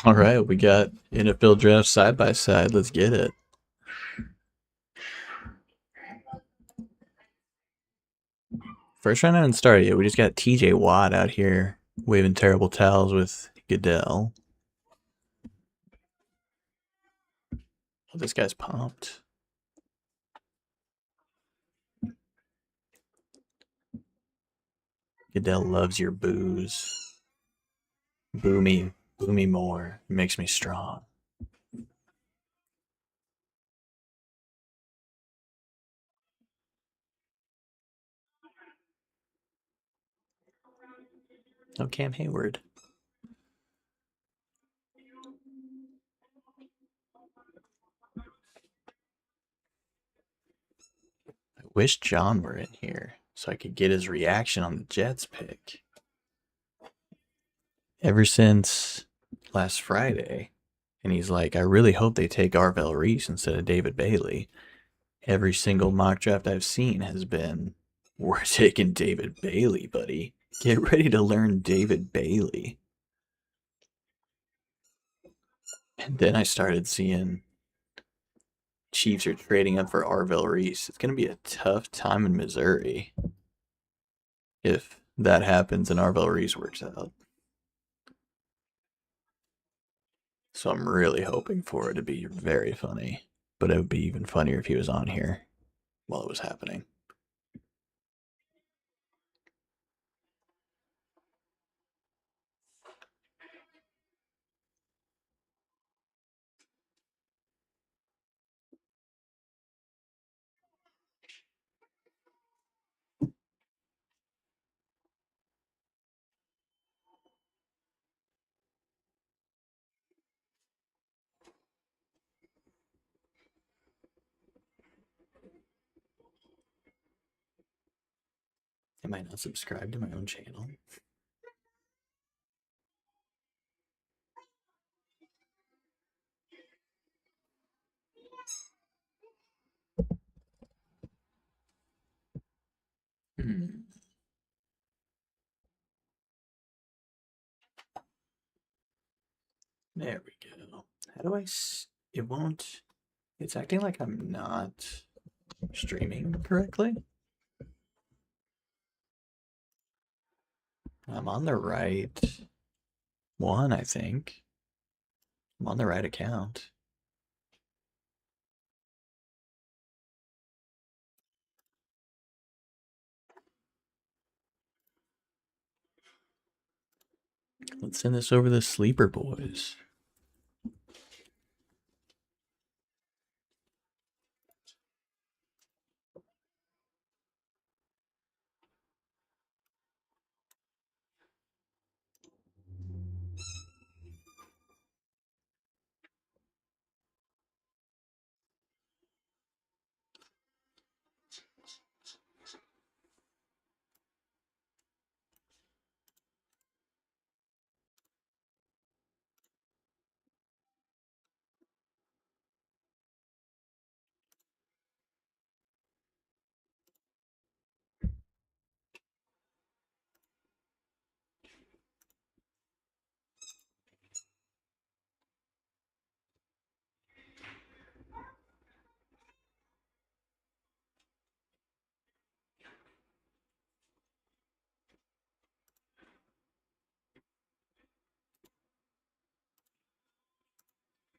All right, we got NFL draft side by side. Let's get it. First round hasn't started yet. We just got TJ Watt out here waving terrible towels with Goodell. Oh, this guy's pumped. Goodell loves your booze. Boo me more. It makes me strong. Oh, Cam Hayward. I wish John were in here so I could get his reaction on the Jets pick. Ever since last Friday, and he's like, I really hope they take Arvell Reese instead of David Bailey. Every single mock draft I've seen has been, we're taking David Bailey, buddy. Get ready to learn David Bailey. And then I started seeing Chiefs are trading up for Arvell Reese. It's going to be a tough time in Missouri if that happens and Arvell Reese works out. So I'm really hoping for it to be very funny. But it would be even funnier if he was on here while it was happening. Am I not subscribed to my own channel? Hmm. There we go. How do I? It won't. It's acting like I'm not streaming correctly. I'm on the right one, I think. I'm on the right account. Let's send this over to the Sleeper Boys.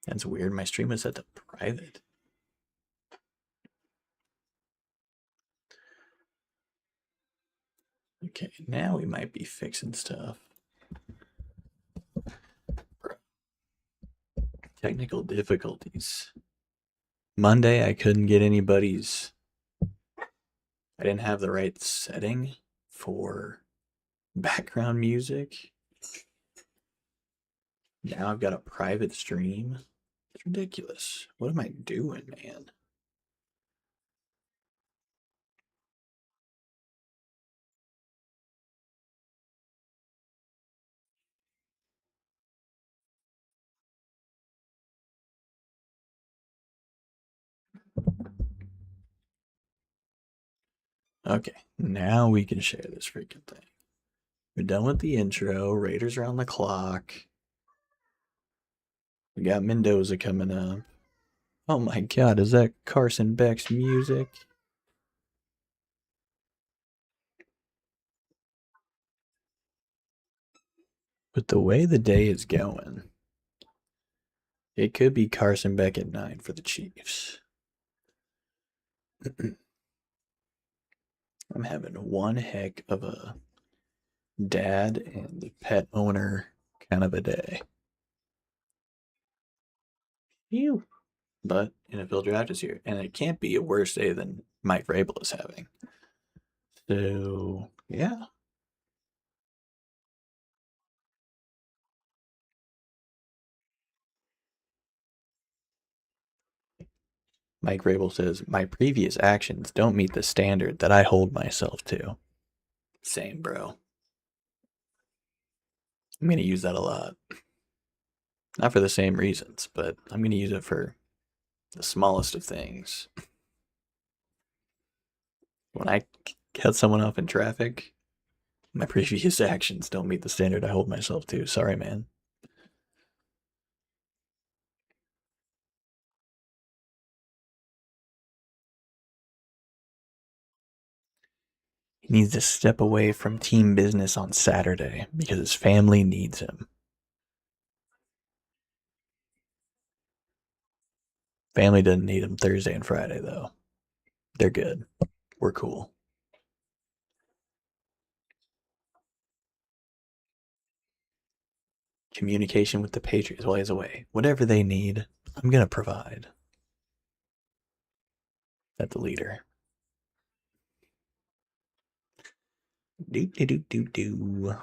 That's weird. My stream was set to private. Okay, now we might be fixing stuff. Technical difficulties. Monday, I couldn't get anybody's. I didn't have the right setting for background music. Now I've got a private stream. It's ridiculous. What am I doing, man? Okay, now we can share this freaking thing. We're done with the intro. Raiders are on the clock. We got Mendoza coming up. Oh my god, is that Carson Beck's music? But the way the day is going, it could be Carson Beck at 9 for the Chiefs. I'm having one heck of a dad and pet owner kind of a day. Phew. But NFL draft is here, and it can't be a worse day than Mike Vrabel is having. So, yeah. Mike Vrabel says, my previous actions don't meet the standard that I hold myself to. Same, bro. I'm going to use that a lot. Not for the same reasons, but I'm going to use it for the smallest of things. When I cut someone off in traffic, my previous actions don't meet the standard I hold myself to. Sorry, man. He needs to step away from team business on Saturday because his family needs him. Family doesn't need him Thursday and Friday, though. They're good. We're cool. Communication with the Patriots while he's away. Whatever they need, I'm going to provide. That's the leader. Do, do, do, do, do.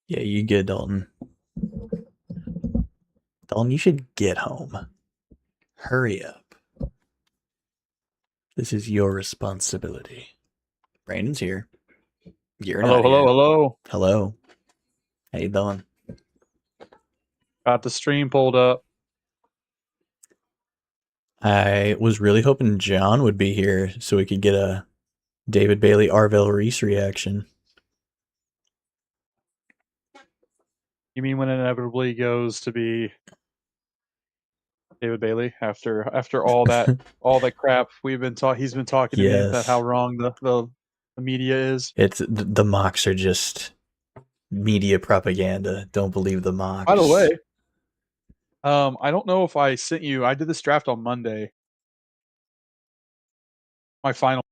Yeah, you good, Dalton. Dalton, you should get home. Hurry up. This is your responsibility. Brandon's here. You're Hello, not hello, here. hello. Hello. How you doing? Got the stream pulled up. I was really hoping John would be here so we could get a David Bailey Arvell Reese reaction. You mean when it inevitably goes to be David Bailey after all that crap he's been talking to me about how Yes. wrong the media is. It's the mocks are just media propaganda. Don't believe the mocks. By the way, I don't know if I sent you. I did this draft on Monday. My final.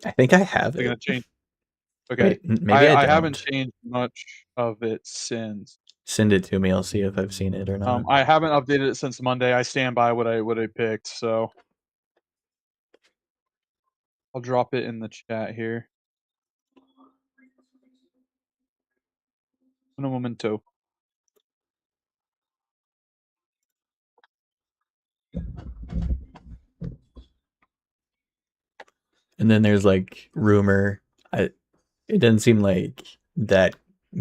I think I have They're gonna it. change. Okay, Wait, maybe I don't. haven't changed much of it since. Send it to me. I'll see if I've seen it or not. I haven't updated it since Monday. I stand by what I picked, so I'll drop it in the chat here. Un momento. And then there's like rumor. It doesn't seem like that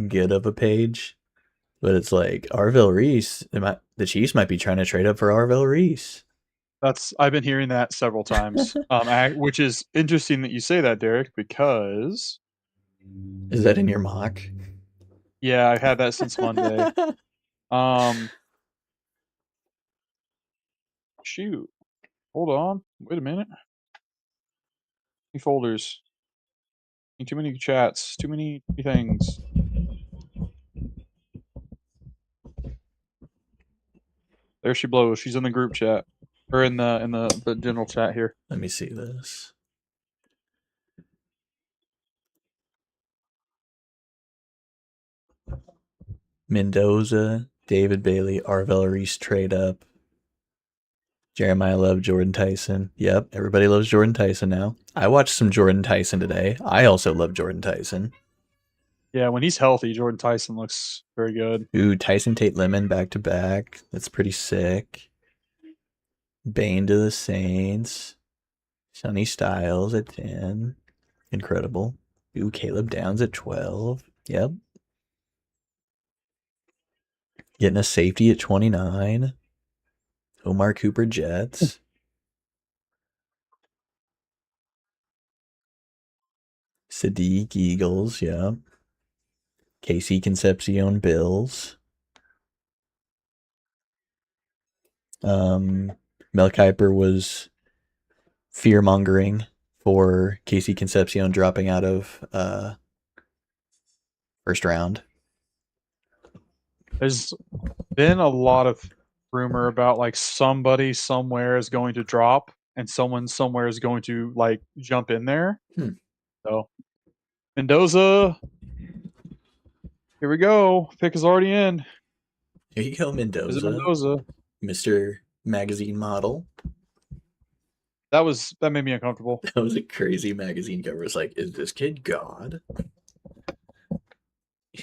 good of a page, but it's like Arvell Reese. The Chiefs might be trying to trade up for Arvell Reese. I've been hearing that several times, which is interesting that you say that, Derek, because Is that in your mock? yeah, I've had that since Monday. Shoot, hold on, wait a minute. Too many folders, too many chats, too many things. There she blows. She's in the group chat or in the general chat here. Let me see this. Mendoza, David Bailey, Arvell Reese trade up. Jeremiah Love, Jordan Tyson. Yep, everybody loves Jordan Tyson now. I watched some Jordan Tyson today. I also love Jordan Tyson. Yeah, when he's healthy, Jordan Tyson looks very good. Ooh, Tyson Tate Lemon back to back. That's pretty sick. Bane to the Saints. Sonny Styles at 10. Incredible. Ooh, Caleb Downs at 12. Yep. Getting a safety at 29. Omar Cooper Jets. Sadiq Eagles, yeah. Casey Concepcion Bills. Mel Kiper was fear mongering for Casey Concepcion dropping out of first round. There's been a lot of rumor about like somebody somewhere is going to drop and someone somewhere is going to like jump in there. So Mendoza, here we go. Pick is already in. Here you go, Is it Mendoza, Mendoza? Mr. Magazine model. That made me uncomfortable. That was a crazy magazine cover. It's like, is this kid God?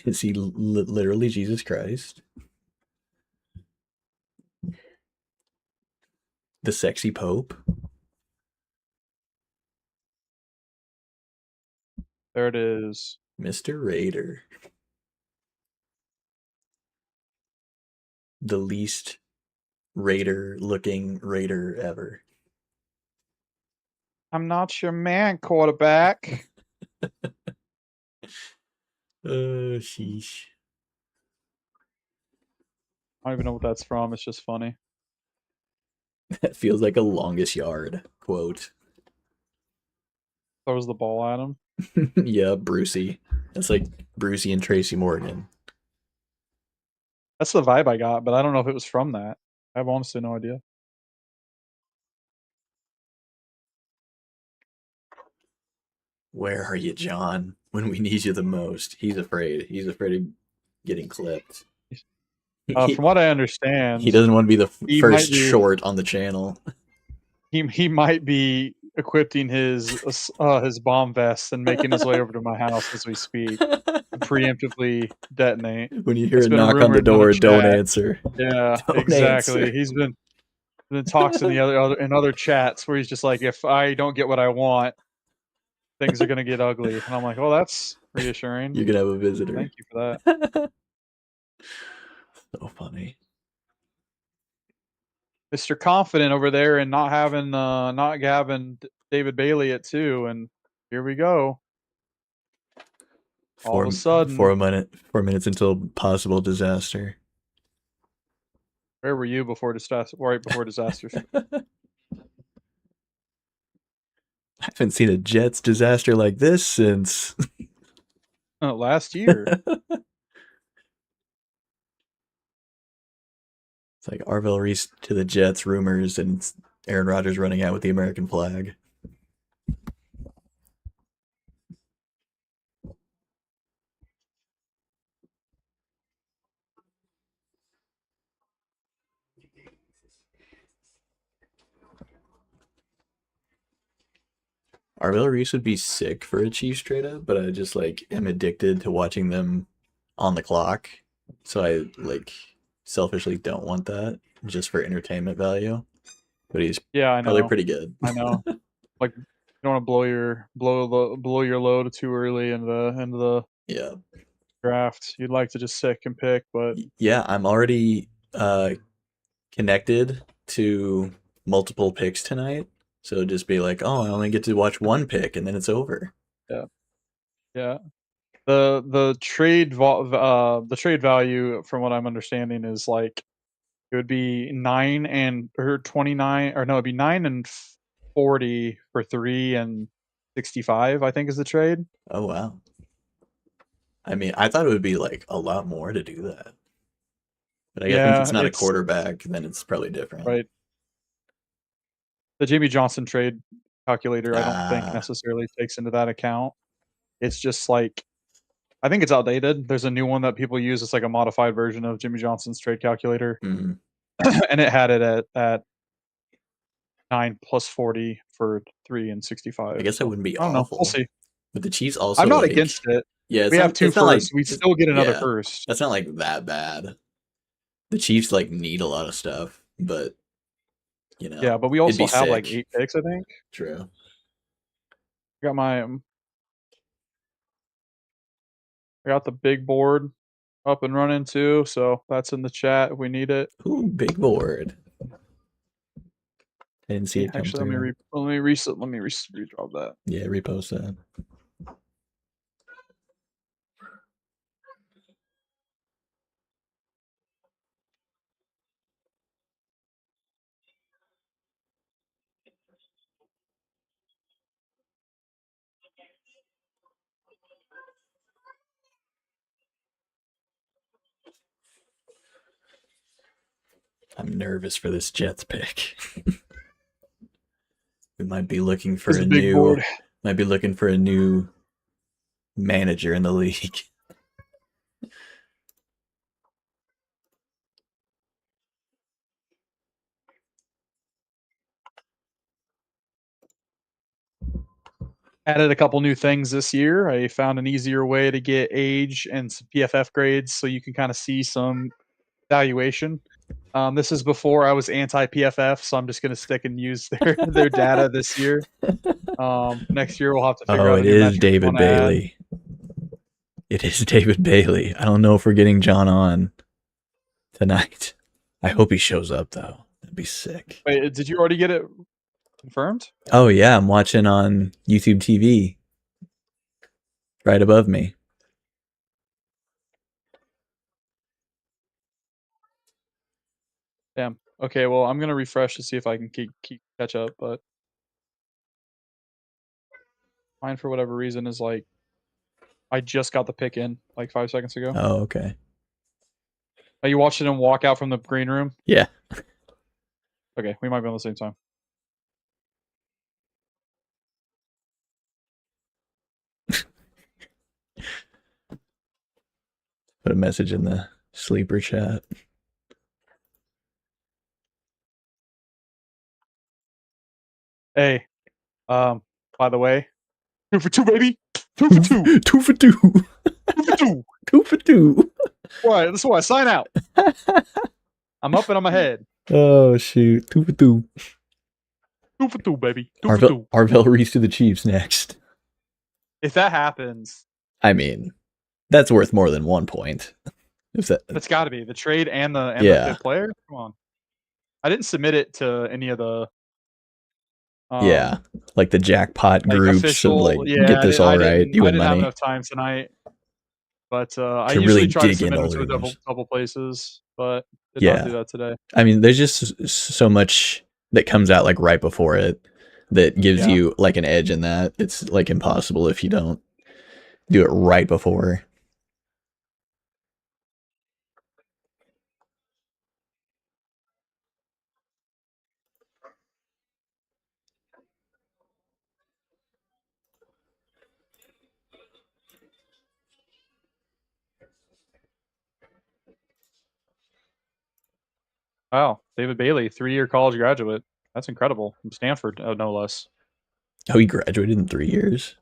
Is he literally Jesus Christ? The sexy Pope? There it is. Mr. Raider. The least Raider looking Raider ever. I'm not your man, quarterback. Sheesh. I don't even know what that's from. It's just funny. That feels like a longest yard quote. Throws the ball at him. Yeah, Brucey. That's like Brucey and Tracy Morgan. That's the vibe I got, but I don't know if it was from that. I have honestly no idea. Where are you, John? When we need you the most. He's afraid. He's afraid of getting clipped. From what I understand, He doesn't want to be the he might first be short on the channel. he might be equipping his bomb vest and making his way over to my house as we speak to preemptively detonate. When you hear It's a been knock on the rumored in the door, don't chat. answer. Yeah, Don't exactly. answer. He's been talks in the other chats where he's just like, if I don't get what I want, things are gonna get ugly. And I'm like, well, that's reassuring. You could have a visitor. Thank you for that. So funny. Mr. Confident over there and not having David Bailey at 2, and here we go. All of a sudden, 4 minutes until possible disaster. where were you before disaster? Right before disaster. I haven't seen a Jets disaster like this since Last year. It's like Arvell Reese to the Jets rumors and Aaron Rodgers running out with the American flag. Arvell Reese would be sick for a Chiefs trade up, but I just like am addicted to watching them on the clock. So I like selfishly don't want that just for entertainment value. But he's probably pretty good. I know. Like you don't want to blow your load too early in the Yeah. draft. You'd like to just sit and pick, but yeah, I'm already connected to multiple picks tonight. So just be like, oh, I only get to watch one pick and then it's over. Yeah. Yeah. The trade value from what I'm understanding is like it would be 9 and or 29 or no, it'd be 9 and 40 for 3 and 65, I think is the trade. Oh wow. I mean, I thought it would be like a lot more to do that. But I guess since it's not a quarterback, then it's probably different. Right. The Jamie Johnson trade calculator, I don't think necessarily takes into that account. It's just like I think it's outdated. There's a new one that people use. It's like a modified version of Jimmy Johnson's trade calculator, Mhm. and it had it at 9 plus 40 for 3 and 65. I guess that wouldn't be I don't know. awful. We'll see. But the Chiefs also I'm not like, against it. yeah, We have 2 it's not like firsts. We still get another yeah, first. That's not like that bad. The Chiefs like need a lot of stuff, but you know, Yeah, but we it'd also be have like sick. 8 picks, I think. True. I got the big board up and running too, so that's in the chat if we need it. Ooh, big board. I didn't see it come Actually, through. let me redrop that. Yeah, repost that. I'm nervous for this Jets pick. We might be looking for It's a big board. a new manager in the league. Added a couple new things this year. I found an easier way to get age and some PFF grades so you can kind of see some valuation. This is before I was anti PFF, so I'm just going to stick and use their data this year. Next year we'll have to figure Oh, out a it new is metric we David want to add. Bailey. It is David Bailey. I don't know if we're getting John on tonight. I hope he shows up though. That'd be sick. Wait, did you already get it confirmed? Oh yeah, I'm watching on YouTube TV. Right above me. Damn. Okay, well I'm gonna refresh to see if I can keep catch up, but mine for whatever reason is like I just got the pick in like 5 seconds ago. Oh, okay. Are you watching him walk out from the green room? Yeah. Okay, we might be on the same time. Put a message in the sleeper chat. Hey, by the way, 2 for 2, baby. 2 for 2. 2 for 2. 2 for 2. 2 for 2. Why? That's why I sign out. I'm up and I'm ahead. Oh shoot. 2 for 2. 2 for 2, baby. 2 for 2. Arvell Reese to the Chiefs next. If that happens, I mean, that's worth more than 1 point. that's got to be the trade and the fifth player. Come on, I didn't submit it to any of the like the jackpot like groups official, of like get this all right. You win I didn't have money. enough time tonight, but I To usually really try to dig submit into them to a all the couple places, but did not do that today. I mean, there's just so much that comes out like right before it that gives you like an edge in that. It's like impossible if you don't do it right before. Wow, David Bailey, 3-year college graduate. That's incredible from Stanford, no less. Oh, he graduated in 3 years.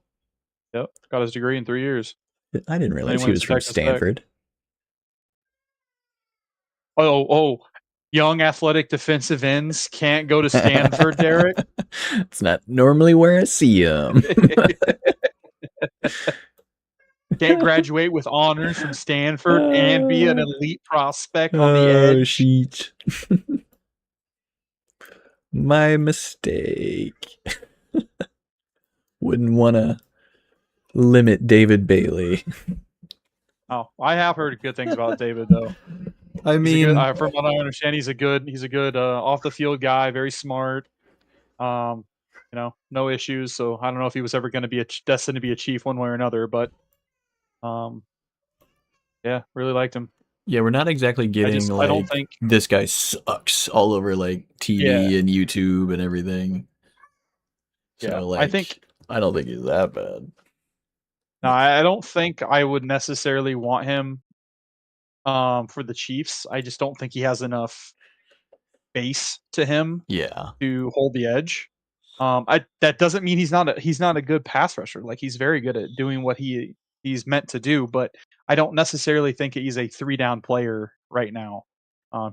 Yep, got his degree in 3 years. I didn't realize he was from Stanford. Oh, young athletic defensive ends can't go to Stanford, Derek. It's not normally where I see him. Can't graduate with honors from Stanford and be an elite prospect on the edge. Oh, sheet. My mistake. Wouldn't want to limit David Bailey. Oh, I have heard good things about David though. I mean, from what I understand, he's a good off the field guy, very smart. No issues. So I don't know if he was ever going to be destined to be a Chief one way or another, but yeah, really liked him. Yeah, we're not exactly getting I don't think this guy sucks all over like TV and YouTube and everything. So I don't think he's that bad. No, I don't think I would necessarily want him for the Chiefs. I just don't think he has enough base to him to hold the edge. That doesn't mean he's not a good pass rusher. Like he's very good at doing what he's meant to do, but I don't necessarily think he's a 3-down player right now.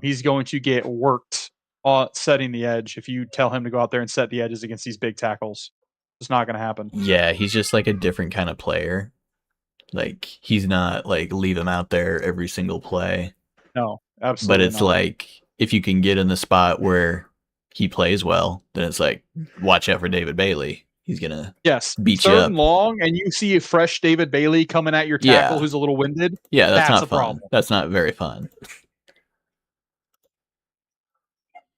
He's going to get worked on setting the edge if you tell him to go out there and set the edges against these big tackles. It's not going to happen. Yeah, he's just like a different kind of player. Like he's not like leave him out there every single play. No, absolutely. But it's not. like if you can get in the spot where he plays well, then it's like watch out for David Bailey. He's gonna beat you up long, and you see a fresh David Bailey coming at your tackle who's a little winded. Yeah, that's not a fun. problem. That's not very fun.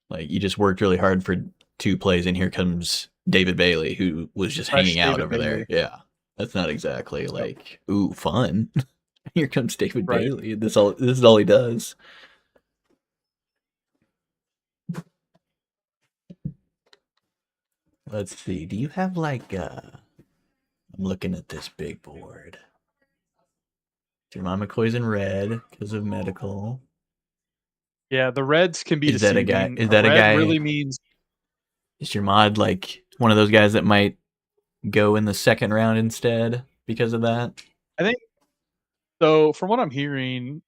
Like you just worked really hard for 2 plays, and here comes David Bailey, who was just hanging out over there. Yeah, that's not exactly like ooh fun. Here comes David Bailey. This is all he does. Let's see. Do you have like I'm looking at this big board. Jermon McCoy's in red because of medical. Yeah, the reds can be Is that a guy? deceiving. Is A that a red guy? really means Is your mod like one of those guys that might go in the second round instead because of that? I think so. From what I'm hearing,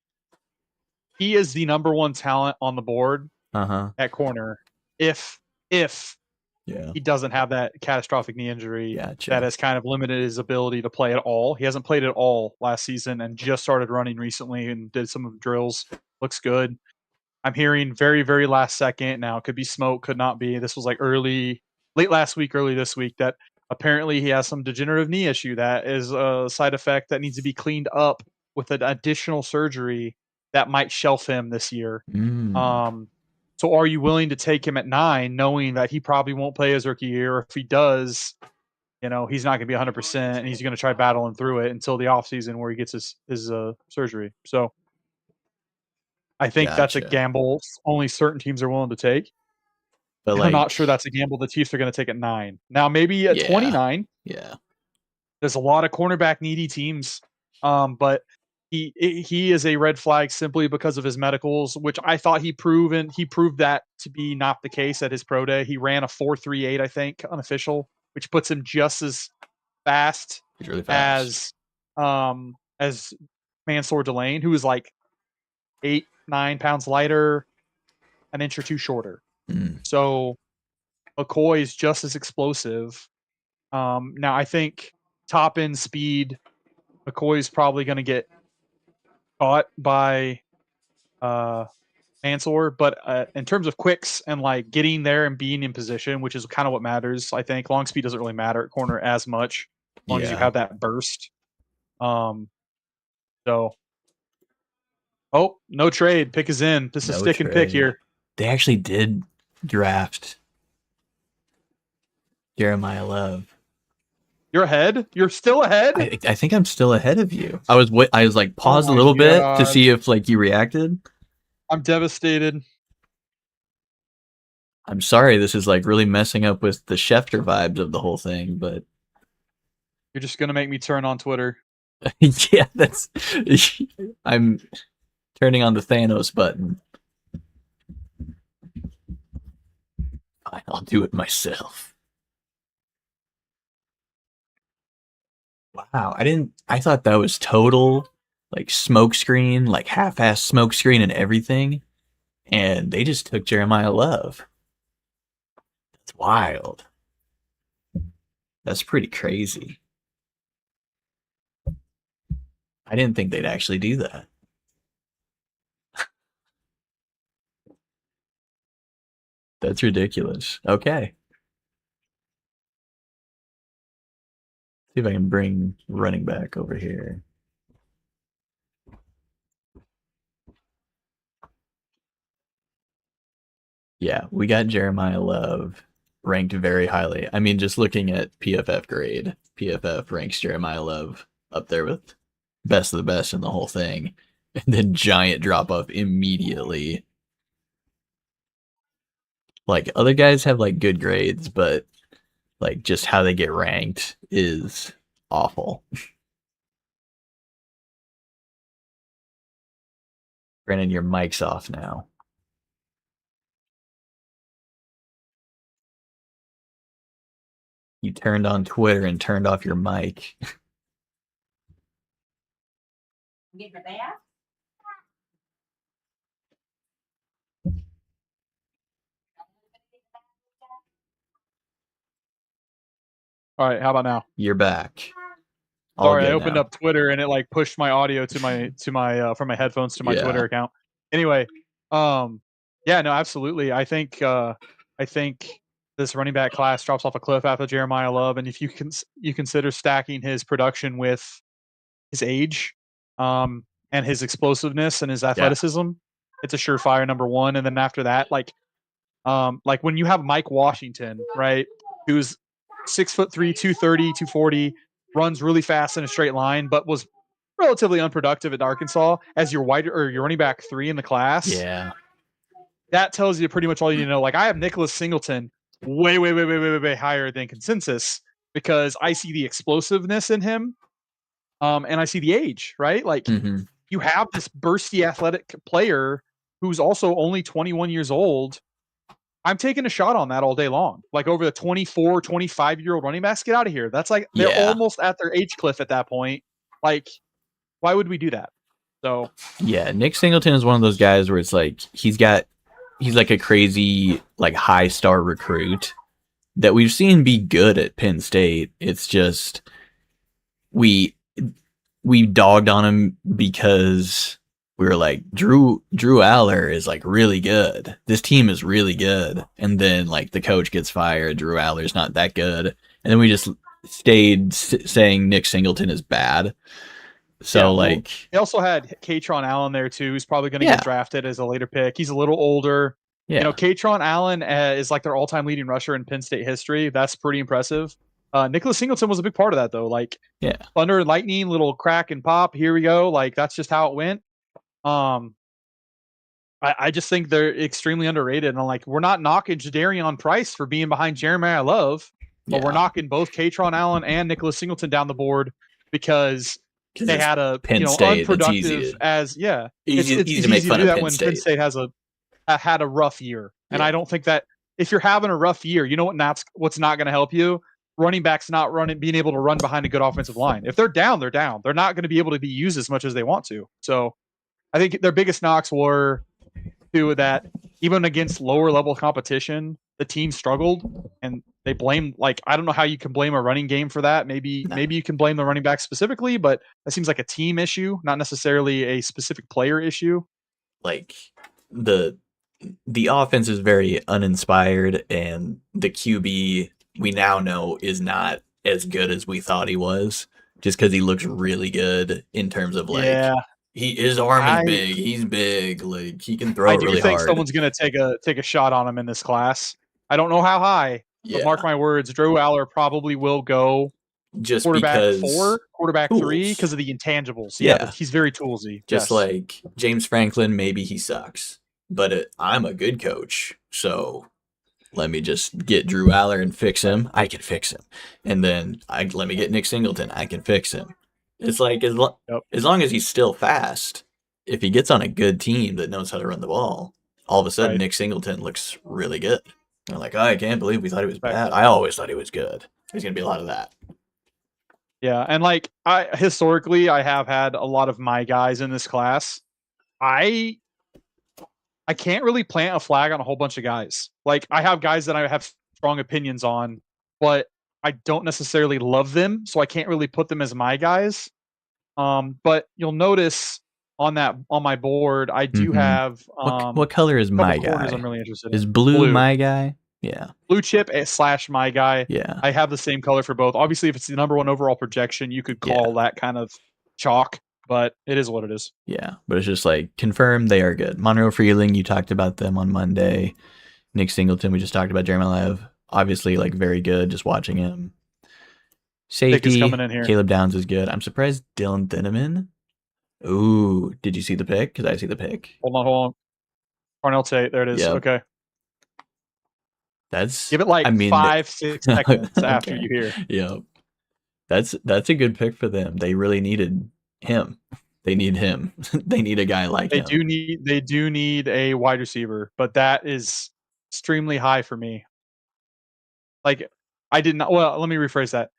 he is the number one talent on the board Uh huh. at corner. If Yeah. he doesn't have that catastrophic knee injury that Gotcha. has kind of limited his ability to play at all. He hasn't played at all last season and just started running recently and did some of the drills. Looks good. I'm hearing very, very last second. Now it could be smoke, could not be. This was like late last week, early this week, that apparently he has some degenerative knee issue that is a side effect that needs to be cleaned up with an additional surgery that might shelf him this year. Mm. Um, so are you willing to take him at 9, knowing that he probably won't play his rookie year? Or if he does, he's not going to be 100%, and he's going to try battling through it until the offseason where he gets his surgery. So I think that's a Gotcha. gamble only certain teams are willing to take. But And I'm not sure like, that's a gamble the Chiefs are going to take at 9. Now, maybe at yeah, 29, yeah, there's a lot of cornerback needy teams, but he is a red flag simply because of his medicals, which I thought he proved that to be not the case at his pro day. He ran a 4.38, I think, unofficial, which puts him just as fast he's really fast. as Mansour Delane, who is like 8-9 pounds lighter, an inch or two shorter. Mm. So McCoy is just as explosive. Now I think top end speed, McCoy's probably going to get caught by uh, Mansour, but in terms of quicks and like getting there and being in position, which is kind of what matters, I think long speed doesn't really matter at corner as much, as long as you Yeah. have that burst. Um, so, oh, no trade. Pick is in. This is No stick and pick trade. here. They actually did draft Jeremiah Love. You're ahead. You're still ahead. I think I'm still ahead of you. I was like Oh paused a my little bit to god, see if like you reacted. I'm devastated. I'm sorry, this is like really messing up with the Schefter vibes of the whole thing, but You're just gonna make me turn on Twitter. yeah, that's I'm turning on the Thanos button. Fine, I'll do it myself. Wow, I thought that was total like smokescreen, like half-ass smokescreen and everything, and they just took Jeremiah Love. That's wild. That's pretty crazy. I didn't think they'd actually do that. That's ridiculous. Okay. See if I can bring running back over here. Yeah, we got Jeremiah Love ranked very highly. I mean, just looking at PFF grade, PFF ranks Jeremiah Love up there with best of the best in the whole thing. And then giant drop off immediately. Like other guys have like good grades, but like just how they get ranked is awful. Brandon, your mic's off now. You turned on Twitter and turned off your mic. All right, how about now? You're back. All Sorry, I good opened now. up Twitter and it like pushed my audio to my from my headphones to my Yeah. Twitter account. Anyway, yeah, no, absolutely. I think this running back class drops off a cliff after Jeremiah Love, and if you consider stacking his production with his age, and his explosiveness and his Yeah. athleticism, it's a surefire number one. And then after that, like when you have Mike Washington, right, who's 6'3", 230, 240, runs really fast in a straight line, but was relatively unproductive at Arkansas as your wide or your running back 3 in the class. Yeah. That tells you pretty much all you need to know. Like I have Nicholas Singleton way higher than consensus because I see the explosiveness in him, and I see the age, right? Like Mhm. you have this bursty athletic player who's also only 21 years old. I'm taking a shot on that all day long. Like over the 24, 25-year-old running backs, get out of here. That's like they're Yeah. almost at their age cliff at that point. Like, why would we do that? So Yeah, Nick Singleton is one of those guys where it's like he's like a crazy like high star recruit that we've seen be good at Penn State. It's just we we dogged on him because we were like Drew Aller is like really good. This team is really good, and then like the coach gets fired. Drew Aller's not that good, and then we just stayed saying Nick Singleton is bad. yeah, So well, like they also had Katron Allen there too, who's probably going to yeah, get drafted as a later pick. He's a little older. You know, yeah, Katron Allen is like their all-time leading rusher in Penn State history. That's pretty impressive. Nicholas Singleton was a big part of that, though. Like yeah. thunder and lightning, little crack and pop. Here we go. Like that's just how it went. Um, I just think they're extremely underrated. And I'm like, we're not knocking Jadarian Price for being behind Jeremiah Love, but we're Yeah, knocking both Katron Allen and Nicholas Singleton down the board because because they it's had a Penn State. It's unproductive as yeah. easy to It's make easy to fun do of that Penn when Penn State. State has had a rough year, and Yeah, I don't think that if you're having a rough year, you know what's not going to help you. Running backs not running, being able to run behind a good offensive line. If they're down, they're down. They're not going to be able to be used as much as they want to. So I think their biggest knocks were too that even against lower level competition, the team struggled and they blame like I don't know how you can blame a running game for that. no, Maybe you can blame the running back specifically, but that seems like a team issue, not necessarily a specific player issue. like the the offense is very uninspired, and the QB we now know is not as good as we thought he was, just because he looks really good in terms of like Yeah, his arm is I big, he's big, like he can I throw it do really think hard. someone's gonna take a shot on him in this class. I don't know how high, but mark Yeah, my words, Drew Aller probably will go just quarterback because 4, quarterback 3 tools. because of the intangibles. Yeah, Yeah, he's very toolsy. just Yes, like James Franklin, maybe he sucks, but I'm a good coach, so let me just get Drew Aller and fix right. him. I can fix him, and then let me get Nick Singleton. I can fix him. It's like Yep, as long as he's still fast, if he gets on a good team that knows how to run the ball, all of a sudden right. Nick Singleton looks really good. They're like, oh, I can't believe we thought he was Right. bad. I always thought he was good. There's gonna be a lot of that. Yeah, and like I historically I have had a lot of my guys in this class. I I can't really plant a flag on a whole bunch of guys. Like I have guys that I have strong opinions on, but I don't necessarily love them, so I can't really put them as my guys. But you'll notice on my board, I do Mm-hmm. have What color is a couple my corners I'm guy? really interested Is in. blue Blue, my guy? Yeah, blue chip slash my guy. yeah, I have the same color for both. Obviously, if it's the number one overall projection, you could yeah. call that kind of chalk, but it is what it is. Yeah, but it's just like confirmed they are good. Monroe Freeling, you talked about them on Monday. Nick Singleton, we just talked about Jeremy Lev. Obviously, like very good. Just watching him. Thick is Safety, coming in here. Caleb Downs is good. I'm surprised Dylan Thineman. Ooh, did you see the pick? Because I see the pick. Hold on. Parnell Tate, there it is. Yep, Okay. that's. Give it like I mean, 5, 6 seconds after okay. you hear. Yep, that's a good pick for them. They really needed him. They need him. They need a guy like him. They do need a wide receiver, but that is extremely high for me. Like I did not well, let me rephrase that.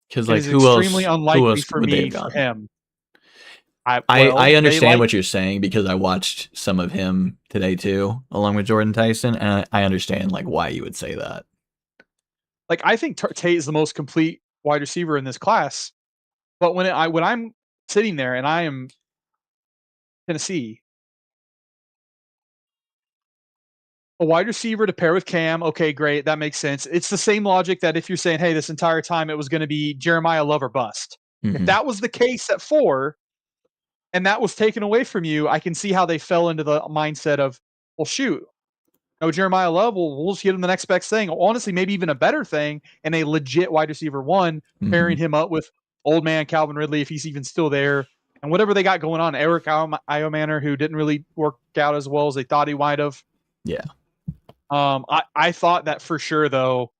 Because It like is extremely who unlikely else for would they have me for gone? him. I They understand like what you're saying because I watched some of him today too, along with Jordan Tyson, and I understand like why you would say that. I think Tate is the most complete wide receiver in this class. But when I'm sitting there and I am Tennessee, a wide receiver to pair with Cam, okay, great, that makes sense. It's the same logic that if you're saying, hey, this entire time it was going to be Jeremiah Love or bust. If Hmm. that was the case at 4 and that was taken away from you, I can see how they fell into the mindset of, well, shoot, no Jeremiah Love, we'll just get him the next best thing. Honestly, maybe even a better thing and a legit wide receiver 1, Hmm. pairing him up with old man Calvin Ridley if he's even still there. And whatever they got going on, Eric Iomanner, who didn't really work out as well as they thought he might have. Yeah. I thought that for sure though.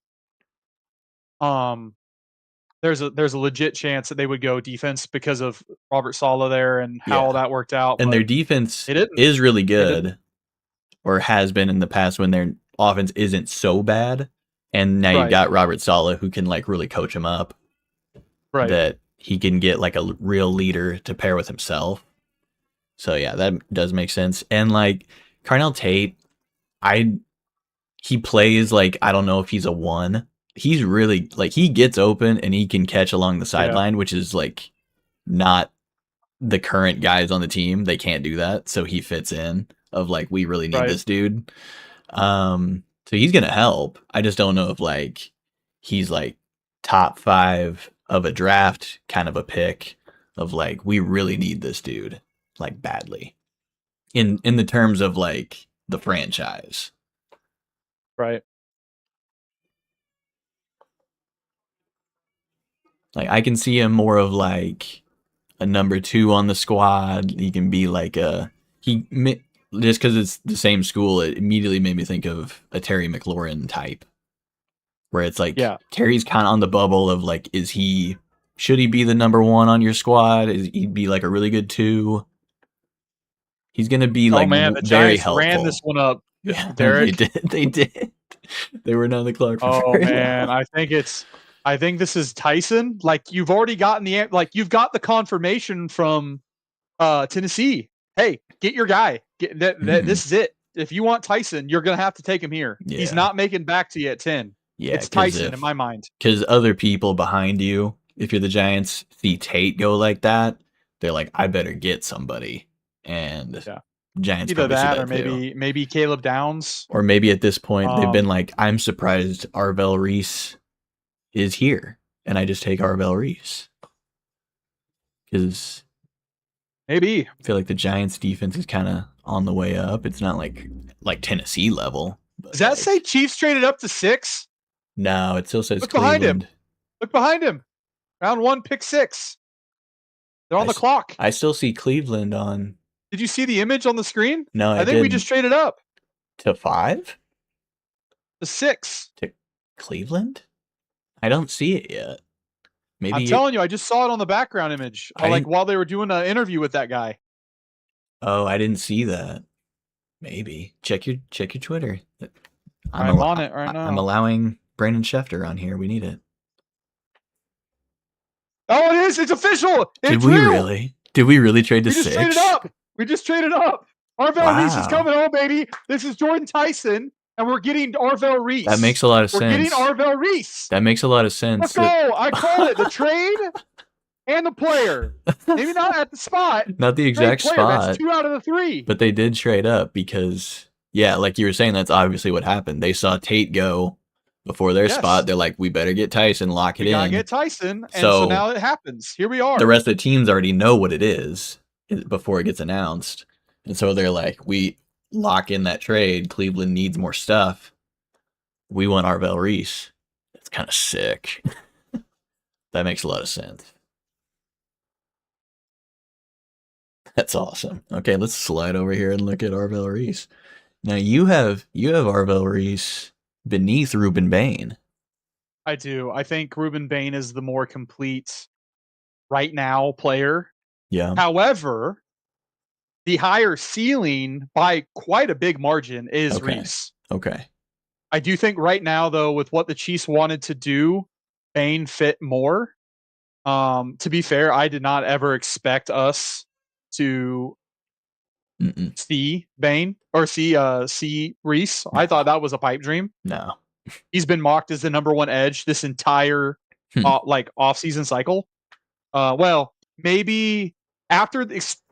There's a legit chance that they would go defense because of Robert Saleh there and how all Yeah. that worked out. And But their defense they didn't. is really They didn't. good, or has been in the past when their offense isn't so bad. And now you've Right. got Robert Saleh who can like really coach him up. Right. That he can get like a real leader to pair with himself. So yeah, that does make sense. And like Carnell Tate, he plays like, I don't know if he's a 1. He's really like, he gets open and he can catch along the sideline, which is like not the current guys on the team. They can't do that. So he fits in of like, we really need this dude. So he's gonna help. I just don't know if like he's like top 5 of a draft kind of a pick of like, we really need this dude like badly in the terms of like the franchise. Right. Like I can see him more of like a number 2 on the squad. He can be like just because it's the same school, it immediately made me think of a Terry McLaurin type, where it's like Terry's kind of on the bubble of like, should he be the number 1 on your squad? Is he be like a really good 2? He's gonna be like the very Giants helpful. ran this one up. Yeah, Derek. They did. They were not the clock for very long. I think this is Tyson. Like you've already gotten you've got the confirmation from Tennessee. Hey, get your guy. This is it. If you want Tyson, you're gonna have to take him here. Yeah. He's not making back to you at 10. Yeah, it's Tyson in my mind. Because other people behind you, if you're the Giants, see Tate go like that, they're like, I better get somebody. And Giants either that or maybe Caleb Downs. Or maybe at this point they've been like, I'm surprised Arvell Reese is here, and I just take Arvell Reese. Because maybe I feel like the Giants defense is kind of on the way up. It's not like Tennessee level. Does that say Chiefs traded up to 6? No, it still says Look Cleveland. Behind him. Look behind him. Round 1, pick 6. They're on the clock. I still see Cleveland on. Did you see the image on the screen? No, I think we just traded up. To 5? To 6. To Cleveland? I don't see it yet. Maybe I'm telling you, I just saw it on the background image. While they were doing an interview with that guy. Oh, I didn't see that. Maybe. Check your Twitter. I'm on it right now. I'm allowing Brandon Schefter on here. We need it. Oh, it is. It's official. Did we really? Did we really trade to 6? We just traded up. Arvell Reese is coming home, baby. This is Jordan Tyson, and we're getting Arvell Reese. That makes a lot of sense. We're getting Arvell Reese. That makes a lot of sense. Let's go. I call it the trade and the player. Maybe not at the spot. Not the exact spot. That's 2 out of the 3. But they did trade up because, like you were saying, that's obviously what happened. They saw Tate go before their spot. They're like, we better get Tyson, lock it in. We gotta get Tyson, and so now it happens. Here we are. The rest of the teams already know what it is before it gets announced. And so they're like, we lock in that trade. Cleveland needs more stuff. We want Arvell Reese. That's kind of sick. That makes a lot of sense. That's awesome. Okay, let's slide over here and look at Arvell Reese. Now you have Arvell Reese beneath Ruben Bain. I do. I think Ruben Bain is the more complete right now player. Yeah. However, the higher ceiling by quite a big margin is Reese. Okay. I do think right now, though, with what the Chiefs wanted to do, Bain fit more. To be fair, I did not ever expect us to see Bain or see Reese. No. I thought that was a pipe dream. No. He's been mocked as the number 1 edge this entire off-season cycle. Well, maybe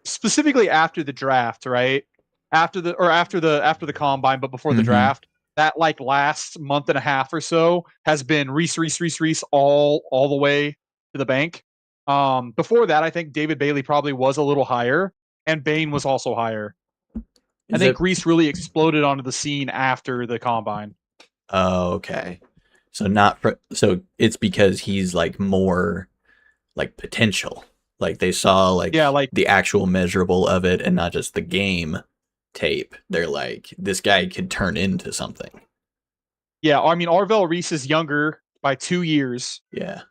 specifically after the draft, right? After the combine, but before the draft, that last month and a half or so has been Reese all the way to the bank. Before that, I think David Bailey probably was a little higher, and Bain was also higher. I think Reese really exploded onto the scene after the combine. Oh, okay. So so it's because he's more potential. They saw the actual measurable of it and not just the game tape. They're like, this guy could turn into something. Yeah, I mean Arvell Reese is younger by 2 years Yeah.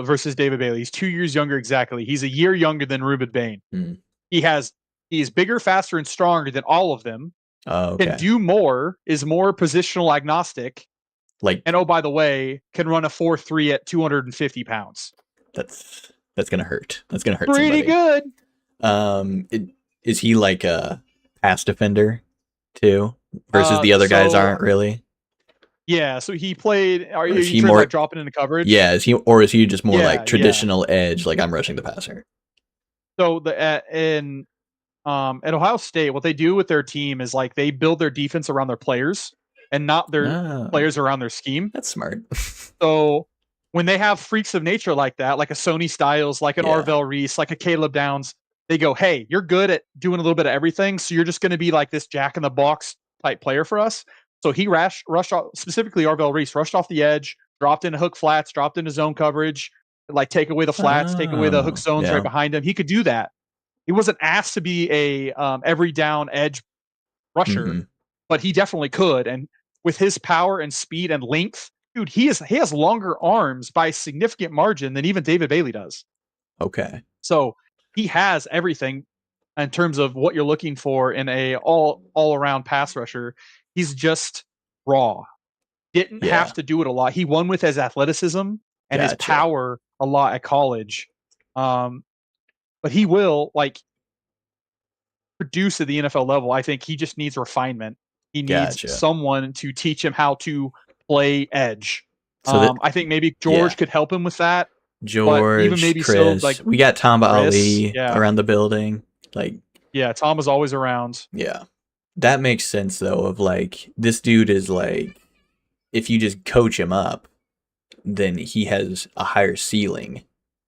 versus David Bailey. He's 2 years younger exactly. He's a year younger than Ruben Bain. Mm. He's bigger, faster, and stronger than all of them. Oh, Can okay. do more, is more positional agnostic, Like and oh by the way, can run a 4.3 at 250 pounds. that's gonna hurt. That's gonna hurt Pretty somebody. good. Is he like a pass defender too? Versus the other guys So aren't really? yeah, so he played. Are Or you is he sure like more dropping into coverage? yeah, is he just more like Yeah, yeah. traditional edge, like I'm rushing the passer? So the in at Ohio State, what they do with their team is like they build their defense around their players and not their Oh, players around their scheme. that's smart. So when they have freaks of nature like that, like a Sony Styles, like an Yeah. Arvell Reese, like a Caleb Downs, they go, "Hey, you're good at doing a little bit of everything, so you're just going to be like this jack in the box type player for us." So he rushed off, specifically Arvell Reese, rushed off the edge, dropped into hook flats, dropped into zone coverage, like take away the flats, take away the hook Oh, zones right yeah. behind him. He could do that. He wasn't asked to be a every down edge rusher, Mm-hmm. but he definitely could. And with his power and speed and length, dude, he has longer arms by a significant margin than even David Bailey does. Okay. So he has everything in terms of what you're looking for in a all around pass rusher. He's just raw. Didn't have Yeah. to do it a lot. He won with his athleticism and his Gotcha. power a lot at college. Um, but he will like produce at the NFL level. I think he just needs refinement. He needs Gotcha. someone to teach him how to play edge. So that I think maybe yeah. George could help him with that, but even George, maybe so, like Chris. We got Tamba Chris, Ali around the building. Like, yeah, Tom is always around. yeah. That makes sense though, of like this dude is like if you just coach him up, then he has a higher ceiling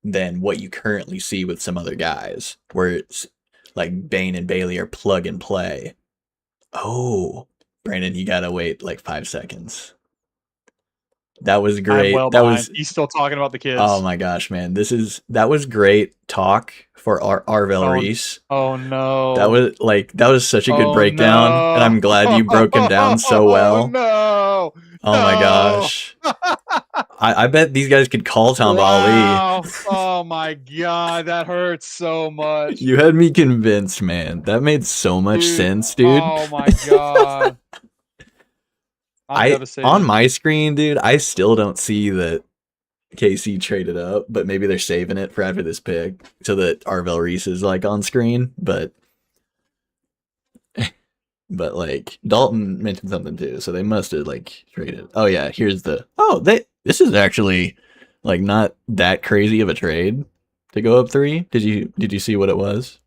than what you currently see with some other guys, where it's like Bain and Bailey are plug and play. Oh, Brandon, you gotta wait like 5 seconds. That was I'm great. well That behind. was He's still talking about the oh kids. my gosh, man. That was great talk for Arvel Oh, Reese. oh no. That was such a good Oh breakdown, and no. I'm glad you broke him down so Oh well. no. Oh my No. gosh. I bet these guys could call Tom Ali. Wow. Oh my god, that hurts so much. You had me convinced, man. That made so much Dude, sense, dude. oh my god. I'm I on devastated. my screen, dude, I still don't see that KC traded up, but maybe they're saving it for after this pick so that Arvel Reese is like on screen. But like Dalton mentioned something too, so they must have like traded. Oh yeah, here's the this is actually like not that crazy of a trade to go up 3. Did you see what it was?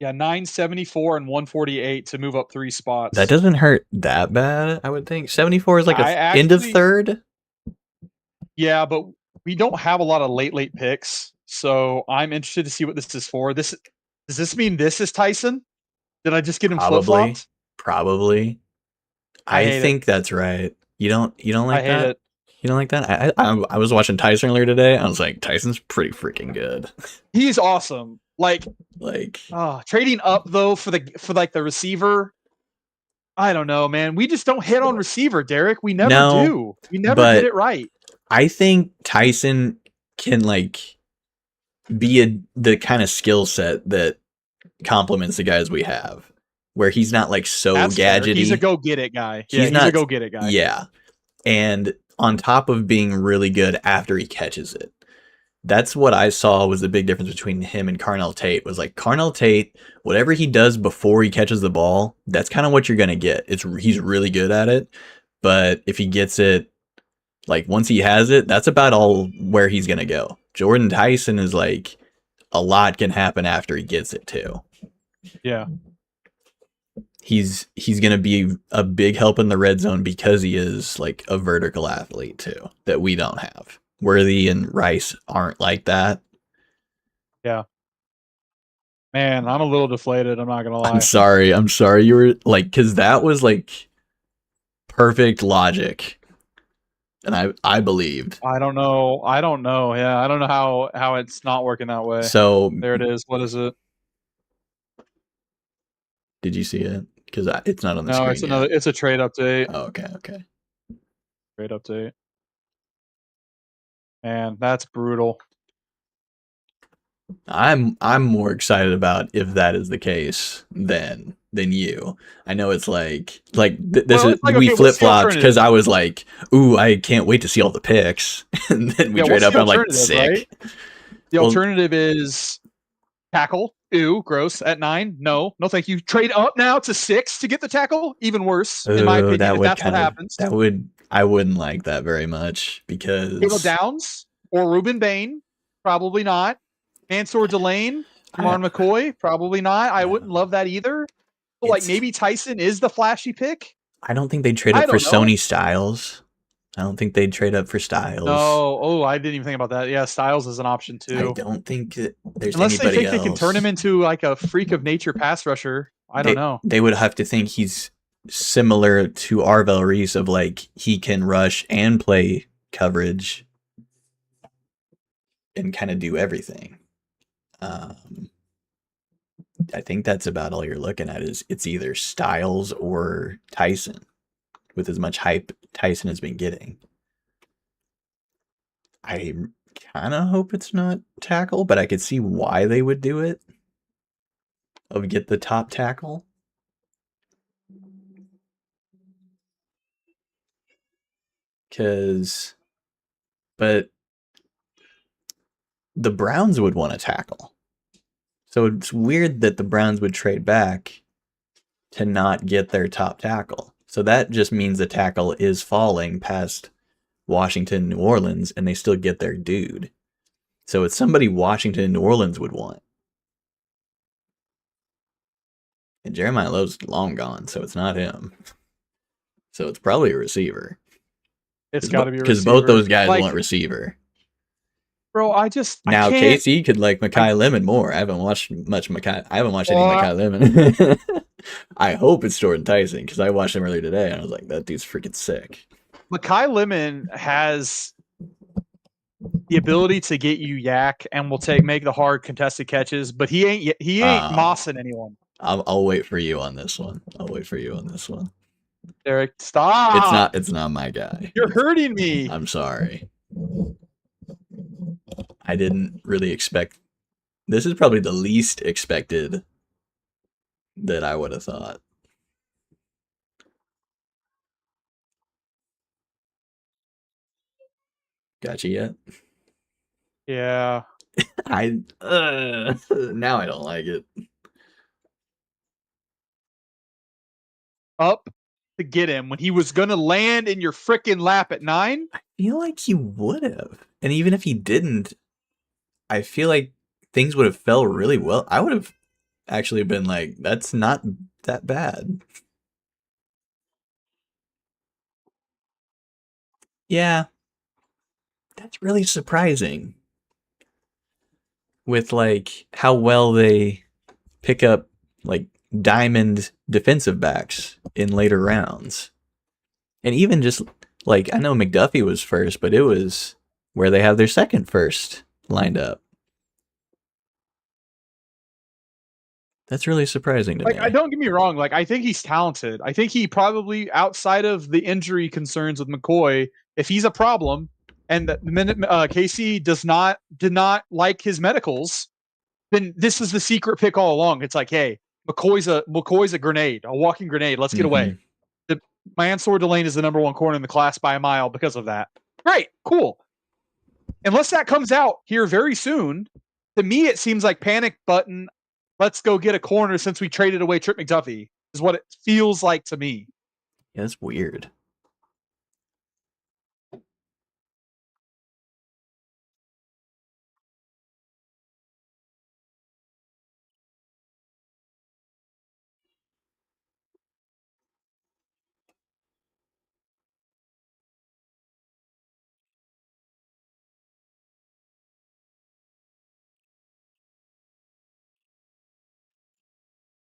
Yeah, 974 and 148 to move up 3 That spots. doesn't hurt that bad, I would think. 74 is like a I end of actually, third. yeah, but we don't have a lot of late picks, so I'm interested to see what this is for. Does this mean this is Tyson? Did I just get him flip Probably, flopped? probably. I I hate it. think that's right. You don't I like hate that? it. You don't like that? I was watching Tyson earlier today. I was like, Tyson's pretty freaking good. He's awesome. Like, Like, trading up though for like the receiver. I don't know, man. We just don't hit on receiver, Derek. We never no, do. We never get but it right. I think Tyson can like be the kind of skill set that complements the guys we have, where he's not like so That's fair. He's a gadgety. go get it guy. Yeah, He's he's a not, go get it guy. yeah. And on top of being really good after he catches it. That's what I saw was the big difference between him and Carnell Tate was like Carnell Tate, whatever he does before he catches the ball, that's kind of what you're going to get. He's really good at it, but if he gets it like once he has it, that's about all where he's going to go. Jordan Tyson is like a lot can happen after he gets it too. Yeah. He's going to be a big help in the red zone because he is like a vertical athlete too that we don't have. Worthy and Rice aren't like that. Yeah. Man, I'm a little deflated, I'm not gonna lie. I'm sorry you were like, because that was like perfect logic. And I believed. I don't know. I don't know. Yeah, I don't know how it's not working that way. So There it is. What is it? did you see it? Because it's not on the No, screen it's another. yet. It's a trade update. Oh, okay, okay. Trade update. And that's brutal. I'm more excited about if that is the case than you. I know it's this Well, is it's like, we okay, flip what's the flopped alternative? because I was like, ooh, I can't wait to see all the picks, and then we Yeah, trade what's up the and I'm like, alternative, right? sick. The Well, alternative is tackle. Ew, gross. At 9, no, no, thank you. Trade up now to 6 to get the tackle. Even worse, in my opinion, that if would that's what kind of happens. I wouldn't like that very much Caleb because Downs or Ruben Bain, probably not. Mansour Delane, I Jamar McCoy, probably not. I wouldn't no, love that either. So, like, it's maybe Tyson is the flashy pick. I don't think they'd trade I up for don't know. Sony Styles. I don't think they'd trade up for Styles. No. Oh, I didn't even think about that. Yeah, Styles is an option I too. don't think that there's Unless they anybody think they can turn him else. into like a freak of nature pass rusher. I don't know. They would have to think he's similar to Arvel Reese of like he can rush and play coverage and kind of do everything. Um, I think that's about all you're looking at is it's either Styles or Tyson with as much hype Tyson has been getting. I kind of hope it's not tackle, but I could see why they would do it. Of get the top tackle. But the Browns would want to tackle. So it's weird that the Browns would trade back to not get their top tackle. So that just means the tackle is falling past Washington and New Orleans, and they still get their dude. So it's somebody Washington and New Orleans would want. And Jeremiah Lowe's long gone, so it's not him. So it's probably a receiver. It's got to be a Because both receiver. those guys Like, want receiver. bro, I Now can't. Casey could like I, Makai Lemon more. I haven't watched much Makai. I haven't watched any uh, Makai Lemon. I hope it's Jordan Tyson because I watched him earlier today and I was like, that dude's freaking sick. Makai Lemon has the ability to get you yak and will make the hard contested catches, but he ain't mossing anyone. I'll wait for you on this one. I'll wait for you on this one. Derek, stop! It's not my guy. You're hurting me. I'm sorry. I didn't really expect. This is probably the least expected that I would have thought. Got you yet? Yeah. Now I don't like it. Up to get him when he was gonna land in your freaking lap at 9. I feel like he would have, and even if he didn't, I feel like things would have fell really well. I would have actually been like, that's not that bad. Yeah, that's really surprising with like how well they pick up like diamond defensive backs in later rounds. And even just like I know McDuffie was first, but it was where they have their second first lined up. That's really surprising to Like, I me. don't get me wrong. Like, I think he's talented. I think he probably, outside of the injury concerns with McCoy, if he's a problem, and the minute Casey did not like his medicals, then this is the secret pick all along. It's like, hey, McCoy's a grenade, a walking grenade. Let's get away. Mm-hmm. Mansour Delane is the number 1 corner in the class by a mile because of that. Great, cool. Unless that comes out here very soon, to me it seems like panic button. Let's go get a corner since we traded away Trip McDuffie is what it feels like to me. Yeah, that's weird.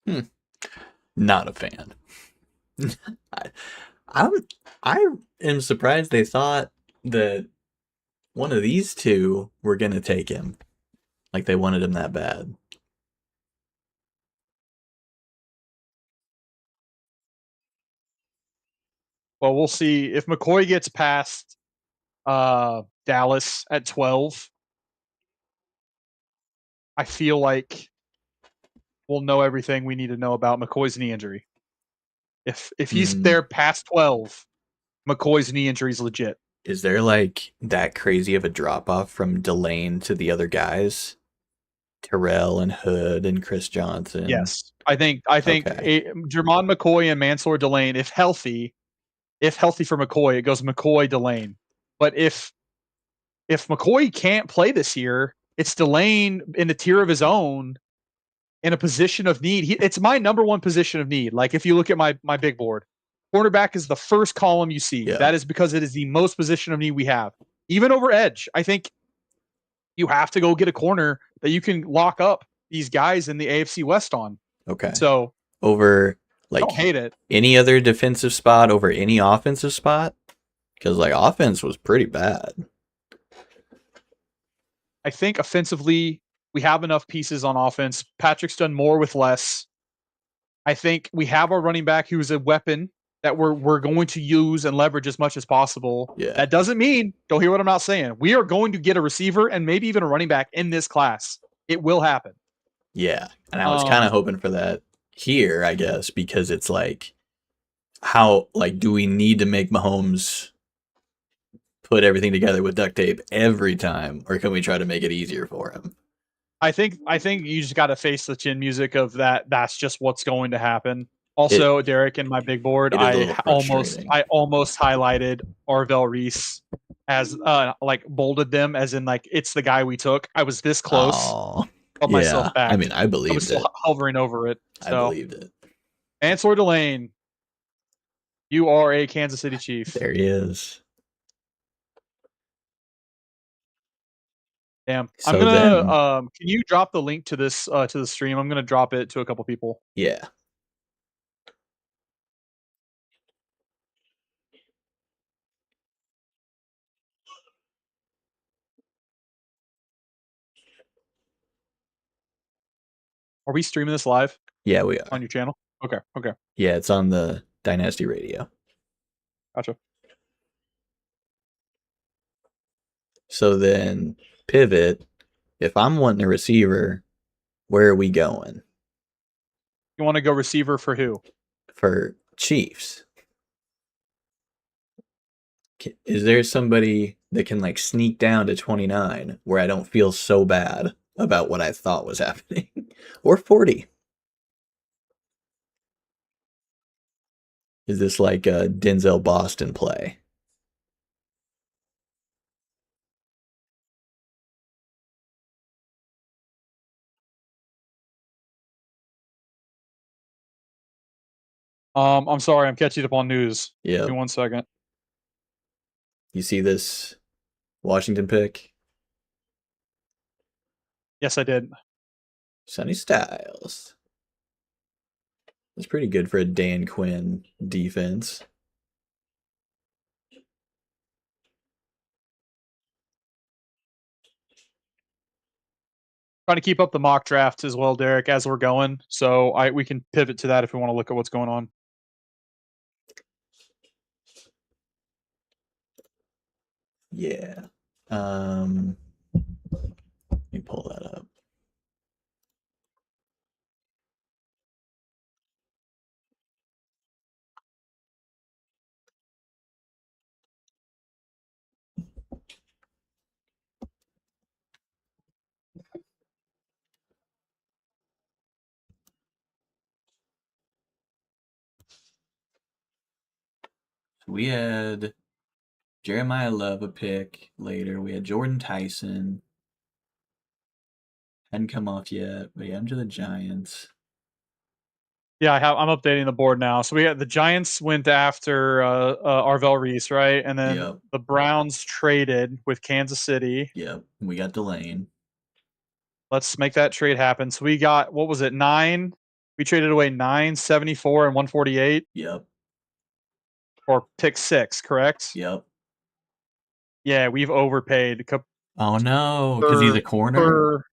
Hmm. Not a fan. I, I'm I am surprised they thought that one of these two were gonna take him. Like they wanted him that bad. Well, we'll see if McCoy gets past Dallas at 12. I feel like we'll know everything we need to know about McCoy's knee injury. If he's Mm, there past 12, McCoy's knee injury is legit. is there like that crazy of a drop off from Delane to the other guys? Terrell and Hood and Chris Johnson. Yes, I think Okay. Jermon McCoy and Mansour Delane, if healthy for McCoy, it goes McCoy Delane. But if McCoy can't play this year, it's Delane in a tier of his own in a position of need. It's my number one position of need. Like if you look at my big board, cornerback is the first column you see. Yeah. That is because it is the most position of need we have. Even over edge, I think you have to go get a corner that you can lock up these guys in the AFC West on. Okay. So Over I don't like hate it. any other defensive spot over any offensive spot? Because like offense was pretty bad. I think offensively, we have enough pieces on offense. Patrick's done more with less. I think we have our running back who's a weapon that we're going to use and leverage as much as possible. Yeah. That doesn't mean, don't hear what I'm not saying. We are going to get a receiver and maybe even a running back in this class. It will happen. Yeah. And I was kind of hoping for that here, I guess, because it's like, how, like, do we need to make Mahomes put everything together with duct tape every time, or can we try to make it easier for him? I think you just got to face the chin music of that. That's just what's going to happen. Also, Derek, in my big board, It is a little frustrating. I almost highlighted Arvell Reese as like bolded them as in like it's the guy we took. I was this close. Oh, Got myself back. I mean, I I was believed it. still hovering over it. I So, believed it. Mansour Delane, you are a Kansas City Chief. There he is. Damn. So I'm gonna then, can you drop the link to this to the stream? I'm gonna drop it to a couple people. yeah. Are we streaming this live Yeah, we are. on your channel? Okay. Okay. Yeah, it's on the DyNasty radio. Gotcha. So then, pivot. If I'm wanting a receiver, where are we going? You want to go receiver for who? For Chiefs. Is there somebody that can like sneak down to 29 where I don't feel so bad about what I thought was happening? Or 40? Is this like a Denzel Boston play? I'm sorry, I'm catching up on news. Yeah. Give me 1 second. You see this Washington pick? Yes, I did. Sonny Styles. That's pretty good for a Dan Quinn defense. Trying to keep up the mock drafts as well, Derek, as we're going. So we can pivot to that if we want to look at what's going on. Yeah. Let me pull that up. We had Jeremiah Love a pick later. We had Jordan Tyson. Hadn't come off yet, but yeah, into the Giants. Yeah, I'm updating the board now. So we got the Giants went after Arvell Reese, right? And then the Browns traded with Kansas City. Yep. We got Delane. Let's make that trade happen. So we got, what was it, 9? We traded away 9, 74, and 148. Yep. Or pick 6, correct? Yep. Yeah, we've overpaid. Oh no, because he's a corner?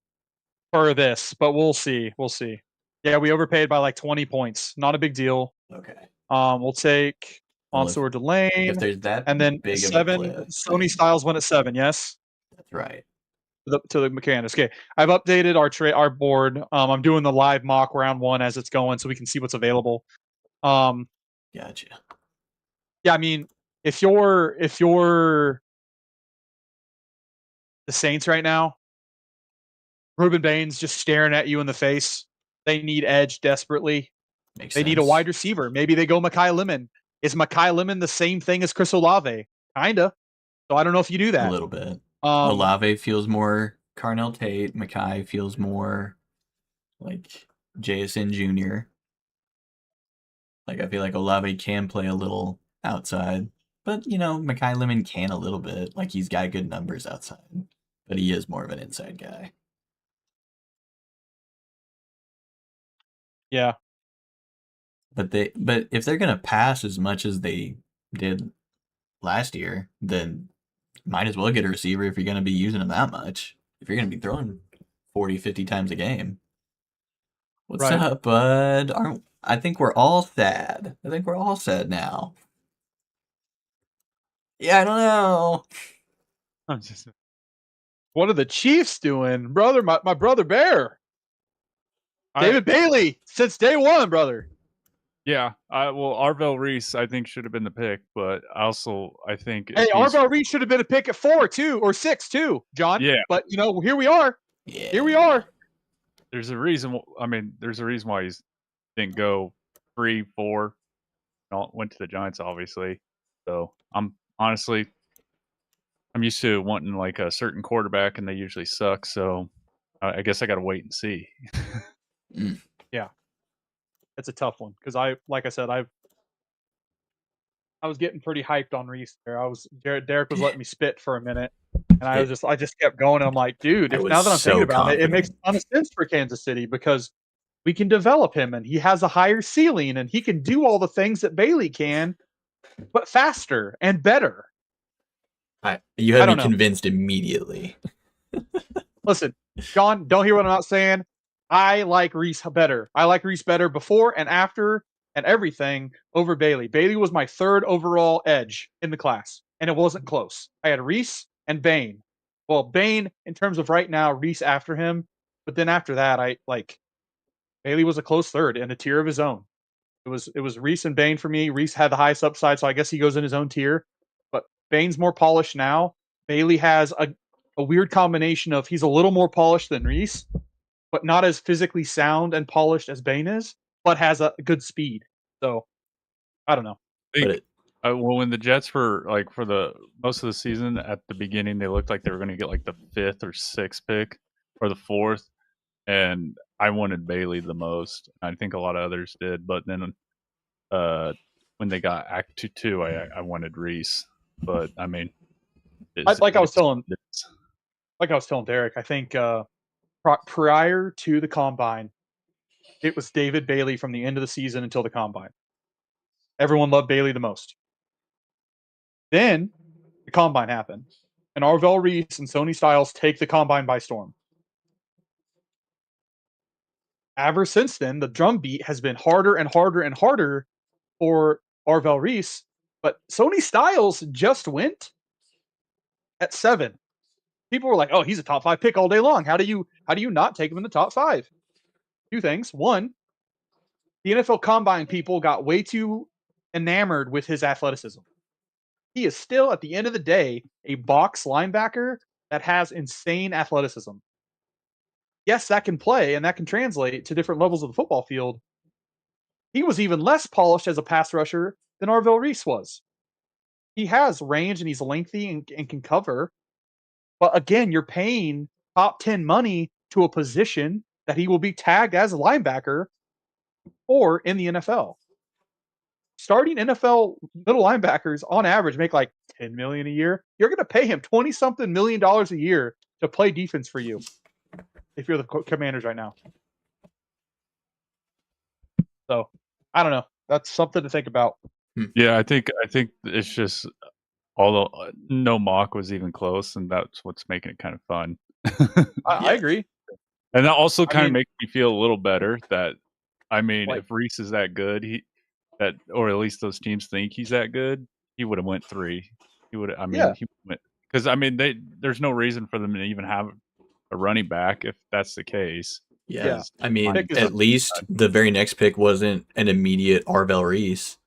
For this, but we'll see. We'll see. Yeah, we overpaid by like 20 points. Not a big deal. Okay. We'll take Well, Mansour if Delane, there's that and then big of a 7. cliff, Sony Styles went at 7. Yes, that's right. to the mechanics. Okay, I've updated our board. I'm doing the live mock round 1 as it's going, so we can see what's available. Gotcha. Yeah, I mean, if you're the Saints right now, Ruben Baines just staring at you in the face. They need edge desperately. Makes They need a sense. wide receiver. Maybe they go Mekhi Lemon. Is Mekhi Lemon the same thing as Chris Olave? Kinda. So I don't know if you do A that. little bit. Um, Olave feels more Carnell Tate. Mackay feels more like JSN Jr. Like I feel like Olave can play a little outside, but Mackay Lemon can a little bit. Like he's got good numbers outside, but he is more of an inside guy. yeah, But if they're gonna pass as much as they did last year, then might as well get a receiver if you're gonna be using them that much. If you're gonna be throwing 40, 50 times a game. What's right. up, bud? I think we're all sad. I think we're all sad now. Yeah, I don't know. I'm just, what are the Chiefs doing, brother? My brother Bear, David Bailey, since day 1, brother. Yeah, well, Arvell Reese, I think should have been the pick, but I think Hey, if he's Arvell Reed should have been a pick at 4 too, or 6 too, John. yeah, But here we are. Yeah. Here we are. there's a reason. I mean, there's a reason why he didn't go 3, 4. Went to the Giants, obviously. So I'm used to wanting like a certain quarterback, and they usually suck. So I guess I got to wait and see. Mm. Yeah, it's a tough one because like I said, I was getting pretty hyped on Reese there. Derek was letting me spit for a minute, and I just kept going. And I'm like, dude, I if was now that I'm thinking so about it, it makes confident. a ton of sense for Kansas City because we can develop him, and he has a higher ceiling, and he can do all the things that Bailey can, but faster and better. You I had me don't know. convinced immediately. Listen, John, don't hear what I'm not saying. I like Reese better. I like Reese better before and after and everything over Bailey. Bailey was my 3rd overall edge in the class, and it wasn't close. I had Reese and Bain. Well, Bain in terms of right now, Reese after him, but then after that, I like Bailey was a close 3rd in a tier of his own. It was Reese and Bain for me. Reese had the highest upside, so I guess he goes in his own tier. But Bain's more polished now. Bailey has a weird combination of he's a little more polished than Reese, but not as physically sound and polished as Bain is, but has a good speed. So I don't know. I But think well, when the Jets were like for the most of the season at the beginning, they looked like they were going to get like the 5th or 6th pick or the 4th, and I wanted Bailey the most. I think a lot of others did, but then when they got Act 2, I wanted Reese. But I mean, Like I was telling Derek, I think prior to the combine, it was David Bailey from the end of the season until the combine. Everyone loved Bailey the most. Then the combine happened, and Arvell Reese and Sony Styles take the combine by storm. Ever since then, the drum beat has been harder and harder and harder for Arvell Reese, but Sony Styles just went at 7. People were like, "Oh, he's a top 5 pick all day long. How do you not take him in the top 5?" 2 things. One, the NFL Combine people got way too enamored with his athleticism. He is still, at the end of the day, a box linebacker that has insane athleticism. Yes, that can play and that can translate to different levels of the football field. He was even less polished as a pass rusher than Arvell Reese was. He has range and he's lengthy and can cover. But again, you're paying top 10 money to a position that he will be tagged as a linebacker or in the NFL. Starting NFL middle linebackers on average make like 10 million a year. You're going to pay him 20 something million dollars a year to play defense for you if you're the Commanders right now. So, I don't know. That's something to think about. Yeah, I think it's just although no mock was even close, and that's what's making it kind of fun. I agree. And that also I kind of mean, makes me feel a little better that I mean, like, if Reese is that good, that, or at least those teams think he's that good, he would have went 3. He would. I mean, Yeah. he went because there's no reason for them to even have a running back if that's the case. Yeah. 'Cause I mean, Pick is at least the very next pick wasn't an immediate Arvell Reese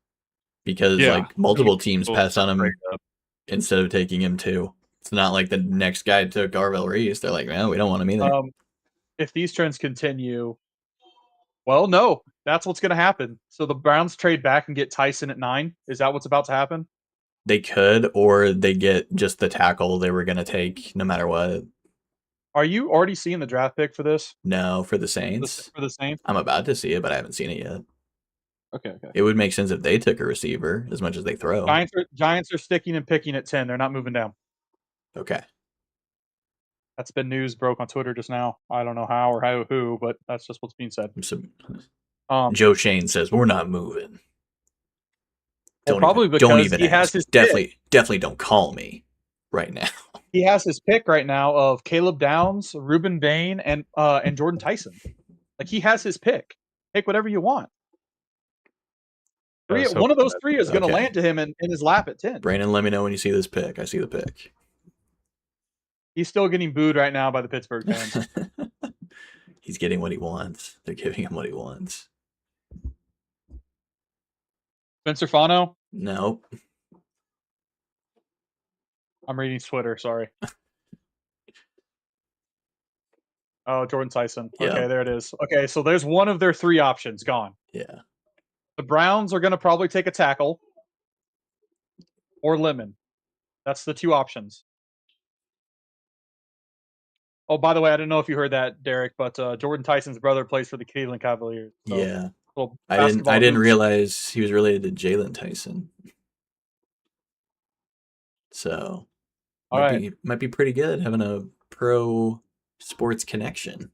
because Yeah. like multiple teams People passed on him straight up. instead of taking him too. It's not like the next guy took Arvell Reese. They're like, man, we don't want him either. If these trends continue, well, no, that's what's going to happen. So the Browns trade back and get Tyson at 9. Is that what's about to happen? They could, or they get just the tackle they were going to take no matter what. Are you already seeing the draft pick for this? No, for the Saints. For the Saints? I'm about to see it, but I haven't seen it yet. Okay. It would make sense if they took a receiver as much as they throw. Giants are sticking and picking at 10. They're not moving down. Okay. That's been news broke on Twitter just now. I don't know how or who, but that's just what's being said. Joe Shane says we're not moving. Probably because he has his definitely don't call me right now. He has his pick right now of Caleb Downs, Reuben Bain, and Jordan Tyson. Like he has his pick. Pick whatever you want. One of those 3 is going to land to him in his lap at 10. Brandon, let me know when you see this pick. I see the pick. He's still getting booed right now by the Pittsburgh fans. He's getting what he wants. They're giving him what he wants. Spencer Fano? Nope. I'm reading Twitter, sorry. Oh, Jordan Tyson. Yep. Okay, there it is. Okay, so there's one of their 3 options gone. Yeah. The Browns are going to probably take a tackle or Lemon. That's the 2 options. Oh, by the way, I don't know if you heard that, Derek, but Jordan Tyson's brother plays for the Cleveland Cavaliers. So yeah. I didn't realize he was related to Jalen Tyson. So might be pretty good having a pro sports connection.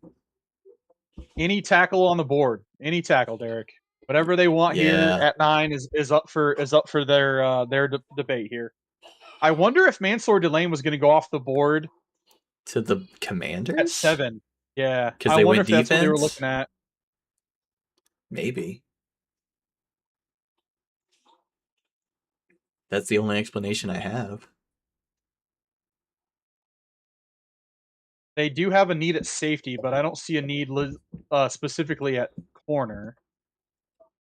Any tackle on the board. Any tackle, Derek. Whatever they want here at 9 is up for their debate here. I wonder if Mansour Delane was going to go off the board to the Commanders at 7. Yeah, because they went defense. That's what they were looking at. Maybe that's the only explanation I have. They do have a need at safety, but I don't see a need specifically at corner.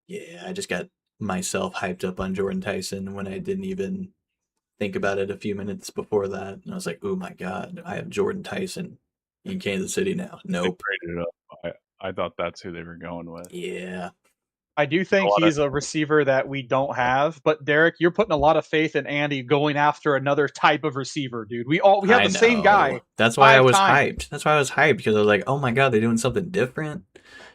Yeah, I just got myself hyped up on Jordan Tyson when I didn't even think about it a few minutes before that. And I was like, oh my God, I have Jordan Tyson in Kansas City now. Nope. They traded it up. I thought that's who they were going with. Yeah. I do think he's a receiver that we don't have, but Derek, you're putting a lot of faith in Andy going after another type of receiver, dude. We have the same guy. That's why I was hyped. That's why I was hyped because I was like, oh my God, they're doing something different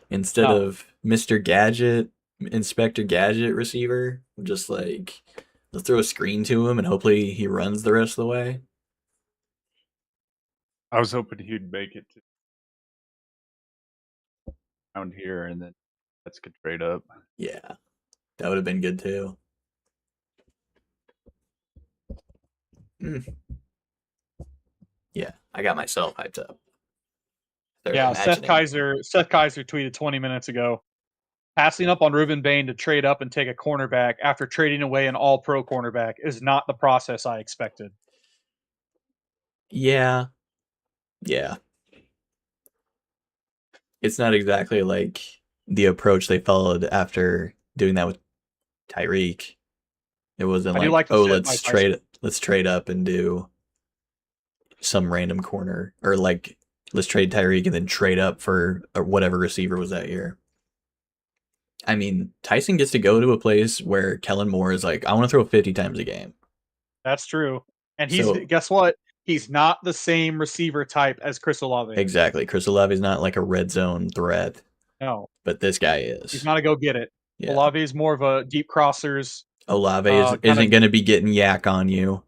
instead of Mr. Gadget, Inspector Gadget receiver. Just like, let's throw a screen to him and hopefully he runs the rest of the way. I was hoping he'd make it to down here and then let's get trade up. Yeah, that would have been good too. Yeah, I got myself hyped up. Seth Kaiser tweeted 20 minutes ago, passing up on Reuben Bain to trade up and take a cornerback after trading away an all-pro cornerback is not the process I expected. Yeah. It's not exactly like the approach they followed after doing that with Tyreek. It wasn't let's trade up and do some random corner, or like let's trade Tyreek and then trade up for whatever receiver was that year. I mean, Tyson gets to go to a place where Kellen Moore is like, I want to throw 50 times a game. That's true. And guess what? He's not the same receiver type as Chris Olave. Exactly. Chris Olave is not like a red zone threat. No. But this guy is. He's not a go-get-it. Yeah. Olave is more of a deep crossers. Olave isn't going to be getting yak on you.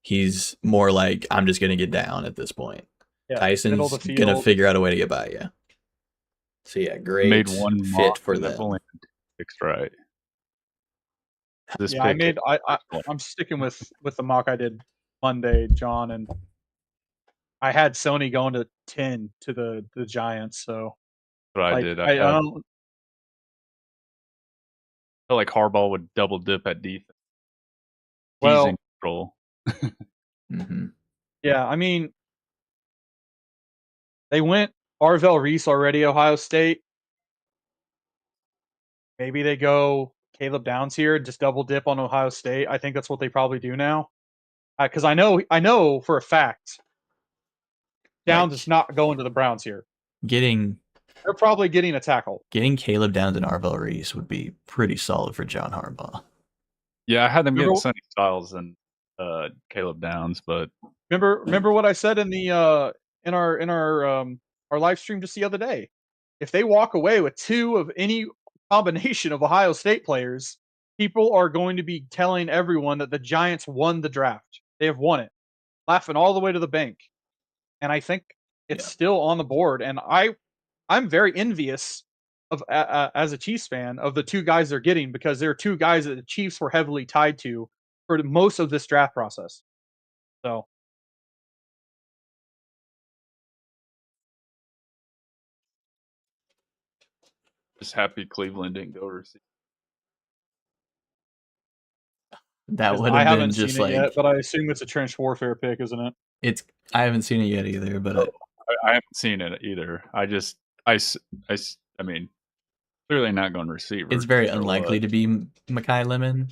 He's more like, I'm just going to get down at this point. Yeah, Tyson's going to figure out a way to get by you. So, yeah, great made one fit for them. Only fixed right. I'm sticking with the mock I did Monday, John, and I had Sony going to 10 to the Giants. So what I did. feel like Harbaugh would double dip at defense. He's Well, in control. Hmm. yeah, I mean, they went Arvell Reese already, Ohio State. Maybe they go Caleb Downs here, just double dip on Ohio State. I think that's what they probably do now. Because I know for a fact Downs is Like not going to the Browns here. getting They're probably getting a tackle. Caleb Downs and Arvell Reese would be pretty solid for John Harbaugh. Yeah, I had them getting Remember, Sonny Styles and Caleb Downs, but remember what I said in the in our live stream just the other day. If they walk away with two of any combination of Ohio State players, people are going to be telling everyone that the Giants won the draft. They have won it, laughing all the way to the bank. And I think it's Yeah. still on the board. And I'm very envious of as a Chiefs fan of the two guys they're getting because they're two guys that the Chiefs were heavily tied to for most of this draft process. So just happy Cleveland didn't go receive. That would I have haven't been seen just it yet, like but I assume it's a trench warfare pick, isn't it? it's. I haven't seen it yet either, but I haven't seen it either. I mean, clearly not going receiver. it's very no matter unlikely what. to be Mekhi Lemon.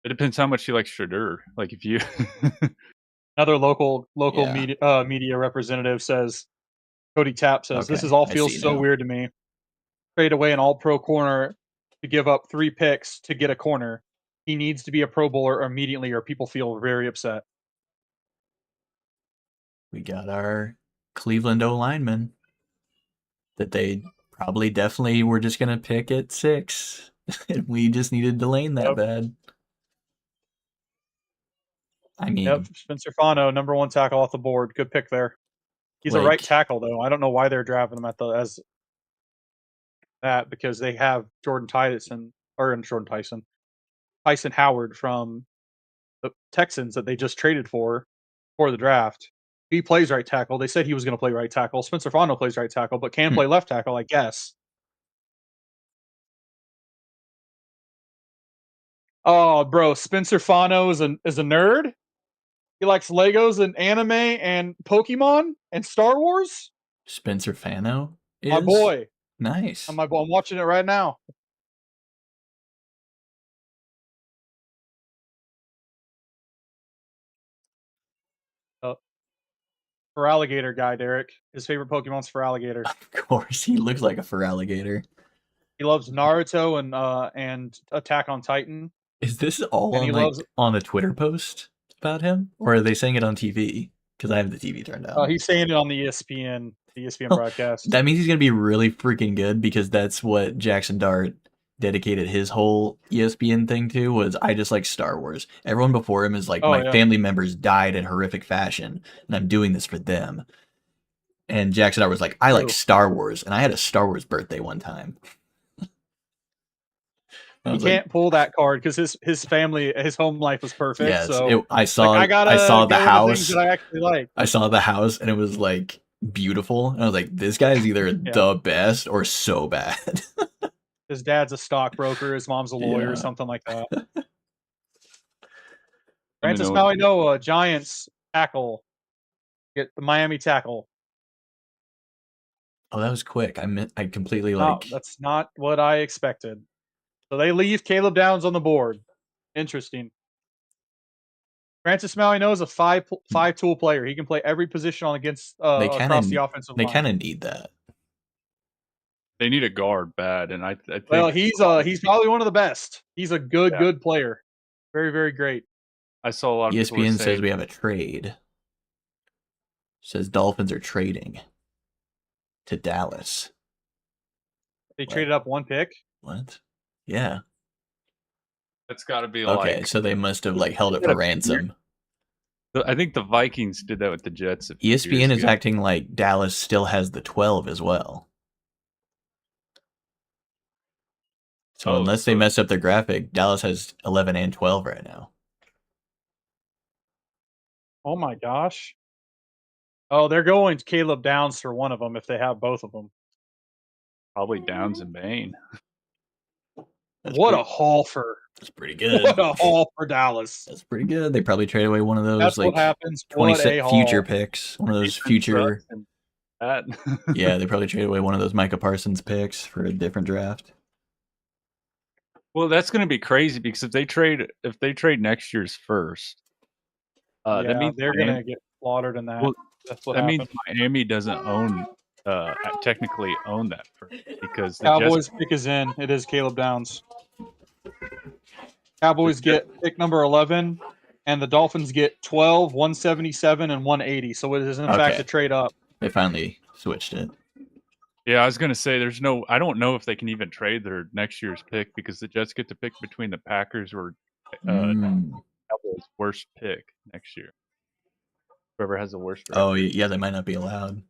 It depends how much you like Shadur. Like if you Another local Yeah. media representative says, Cody Tapp says, this is Okay, all I feels see so now. weird to me. Trade away an all pro corner to give up 3 picks to get a corner. He needs to be a Pro Bowler immediately, or people feel very upset. We got our Cleveland O lineman that they probably definitely were just gonna pick at 6, and we just needed Delane that Yep. bad. I Yep, mean, Spencer Fano, number 1 tackle off the board. Good pick there. He's a right like tackle though. I don't know why they're drafting him as that because they have Tyson Howard from the Texans that they just traded for the draft. He plays right tackle. They said he was going to play right tackle. Spencer Fano plays right tackle, but can play left tackle, I guess. Oh, bro, Spencer Fano is a nerd. He likes Legos and anime and Pokemon and Star Wars. Spencer Fano My is boy, nice. I'm watching it right now. For alligator guy, Derek. His favorite Pokemon's for alligator. Of course, he looks like a Feraligator. He loves Naruto and Attack on Titan. Is this all And on he loves on a Twitter post about him, or are they saying it on TV? Because I have the TV turned on. he's saying it on the ESPN broadcast. That means he's gonna be really freaking good because that's what Jackson Dart dedicated his whole ESPN thing to. Was I just like Star Wars? Everyone before him is like Oh, my yeah. family members died in horrific fashion, and I'm doing this for them. And Jackson Dart was like, I like True. Star Wars, and I had a Star Wars birthday one time. He can't pull that card because his family, his home life was perfect. Yes, so I saw. I gotta I saw the go into house. things that I actually like. I saw the house, and it was like beautiful. And I was like, this guy's either the best or so bad. His dad's a stockbroker. His mom's a lawyer, or something like that. Francis Mauigoa, Giants tackle. Get the Miami tackle. Oh, that was quick. I completely That's not what I expected. So they leave Caleb Downs on the board. Interesting. Francis Mauigoa is a five tool player. He can play every position across the offensive line. They kind of need that. They need a guard bad, and I think. Well, he's probably one of the best. He's a good player. Very, very great. I saw a lot of ESPN says we have a trade. Says Dolphins are trading to Dallas. They traded up 1 pick. What? Yeah. It's got to be okay. So they must have held it for ransom. I think the Vikings did that with the Jets. ESPN is acting like Dallas still has the 12 as well. So unless they mess up their graphic, Dallas has 11 and 12 right now. Oh my gosh. Oh, they're going to Caleb Downs for one of them if they have both of them. Probably Downs and Bain. What a haul for That's pretty good. what a haul for Dallas. That's pretty good. They probably trade away one of those That's like what happens. 26 What a future haul. picks. One of those Defense future. sucks and that. Yeah, they probably trade away one of those Micah Parsons picks for a different draft. Well, that's going to be crazy because if they trade next year's first, that means they're going to get slaughtered in that. Well, That's what that happened. means Miami doesn't technically own that first because the Cowboys Jets, pick is in. It is Caleb Downs. Cowboys get pick number 11, and the Dolphins get 12, 177, and 180. So it is, in fact, Okay. a trade up. They finally switched it. Yeah, I was going to say I don't know if they can even trade their next year's pick because the Jets get to pick between the Packers or Cowboys' worst pick next year. Whoever has the worst record. Oh, yeah, they might not be allowed.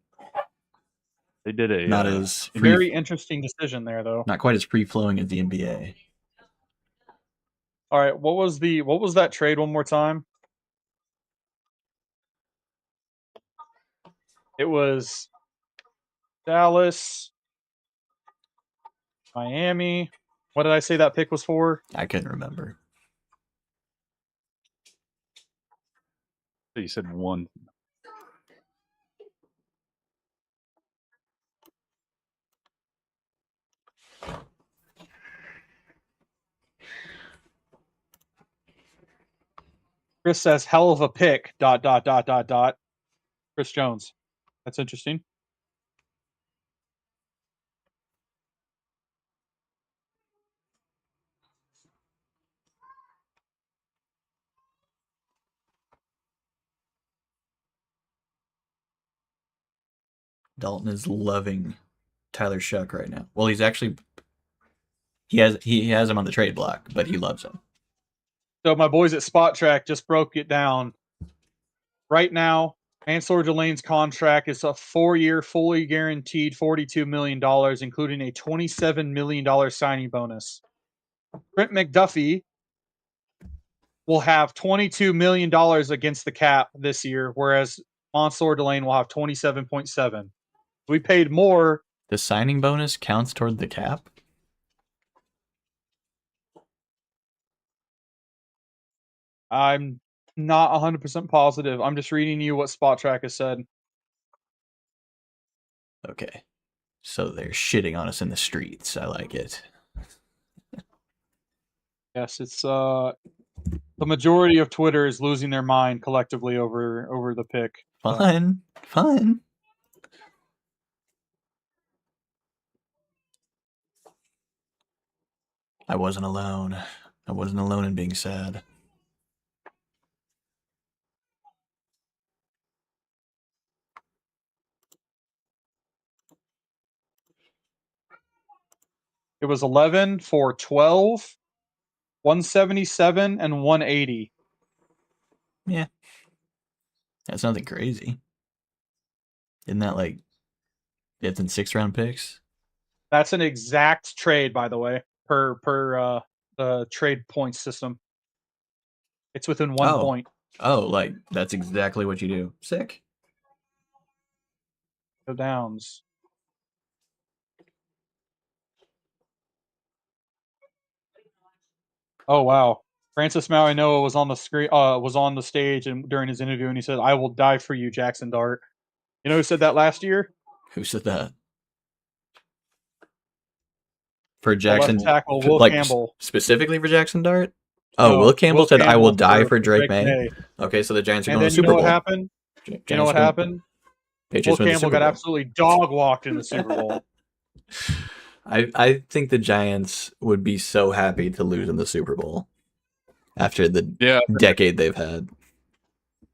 They did a Not as free, very interesting decision there, though. not quite as free flowing as the NBA. All right, what was that trade one more time? It was Dallas, Miami. What did I say that pick was for? I couldn't remember. You said one. Chris says, "Hell of a pick." ... Chris Jones. That's interesting. Dalton is loving Tyler Shuck right now. Well, he's actually he has him on the trade block, but he loves him. So my boys at Spot Track just broke it down. Right now, Mansour Delane's contract is a 4-year, fully guaranteed $42 million, including a $27 million signing bonus. Trent McDuffie will have $22 million against the cap this year, whereas Mansour Delane will have 27.7. We paid more. The signing bonus counts toward the cap? I'm not 100% positive. I'm just reading you what Spot Track has said. Okay. So they're shitting on us in the streets. I like it. Yes, it's the majority of Twitter is losing their mind collectively over the pick. Fun. I wasn't alone. I wasn't alone in being sad. It was 11 for 12, 177, and 180. Yeah. That's nothing crazy. Isn't that like 5th and 6th round picks? That's an exact trade, by the way, per the trade points system. It's within 1 point. Oh, like that's exactly what you do. Sick. Go Downs. Oh wow. Francis Maui Noah was on the screen, was on the stage and during his interview, and he said, "I will die for you, Jackson Dart." You know who said that last year? Who said that? For Jackson, left tackle Will like Campbell. Specifically for Jackson Dart? Oh, No, Will Campbell said, "I will die for Drake May. May." Okay, so the Giants are And going then to the Super what Bowl. happened? You know what happened? Will Patriots win the Campbell Super got Bowl. absolutely dog walked in the Super Bowl. I think the Giants would be so happy to lose in the Super Bowl after the decade they've had.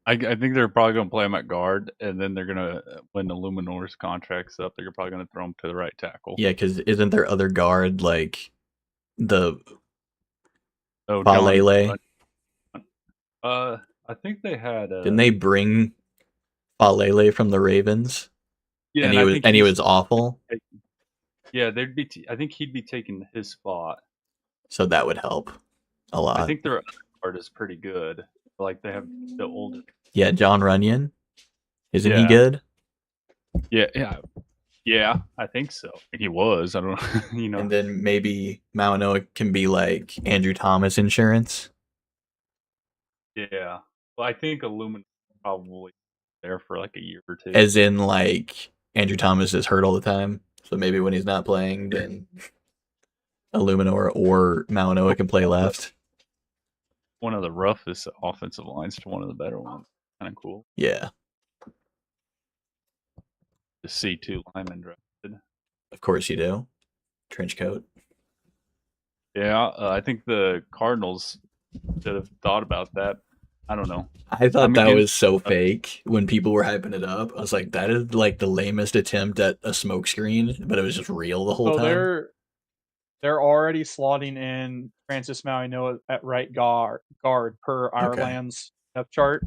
I think they're probably going to play him at guard, and then they're going to, when the Luminor's contract's up, they're probably going to throw him to the right tackle. Yeah, because isn't their other guard like the Oh, Falele? I think they had. Didn't they bring Falele from the Ravens? Yeah, and he was awful. Yeah, they'd be. I think he'd be taking his spot. So that would help a lot. I think their other guard is pretty good. Like they have the older. Yeah, John Runyon. Isn't he good? Yeah. Yeah, I think so. He was. I don't know. And then maybe Mauanoa can be like Andrew Thomas insurance. Yeah. Well, I think Aluminum probably there for like a year or two. As in, like, Andrew Thomas is hurt all the time. So maybe when he's not playing, then Illuminor or Mauanoa can play left. One of the roughest offensive lines to one of the better ones. Kind of cool Yeah, to see two linemen drafted. of course you do. Trench coat. Yeah, I think the Cardinals should have thought about that. I don't know. I thought I'm that against- was so fake when people were hyping it up. I was like, that is like the lamest attempt at a smokescreen, but it was just real the whole So time. they're already slotting in Francis Mauanoa at right guard per Ireland's depth chart.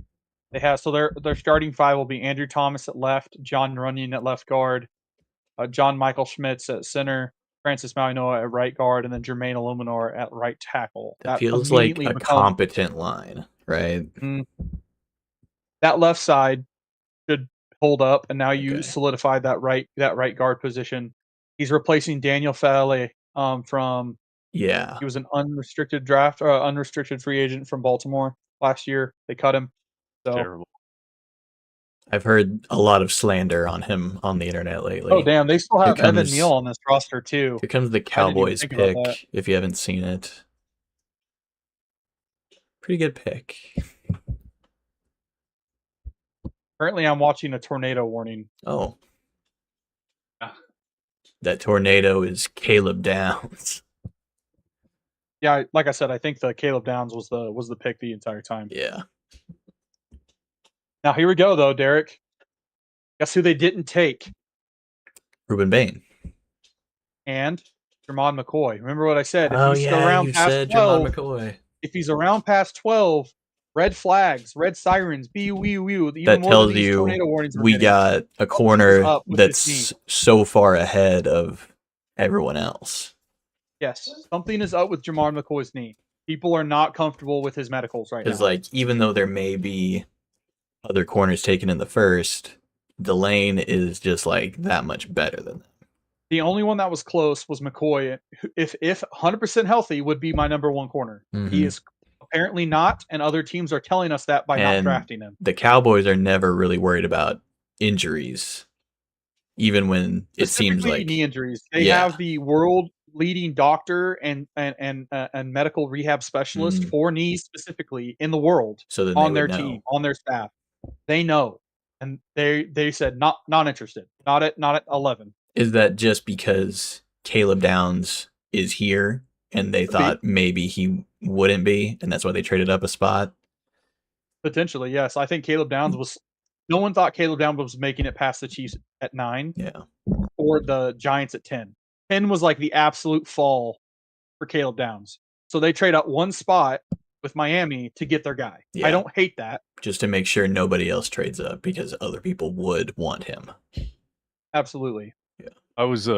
They have their starting five will be Andrew Thomas at left, John Runyon at left guard, John Michael Schmitz at center, Francis Mauanoa at right guard, and then Jermaine Illuminor at right tackle. That feels like immediately a competent line, right? That left side should hold up, and now you Okay. solidified that right guard position. He's replacing Daniel Fale from Yeah. he was an unrestricted unrestricted free agent from Baltimore last year. They cut him. So Terrible. I've heard a lot of slander on him on the internet lately. oh damn, they still have Here Evan comes- Neal on this roster too. Here comes the I didn't even Cowboys think about that. pick, if you haven't seen it. Pretty good pick. Currently, I'm watching a tornado warning. Oh. Yeah. That tornado is Caleb Downs. Yeah, like I said, I think the Caleb Downs was the pick the entire time. Yeah. Now here we go though, Derek. Guess who they didn't take? Ruben Bain. And Jermon McCoy. Remember what I said? Oh, If he's yeah, around you past said 12, Jermon McCoy. if he's around past 12, red flags, red sirens, bee wee wee. That tells you we got a corner up with that's so far ahead of everyone else. Yes, something is up with Jermon McCoy's knee. People are not comfortable with his medicals right now. Because, like, even though there may be other corners taken in the first, Delane is just, like, that much better than them. The only one that was close was McCoy. If 100% healthy, would be my number one corner. Mhm. He is apparently not, and other teams are telling us that by not And drafting him. The Cowboys are never really worried about injuries, even when it seems Specifically like knee injuries. They Yeah. have the world leading doctor and medical rehab specialist Mhm. for knees specifically in the world so then on they their would know. team, on their staff. They know, and they said not interested, not at 11. Is that just because Caleb Downs is here and they Could be. thought maybe he wouldn't be, and that's why they traded up a spot? Potentially, yes. I think Caleb Downs was. No one thought Caleb Downs was making it past the Chiefs at 9 Yeah. or the Giants at 10. 10 was like the absolute fall for Caleb Downs. So they trade up one spot with Miami to get their guy. Yeah. I don't hate that. Just to make sure nobody else trades up because other people would want him. Absolutely. I was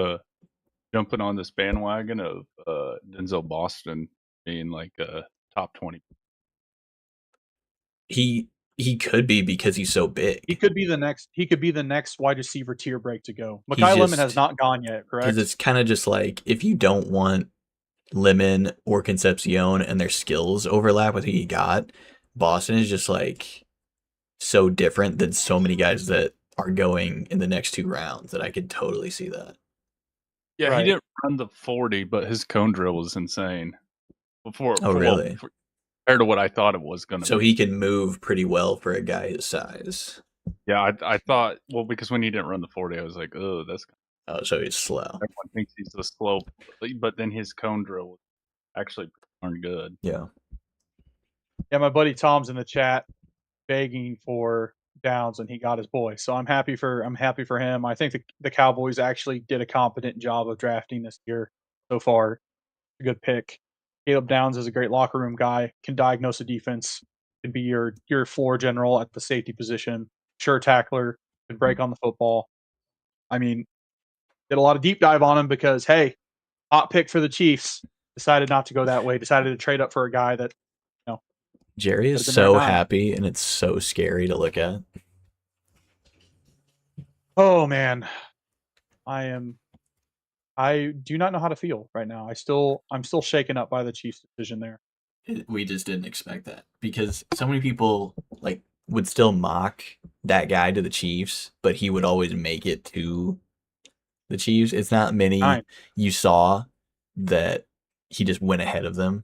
jumping on this bandwagon of Denzel Boston being like top 20. He could be because he's so big. He could be the next wide receiver tier break to go. He's Makai Lemon just- has not gone yet, correct? Because it's kind of just like if you don't want Lemon or Concepcion and their skills overlap with who you got, Boston is just like so different than so many guys that are going in the next 2 rounds that I could totally see that. Yeah, Right. he didn't run the 40, but his cone drill was insane. Really? Compared to what I thought it was going to So be. he can move pretty well for a guy his size. Yeah, I thought, well, because when he didn't run the 40, I was like, oh, that's Oh, so he's slow. everyone thinks he's a slow, but then his cone drill was actually pretty darn good. Yeah. Yeah, my buddy Tom's in the chat begging for Downs, and he got his boy. So I'm happy for him. I think the Cowboys actually did a competent job of drafting this year so far. A good pick. Caleb Downs is a great locker room guy. Can diagnose a defense. Can be your floor general at the safety position. Sure tackler. Can break on the football. I mean, did a lot of deep dive on him because hey, hot pick for the Chiefs. Decided not to go that way. Decided to trade up for a guy that Jerry is Could've been so their guy. happy, and it's so scary to look at. oh man. I do not know how to feel right now. I'm still shaken up by the Chiefs' decision there. We just didn't expect that because so many people like would still mock that guy to the Chiefs, but he would always make it to the Chiefs. It's not many Fine. you saw that he just went ahead of them.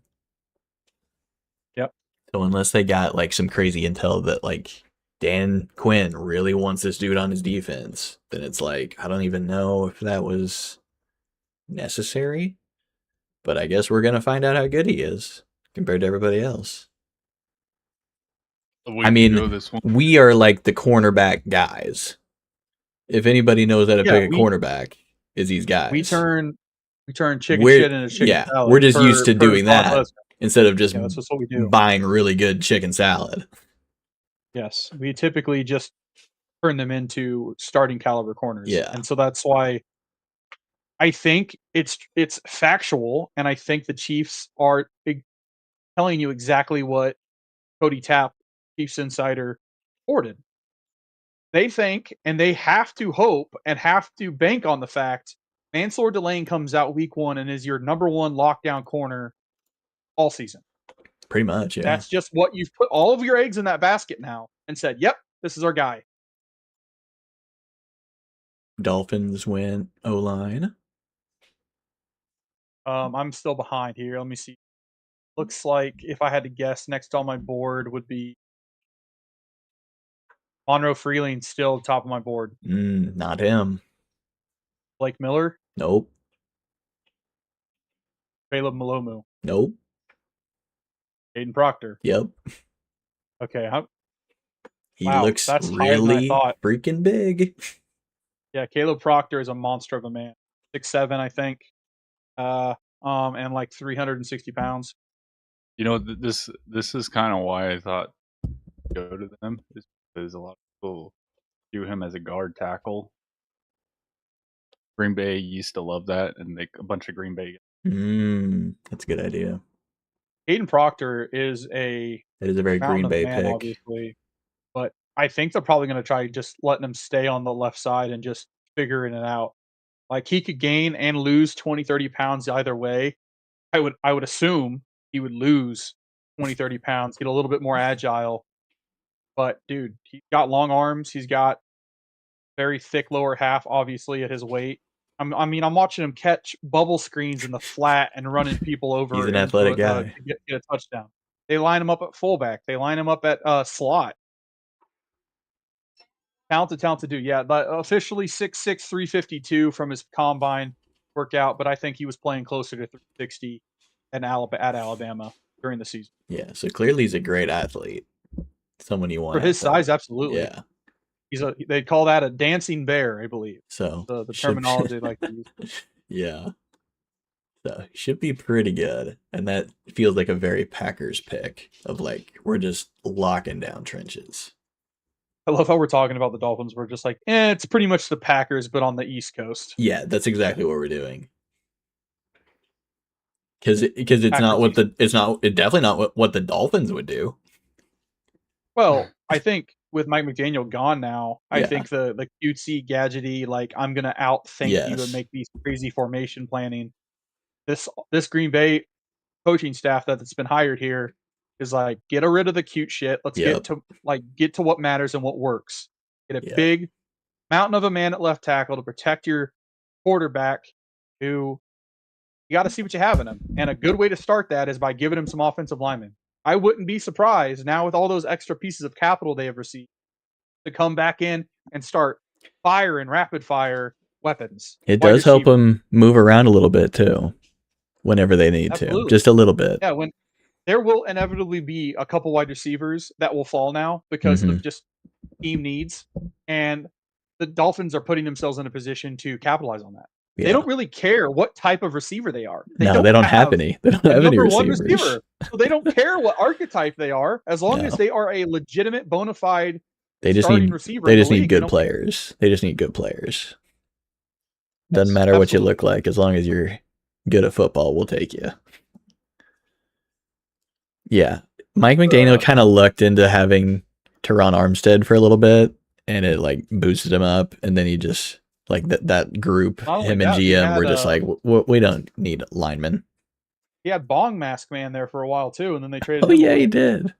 Yep. So unless they got like some crazy intel that like Dan Quinn really wants this dude on his defense, then it's like I don't even know if that was necessary. But I guess we're gonna find out how good he is compared to everybody else. I mean, we are like the cornerback guys. If anybody knows how to pick a cornerback, is these guys. We turn chicken shit into chicken salad. We're just used to doing that instead of just that's what we do. Buying really good chicken salad. Yes, we typically just turn them into starting caliber corners. Yeah. And so that's why I think it's factual, and I think the Chiefs are telling you exactly what Cody Tapp, Chiefs insider, ordered. They think, and they have to hope and have to bank on the fact Mansour Delane comes out week 1 and is your number 1 lockdown corner all season. Pretty much, yeah. That's just what you've put all of your eggs in that basket now and said, yep, this is our guy. Dolphins went O-line. I'm still behind here. Let me see. Looks like if I had to guess, next on my board would be Monroe Freeling, still top of my board. Not him. Blake Miller? Nope. Caleb Malomu? Nope. Aiden Proctor? Yep. Okay. He looks really freaking big. Yeah, Caleb Proctor is a monster of a man. 6'7", I think. And like 360 pounds. You know, this is kind of why I thought go to them, is because a lot of people view him as a guard tackle. Green Bay used to love that, and a bunch of Green Bay. That's a good idea. Aiden Proctor is a very Green Bay pick, obviously, but I think they're probably going to try just letting him stay on the left side and just figuring it out. Like he could gain and lose 20, 30 pounds either way. I would assume he would lose 20, 30 pounds, get a little bit more agile. But dude, he's got long arms. He's got very thick lower half, obviously at his weight. I'm watching him catch bubble screens in the flat and running people over. He's an athletic guy. To get a touchdown. They line him up at fullback. They line him up at slot. Talented dude. Yeah, but officially 6'6", 352 from his combine workout, but I think he was playing closer to 360 at Alabama during the season. Yeah, so clearly he's a great athlete. Someone you want for his size, absolutely. Yeah, they call that a dancing bear, I believe. So the terminology they like to use. Yeah, so he should be pretty good, and that feels like a very Packers pick of like we're just locking down trenches. I love how we're talking about the Dolphins. We're just like, it's pretty much the Packers, but on the East Coast. Yeah, that's exactly what we're doing. Because it's definitely not what the Dolphins would do. Well, I think with Mike McDaniel gone now, I think the cutesy gadgety, like I'm gonna outthink you and make these crazy formation planning. This Green Bay coaching staff that's been hired here is like, get rid of the cute shit. Let's get to what matters and what works. Get a big mountain of a man at left tackle to protect your quarterback, who you got to see what you have in him. And a good way to start that is by giving him some offensive linemen. I wouldn't be surprised now with all those extra pieces of capital they have received to come back in and start firing rapid fire weapons. It does help them move around a little bit too, whenever they need to, just a little bit. Yeah, when there will inevitably be a couple wide receivers that will fall now because of just team needs, and the Dolphins are putting themselves in a position to capitalize on that. Yeah. They don't really care what type of receiver they are. They don't have any. They don't have any receivers. Receiver. So they don't care what archetype they are, as long as they are a legitimate, bona fide starting receiver. They just need good players. They just need good players. Doesn't matter what you look like, as long as you're good at football, we'll take you. Yeah, Mike McDaniel kind of lucked into having Teron Armstead for a little bit, and it like boosted him up, and then he just Like that group, Not only him and that, he GM were had, just like, we don't need linemen. he had Bong Mask Man there for a while too, and then they traded Oh him yeah, away. he did.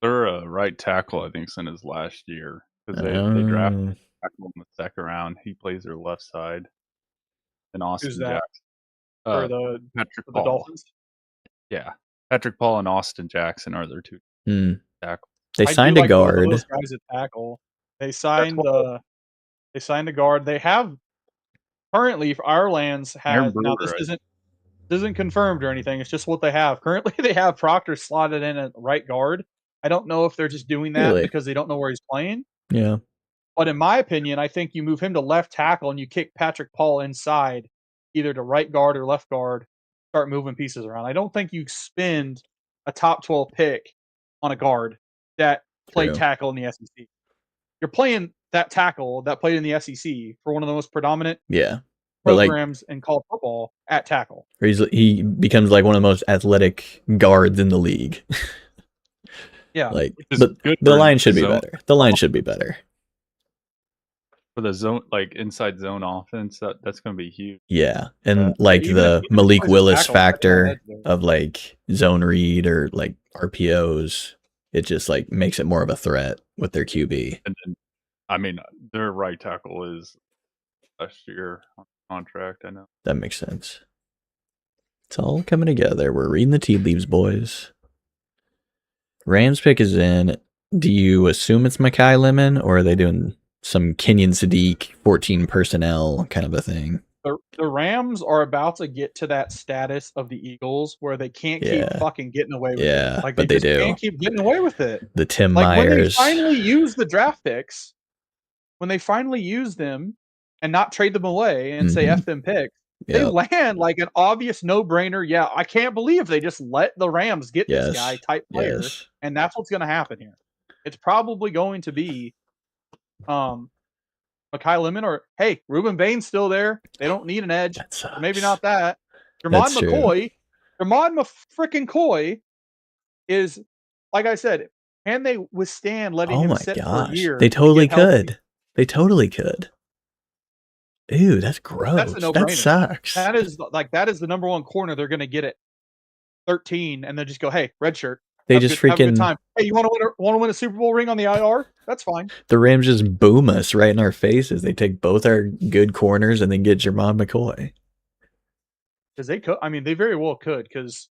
Their right tackle, I think, is in his last year because they drafted Oh, tackle in the second round. He plays their left side. And Austin Who's that Jackson. for the Patrick for the Paul. Dolphins? Yeah, Patrick Paul and Austin Jackson are their two tackles. They I signed do a like both of guard. those guys at tackle. They signed a guard. They have currently for Ireland's Aaron has now Brewer, this isn't confirmed or anything. It's just what they have. Currently they have Proctor slotted in at right guard. I don't know if they're just doing that Really? because they don't know where he's playing. Yeah. But in my opinion, I think you move him to left tackle and you kick Patrick Paul inside, either to right guard or left guard, start moving pieces around. I don't think you spend a top 12 pick on a guard that played True. tackle in the SEC. You're playing that tackle that played in the SEC for one of the most predominant Yeah. But like, programs in college football at tackle. he becomes like one of the most athletic guards in the league. Yeah. Like, Which is but good the for line should be zone- better. The line should be better. for the zone, like inside zone offense. That's going to be huge. Yeah, and like even the if he Malik plays a Willis tackle, he's got factor edge there. of like zone read or like RPOs, it just like makes it more of a threat with their QB. And then, I mean, their right tackle is last year on contract. I know. That makes sense. It's all coming together. We're reading the tea leaves, boys. Rams pick is in. Do you assume it's Mekhi Lemon, or are they doing some Kenyon Sadiq 14 personnel kind of a thing? The Rams are about to get to that status of the Eagles where they can't keep fucking getting away with Yeah, it. Like but they they just do. can't keep getting away with it. The Tim Like when they Myers. finally use the draft picks, when they finally use them and not trade them away and say F them picks, they land like an obvious no-brainer. Yeah, I can't believe they just let the Rams get this guy type player. And that's what's going to happen here. It's probably going to be Mekhi Lemon or, hey, Reuben Bain's still there. They don't need an edge. Maybe not that. Jermon McCoy. Jermon freaking Coy is, like I said, can they withstand letting him sit for a year? They totally could. They totally could. Ew, that's gross. That's a no-brainer. That sucks. That is the number one corner they're going to get at 13, and then just go, hey, red shirt. They just freaking. Have a good time. Hey, you want to win a Super Bowl ring on the IR? That's fine. The Rams just boom us right in our faces. They take both our good corners and then get Jermon McCoy. Because they could. I mean, they very well could. Because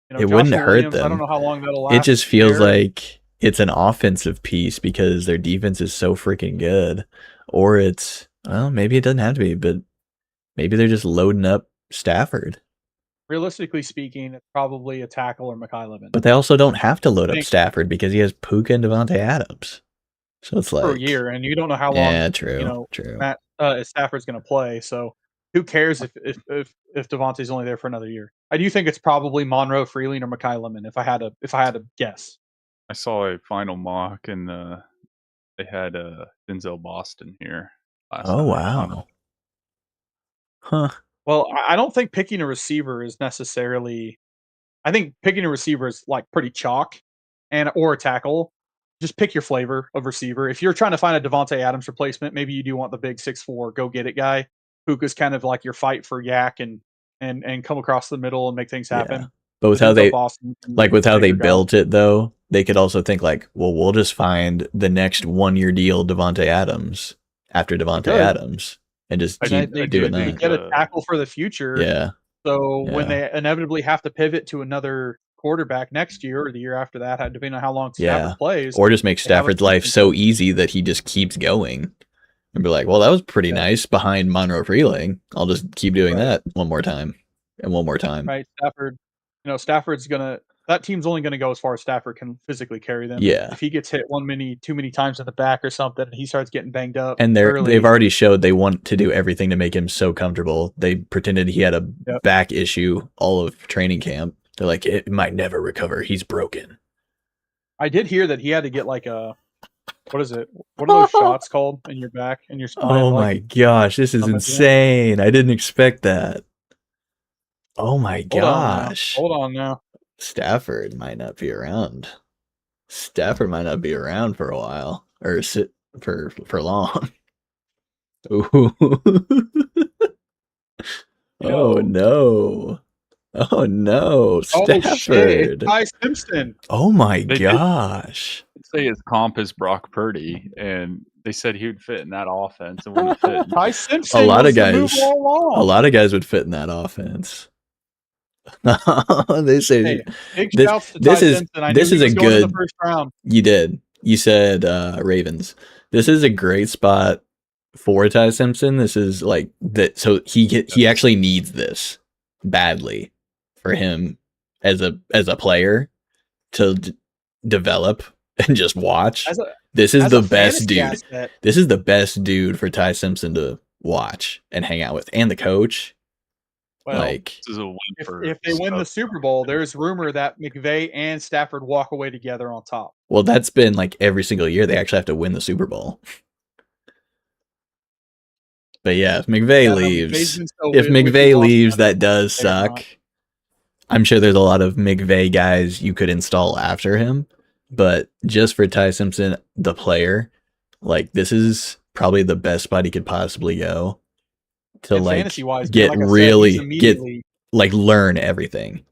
it wouldn't hurt them. I don't know how long that'll last. It just feels like it's an offensive piece because their defense is so freaking good. Or it's, well, maybe it doesn't have to be, but maybe they're just loading up Stafford. Realistically speaking, it's probably a tackle or Mekhi Lemon. But they also don't have to load up Stafford because he has Puka and Devontae Adams. So it's like for a year, and you don't know how long. Yeah, true. True. Matt Stafford's going to play. So who cares if Devontae's only there for another year? I do think it's probably Monroe Freeling or Mekhi Lemon if I had to guess. I saw a final mock and they had Denzel Boston here. Oh wow. Huh. Well, I don't think picking a receiver is necessarily. I think picking a receiver is like pretty chalk, or a tackle. Just pick your flavor of receiver. If you're trying to find a Devontae Adams replacement, maybe you do want the big 6'4" go get it guy. Puka's kind of like your fight for yak and come across the middle and make things happen. Yeah. But with how they built it though, they could also think like, well, we'll just find the next 1-year deal Devontae Adams after Devontae Adams. And just keep doing that. They get a tackle for the future. Yeah. So when they inevitably have to pivot to another quarterback next year or the year after that, depending on how long Stafford plays. Or just make Stafford's life so easy that he just keeps going. And be like, well, that was pretty nice behind Monroe Freeling. I'll just keep doing that one more time. And one more time. Right. Stafford, Stafford's that team's only going to go as far as Stafford can physically carry them. Yeah. If he gets hit too many times in the back or something, and he starts getting banged up. And they've already showed they want to do everything to make him so comfortable. They pretended he had a back issue all of training camp. They're like, it might never recover. He's broken. I did hear that he had to get like a, what is it? What are those shots called in your back and your spine? Oh my gosh, this is insane. I didn't expect that. Oh my gosh. Hold on now. Stafford might not be around. Stafford might not be around for a while or for long. Ooh. Oh Yo. no. Oh no. Oh shit! It's Stafford. Ty Simpson. Oh my They did gosh. say his comp is Brock Purdy, and they said he would fit in that offense and wouldn't fit. Ty A Simpson lot was of the move guys all along. would fit in that offense. They say Hey, big this shouts to this Ty is Simpson. I knew this he is a was going in the good first round. you did. You said Ravens. This is a great spot for Ty Simpson. This is like that so he actually needs this badly for him as a player to develop and just watch. As a This is as the a best fantasy dude. asset, This is the best dude for Ty Simpson to watch and hang out with, and the coach. well, Like, This is a win for if they win the Super Bowl, there's rumor that McVay and Stafford walk away together on top. well, that's been like every single year they actually have to win the Super Bowl. But yeah, if McVay Yeah, no, leaves, McVay's been so wishy-washy that on does the second suck. round. I'm sure there's a lot of McVay guys you could install after him, but just for Ty Simpson, the player, like this is probably the best spot he could possibly go to And like fantasy-wise, man, get like I said, he's really get immediately like learn everything.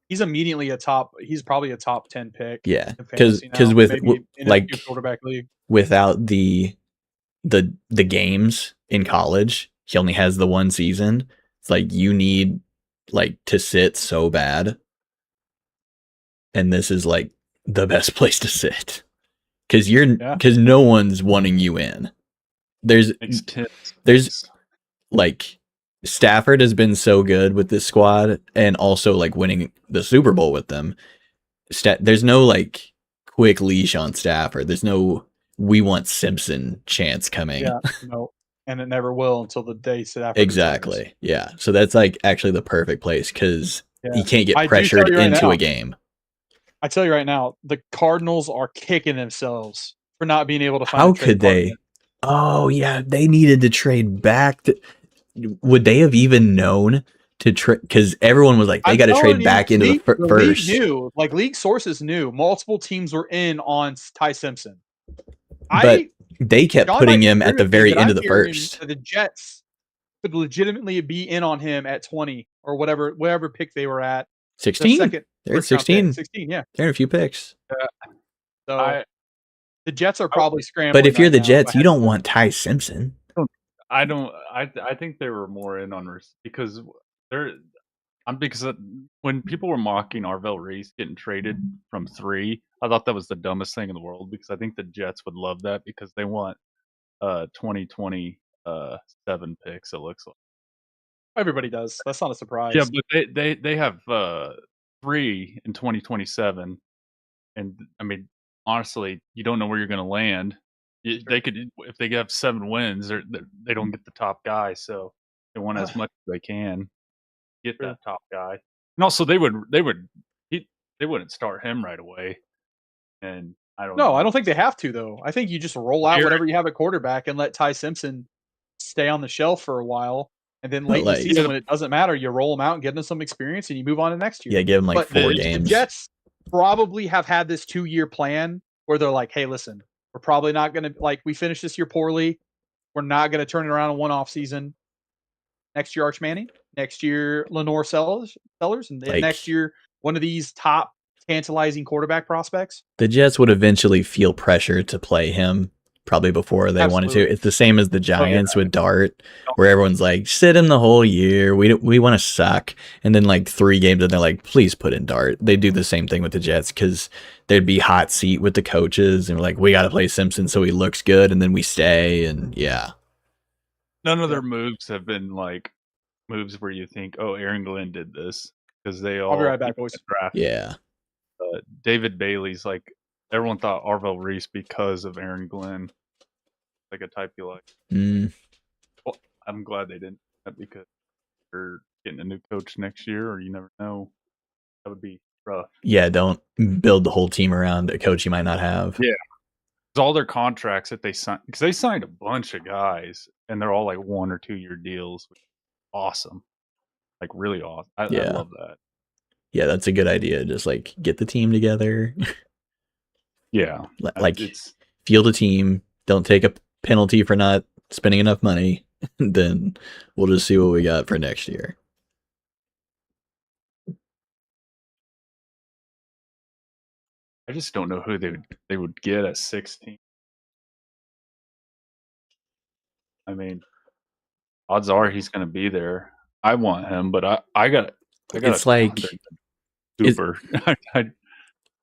he's immediately he's probably a top 10 pick Yeah, in because fantasy now, with maybe in a like 2 quarterback league. without the games in college, he only has the one season. It's like you need like to sit so bad, and this is like the best place to sit because Yeah. no one's wanting you in. There's Makes 10 there's like Stafford has been so good with this squad and also like winning the Super Bowl with them. There's no like quick leash on Stafford. There's no we want Simpson chance coming. Yeah, no, and it never will until the day Stafford Exactly. retires. Yeah. So that's like actually the perfect place because Yeah. he can't get I do pressured tell you right into now, a game. I tell you right now, the Cardinals are kicking themselves for not being able to find How a trade could partner. they? Oh yeah, they needed to trade back. Would they have even known to trade? Because everyone was like, they I'm got to telling trade you, back into the league first. knew, like league sources knew, multiple teams were in on Ty Simpson. But they kept John putting might him at the disagree with me, very but end I'm of the hearing first. that the Jets could legitimately be in on him at 20 or whatever pick they were at. The 16. second They're at first round pick. 16. 16, yeah. They're in a few picks. So I the Jets are probably scrambling. But if you're right the now Jets, you ahead of don't want Ty Simpson. I don't. I think they were more in on because they're. Because when people were mocking Arvell Reese getting traded from 3, I thought that was the dumbest thing in the world because I think the Jets would love that because they want 2027 picks. It looks like. Everybody does. That's not a surprise. Yeah, but they have 3 in 2027, and I mean honestly, you don't know where you're going to land. They could if they have 7 wins, they don't get the top guy, so they want as much as they can get True. that top guy. And also, they wouldn't start him right away. And I don't know. No, I don't think they have to though. I think you just roll out Aaron- whatever you have at quarterback and let Ty Simpson stay on the shelf for a while. And then But, late in the like- season, when it doesn't matter, you roll them out and give them some experience, and you move on to next year. Yeah, give him like But 4 the games. Jets probably have had this 2-year plan where they're like, "Hey, listen, we're probably not going to we finished this year poorly. We're not going to turn it around in one off season. Next year, Arch Manning. Next year, Lenore Sellers, and then Like- next year, one of these top tantalizing quarterback prospects." The Jets would eventually feel pressure to play him probably before they wanted Absolutely. to. It's the same as the Giants with Dart, where everyone's like, sit him the whole year. We want to suck. And then like 3 games and they're like, please put in Dart. They do the same thing with the Jets because there'd be hot seat with the coaches and we're like, we got to play Simpson so he looks good. And then we stay. And yeah. None of their moves have been like moves where you think, "Oh, Aaron Glenn did this," because they all I'll be right back, boys. draft. Yeah. David Bailey's like everyone thought Arvell Reese because of Aaron Glenn, like a type you like. Mm, Well, I'm glad they didn't do that because they're getting a new coach next year, or you never know. That would be rough. yeah. Don't build the whole team around a coach you might not have. Yeah. Because all their contracts that they signed, because they signed a bunch of guys, and they're all like 1 or 2 year deals, which is awesome, like really awesome. I Yeah. love that. Yeah, that's a good idea. Just like get the team together, Yeah, like it's field a team. Don't take a penalty for not spending enough money, then we'll just see what we got for next year. I just don't know who they would get at 16. I mean, odds are he's going to be there. I want him, but I got It's a like Cooper.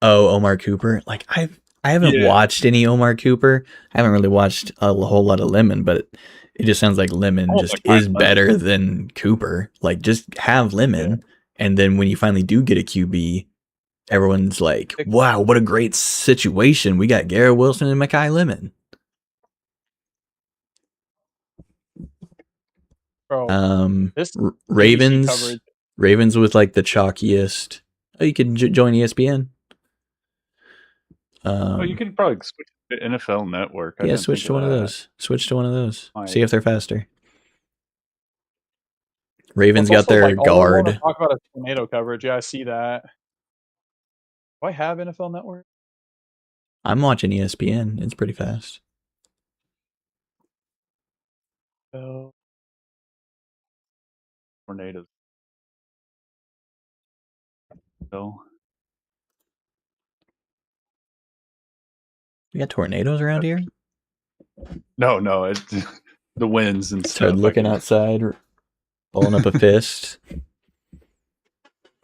Omar Cooper. Like I haven't watched any Omar Cooper. I haven't really watched a whole lot of Lemon, but it just sounds like Lemon just is better than Cooper. Like just have Lemon, and then when you finally do get a QB, everyone's like, "Wow, what a great situation! We got Garrett Wilson and Mekhi Lemon." Bro, this Ravens with like the chalkiest. Oh, you could join ESPN. You could probably switch to NFL Network. Switch to one of those. Switch to one of those. See if they're faster. Ravens got their guard. Talk about a tornado coverage. Yeah, I see that. Do I have NFL Network? I'm watching ESPN. It's pretty fast. Tornadoes. So. We got tornadoes around here? No, it's the winds and stuff. Looking outside, pulling up a fist.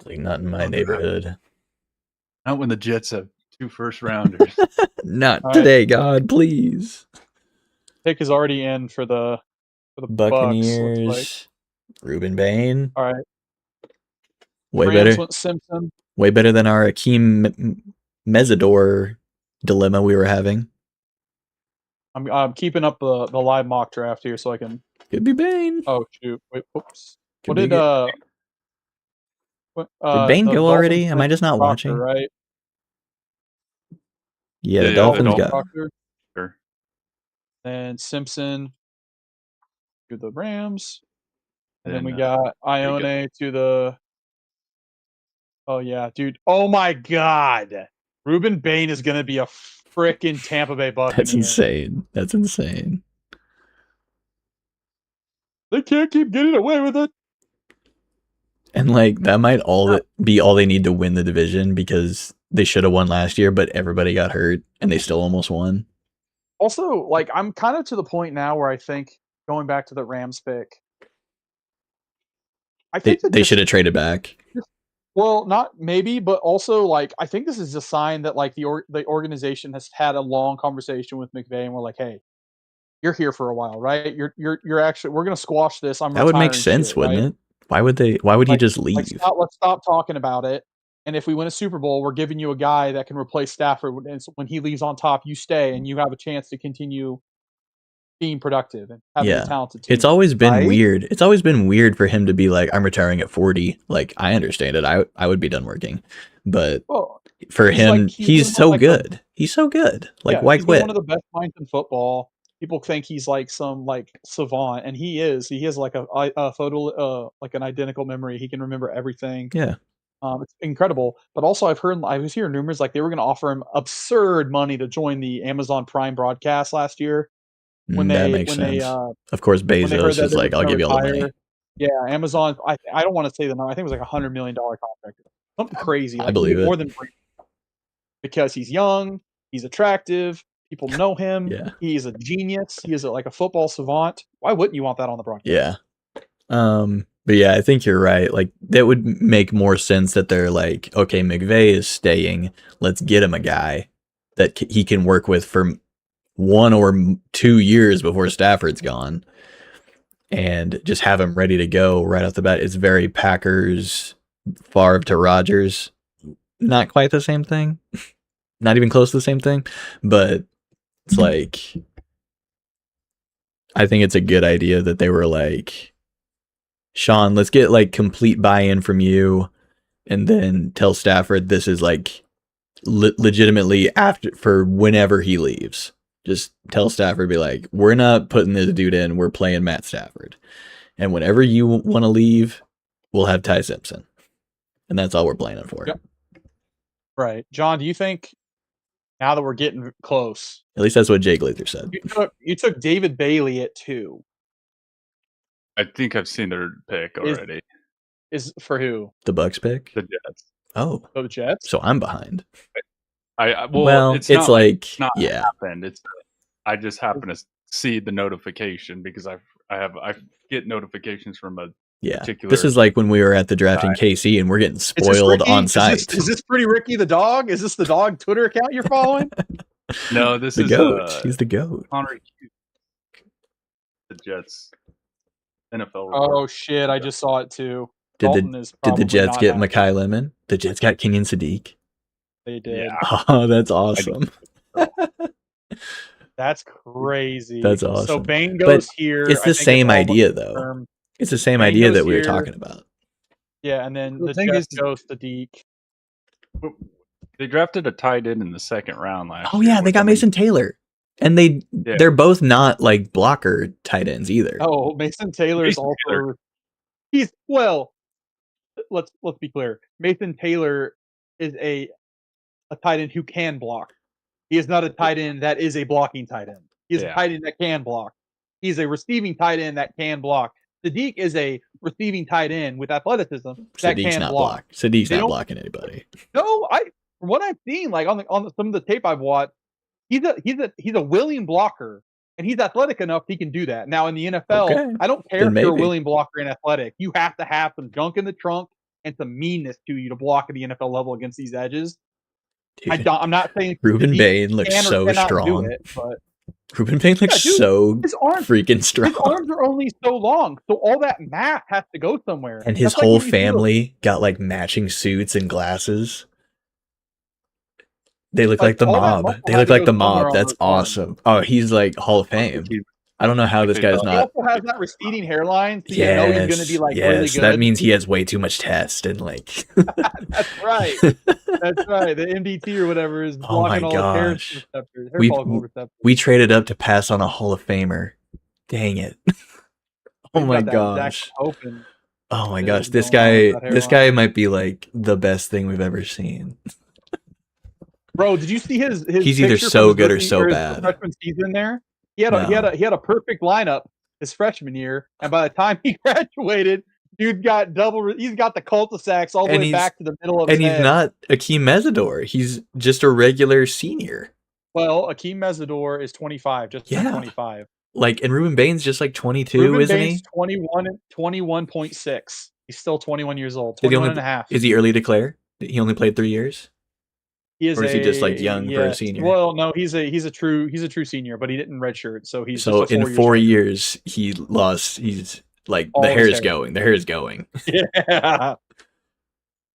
Like not in my neighborhood. Not when the Jets have 2 first-rounders. Not today, God, please. Pick is already in for the Buccaneers. Bucks, Ruben Bain. All right. Way Rams better. Simpson. Way better than our Akeem Mesidor dilemma we were having. I'm keeping up the live mock draft here so I can. Could be Bain. Oh shoot! Wait, oops. Could did Did Bain go already? Am I just not watching? Right. Yeah, the Dolphins got. Sure. And Simpson to the Rams, and then we got Ione to the. Oh yeah, dude! Oh my God, Ruben Bain is gonna be a freaking Tampa Bay Buccaneer. That's insane. They can't keep getting away with it. And like that might be all they need to win the division because they should have won last year, but everybody got hurt and they still almost won. Also, like I'm kind of to the point now where I think going back to the Rams pick, I think they should have traded back. Well, not maybe, but also like I think this is a sign that like the organization has had a long conversation with McVay, and we're like, hey, you're here for a while, right? You're actually we're gonna squash this. That would make sense, wouldn't it? Why would he just leave? Let's stop talking about it. And if we win a Super Bowl, we're giving you a guy that can replace Stafford. And when he leaves on top, you stay and you have a chance to continue being productive and having a talented team. It's always been weird. It's always been weird for him to be like, I'm retiring at 40. Like, I understand it. I would be done working. But for him, he's so good. He's so good. Like, why quit? He's one of the best minds in football. People think he's like some like savant, and he is. He has like a photo, like an identical memory. He can remember everything. Yeah. It's incredible. But also, I was hearing rumors like they were going to offer him absurd money to join the Amazon Prime broadcast last year. That makes sense. Of course, Bezos is like, I'll give you all the money. Yeah, Amazon. I don't want to say the number. I think it was like $100 million contract, something crazy. I believe it. More than because he's young, he's attractive. People know him. Yeah. He's a genius. He is like a football savant. Why wouldn't you want that on the broadcast? Yeah. But yeah, I think you're right. Like that would make more sense that they're like, okay, McVay is staying. Let's get him a guy that he can work with for 1 or 2 years before Stafford's gone, and just have him ready to go right off the bat. It's very Packers, Favre to Rodgers. Not quite the same thing. Not even close to the same thing, but it's like, I think it's a good idea that they were like, Sean, let's get like complete buy-in from you, and then tell Stafford this is like legitimately after for whenever he leaves. Just tell Stafford, be like, we're not putting this dude in. We're playing Matt Stafford, and whenever you want to leave, we'll have Ty Simpson, and that's all we're planning for. Yep. Right, John. Do you think Now that we're getting close, At least that's what Jay Glazer said. you took David Bailey at 2. I think I've seen their pick already. Is for who? The Bucks pick? The Jets. Oh, The Jets. so I'm behind. Well, it's not like not yeah. happened. I just happen to see the notification because I get notifications from a particular. This is like when we were at the draft in KC and we're getting spoiled on site. Is this Pretty Ricky the dog? Is this the dog Twitter account you're following? No, this the is goat. He's the goat. Connor Hughes, the Jets NFL. Oh shit! I just saw it too. Did the Jets get Mekhi Lemon? The Jets got Kenyon Sadiq. They did. Yeah. Oh, that's awesome. That's crazy. That's awesome. So Bane goes here. It's the same idea, though. It's the same idea that we were talking about. Yeah, and then the Jets goes to Deke. They drafted a tight end in the second round last year. Oh yeah, they got Mason Taylor, and they're both not like blocker tight ends either. Oh, Mason Taylor is also. Let's be clear. Mason Taylor is a tight end who can block. He is not a tight end that is a blocking tight end. He is a tight end that can block. He's a receiving tight end that can block. Sadiq is a receiving tight end with athleticism that can block. Sadiq's not blocking anybody. No, from what I've seen, like on some of the tape I've watched, he's a willing blocker, and he's athletic enough he can do that. Now in the NFL, I don't care if you're a willing blocker and athletic. You have to have some junk in the trunk and some meanness to you to block at the NFL level against these edges. Dude, I'm not saying Ruben Bain looks so strong. Ruben Bain looks so freaking strong. His arms are only so long, so all that mass has to go somewhere. And his whole family got like matching suits and glasses. They look like the mob. They look like the mob. That's awesome. Oh, he's like Hall of Fame. I don't know how this guy's not. He also has that receding hairline, so you know he's going to be like really good. That means he has way too much test and like. That's right. That's right. The MDT or whatever is blocking all the hair receptors. We traded up to pass on a Hall of Famer. Dang it! Oh my gosh! Oh my gosh! This guy might be like the best thing we've ever seen. Bro, did you see his? He's either so good or so bad. Freshman season there. He had a perfect lineup his freshman year, and by the time he graduated, dude got he's got the cul-de-sacs all the way back to the middle of his head. And he's not Akeem Mesidor. He's just a regular senior. Well, Akeem Mesidor is 25, just 25. Like, and Ruben Bain's just like 22, isn't he? 21.6. He's still 21 years old. 21 and a half. Is he early declare? He only played 3 years? Or is he just like young for a senior? Well, no, he's a true senior, but he didn't redshirt, so he's so in 4 years he lost. He's like the hair is going. The hair is going. Yeah,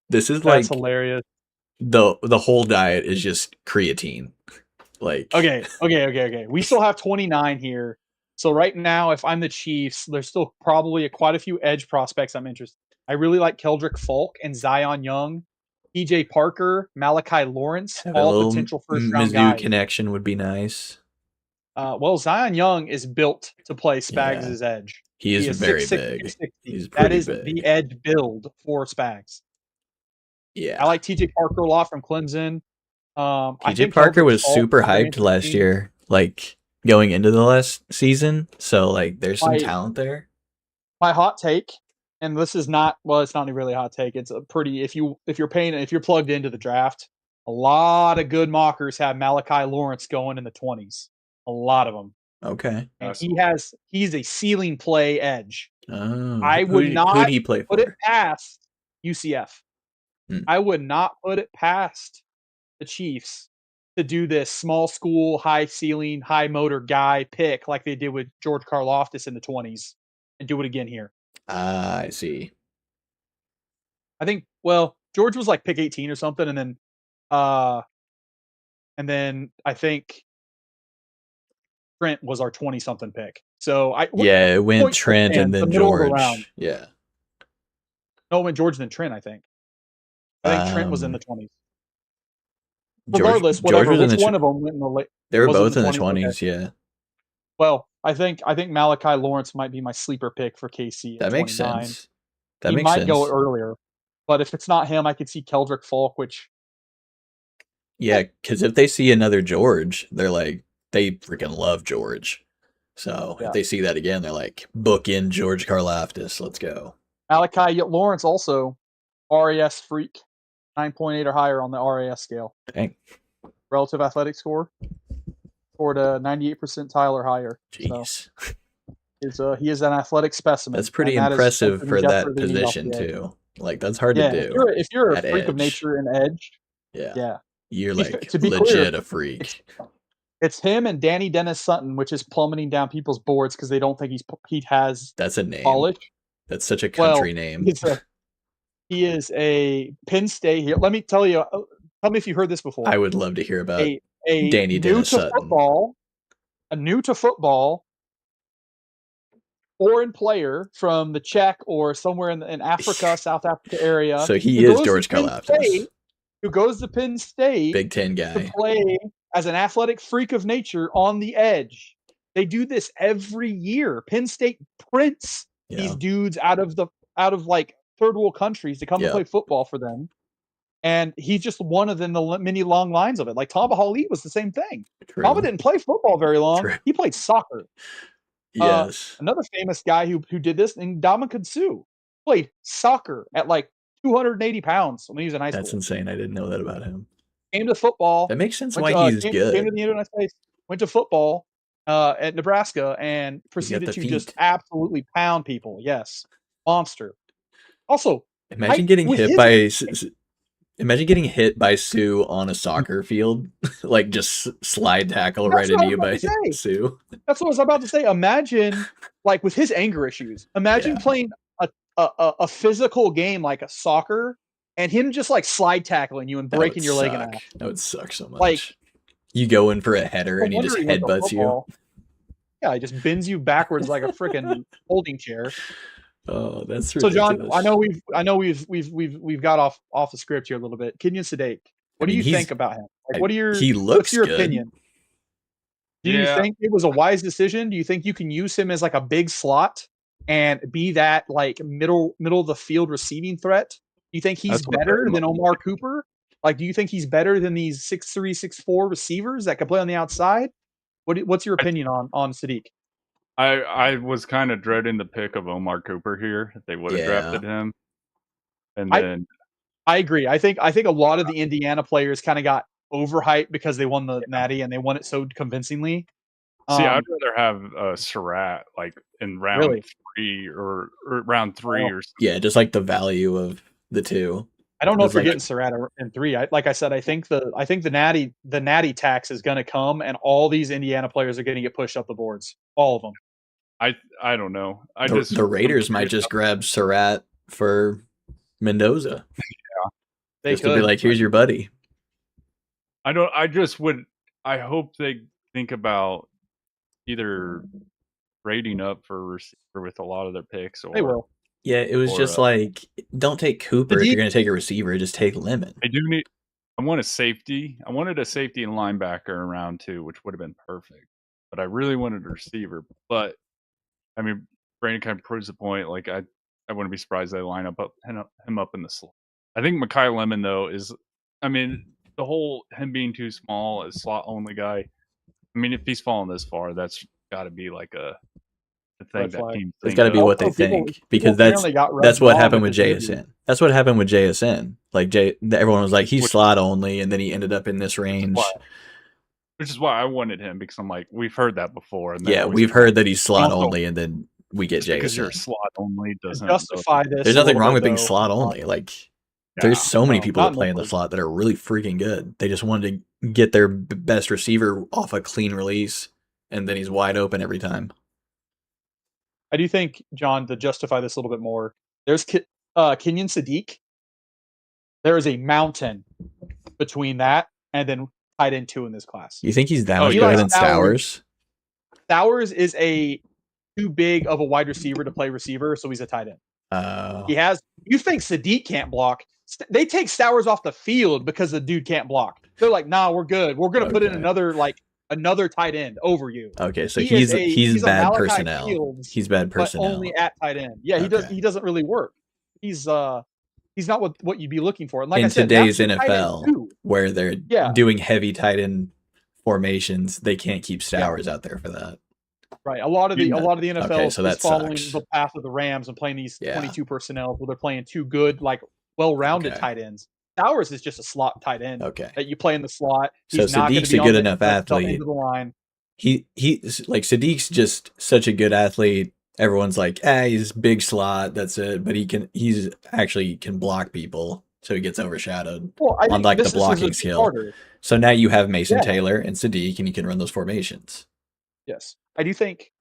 this is that's hilarious. The whole diet is just creatine. Like okay. We still have 29 here. So right now, if I'm the Chiefs, there's still probably quite a few edge prospects I'm interested in. I really like Keldrick Falk and Zion Young. PJ Parker, Malachi Lawrence, all potential first-round guys. Mizzou connection would be nice. Well, Zion Young is built to play Spags' edge. He is very big. That is the edge build for Spags. Yeah, I like TJ Parker a lot from Clemson. TJ Parker was super hyped last year, like going into the last season. So like, there's some talent there. My hot take. And this is not it's not really a hot take. It's a pretty if you're plugged into the draft, a lot of good mockers have Malachi Lawrence going in the 20s. A lot of them. Okay. And he's a ceiling play edge. Oh, I would not who'd he play for? Put it past UCF. I would not put it past the Chiefs to do this small school, high ceiling, high motor guy pick like they did with George Karlaftis in the 20s and do it again here. I see. I think George was like pick 18 or something, and then I think Trent was our 20-something pick. So it went Trent and then George. Yeah. No, it went George and then Trent. I think Trent was in the 20s. Regardless, whatever. Which one of them went in the late? They were both in the 20s. Yeah. Well, I think Malachi Lawrence might be my sleeper pick for KC. That makes sense. He might go earlier, but if it's not him, I could see Keldrick Falk, which Yeah, because if they see another George, they're like, they freaking love George. So Yeah. if they see that again, they're like, book in George Karlaftis. Let's go. Malachi Lawrence also RAS freak, 9.8 or higher on the RAS scale. Dang. Relative athletic score scored a 98 percentile or higher. Jeez. So he is an athletic specimen. That's pretty and that is impressive something for Jeff that really needs off position, the edge. too. Like, that's hard Yeah, to do. if you're a at freak of edge. nature and edge, Yeah. You're He's- like to be legit clear, a freak. it's him and Danny Dennis Sutton, which is plummeting down people's boards because they don't think he has That's a name. polish. That's such a country name. He is a Penn State. Here, let me tell you. Tell me if you heard this before. I would love to hear about a Danny Dennis Sutton. A new to football foreign player from the Czech or somewhere in Africa, South Africa area. So he is George Karlaftis. Who goes to Penn State, Big Ten guy, to play as an athletic freak of nature on the edge. They do this every year. Penn State prints these dudes out of like third world countries to come and play football for them. And he's just one of the many long lines of it. Like Tamba Hali was the same thing. Tamba didn't play football very long. True. He played soccer. Yes. Another famous guy who did this, Ndama Kutsu, played soccer at like 280 pounds when he was in high school. That's insane. I didn't know that about him. Came to football. That makes sense why he's good. Came to the United States, went to football at Nebraska, and proceeded to just absolutely pound people. Yes. Monster. Also, imagine getting hit by Sue on a soccer field, like just slide tackle right into you by Sue. That's what I was about to say. Imagine, like with his anger issues, playing a physical game like a soccer, and him just like slide tackling you and breaking your leg in half. That would suck so much. Like you go in for a header and he just headbutts you. Yeah, he just bends you backwards like a freaking folding chair. Oh, that's ridiculous. So, John, I know we've got off the script here a little bit. Kenyon Sadiq, what do you think about him? Like, what's your opinion? Do you think it was a wise decision? Do you think you can use him as like a big slot and be that like middle of the field receiving threat? Do you think he's better than Omar Cooper? Like, do you think he's better than these 6'3", 6'4" receivers that can play on the outside? What's your opinion on Sadiq? I was kind of dreading the pick of Omar Cooper here. If they would have drafted him, and then I agree. I think a lot of the Indiana players kind of got overhyped because they won the Natty and they won it so convincingly. See, I'd rather have Surratt like in round 3 or round 3 or something. Yeah, just like the value of the two. I don't know if you're getting Surratt in 3. Like I said, I think the Natty tax is going to come, and all these Indiana players are going to get pushed up the boards. All of them. I don't know. The Raiders might just grab Surratt for Mendoza. Yeah, they could be like, here's your buddy. I hope they think about either trading up for a receiver with a lot of their picks, or they will. Yeah, it was just like, don't take Cooper if you're going to take a receiver. Just take Lemon. I want a safety. I wanted a safety and linebacker in round 2, which would have been perfect. But I really wanted a receiver. But I mean, Brandon kind of proves the point. Like I wouldn't be surprised they line him up in the slot. I think Mekhi Lemon though is, I mean, the whole him being too small as slot only guy. I mean, if he's fallen this far, that's got to be like a thing that teams. It's got to be what they think, because that's what happened with JSN. That's what happened with JSN. Like everyone was like, he's slot only, and then he ended up in this range. Which is why I wanted him, because I'm like, we've heard that before. And yeah, we've heard that he's slot only, and then we get JSN. Because you're slot only doesn't justify this. There's nothing wrong with being slot only. Like, there's so many people that play in the slot that are really freaking good. They just wanted to get their best receiver off a clean release, and then he's wide open every time. I do think, John, to justify this a little bit more, there's Kenyon Sadiq. There is a mountain between that and then tight end 2 in this class. You think he's that much better than Stowers? Stowers is too big of a wide receiver to play receiver, so he's a tight end. You think Sadiq can't block? They take Stowers off the field because the dude can't block. They're like, nah, we're good. We're gonna put in another tight end over you. Okay, so he's bad personnel. He's bad personnel. But only at tight end. Yeah, he doesn't really work. He's not what you'd be looking for. And like in I said, today's NFL, where they're Yeah. doing heavy tight end formations. They can't keep Stowers out there for that. Right. A lot of the NFL Okay, so is that following sucks. the path of the Rams and playing these Yeah. 22 personnel where they're playing two good, like well-rounded Okay. tight ends. Stowers is just a slot tight end Okay. that you play in the slot. So He's not going to Sadiq's be a on good the enough the athlete. end of the line. He like Sadiq's just such a good athlete. Everyone's like, he's big slot, that's it. But he's actually can block people, so he gets overshadowed Well, I on think like the this is blocking a skill. starter. So now you have Mason Yeah. Taylor and Sadiq, and you can run those formations. Yes. I do think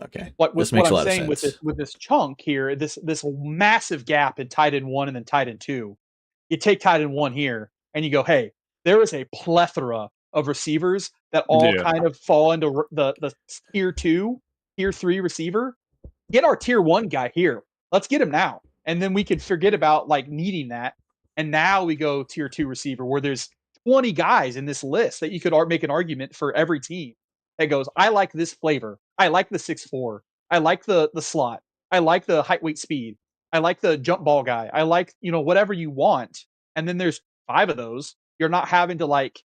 Okay. what This makes I'm a lot of saying sense. with this chunk here, this massive gap in tight end 1 and then tight end 2, you take tight end 1 here and you go, hey, there is a plethora of receivers that all Yeah. kind of fall into the tier 2, tier 3 receiver. Get our tier 1 guy here. Let's get him now. And then we can forget about like needing that. And now we go tier 2 receiver where there's 20 guys in this list that you could make an argument for every team that goes, I like this flavor. I like the 6'4". I like the slot. I like the height, weight, speed. I like the jump ball guy. I like, whatever you want. And then there's 5 of those. You're not having to like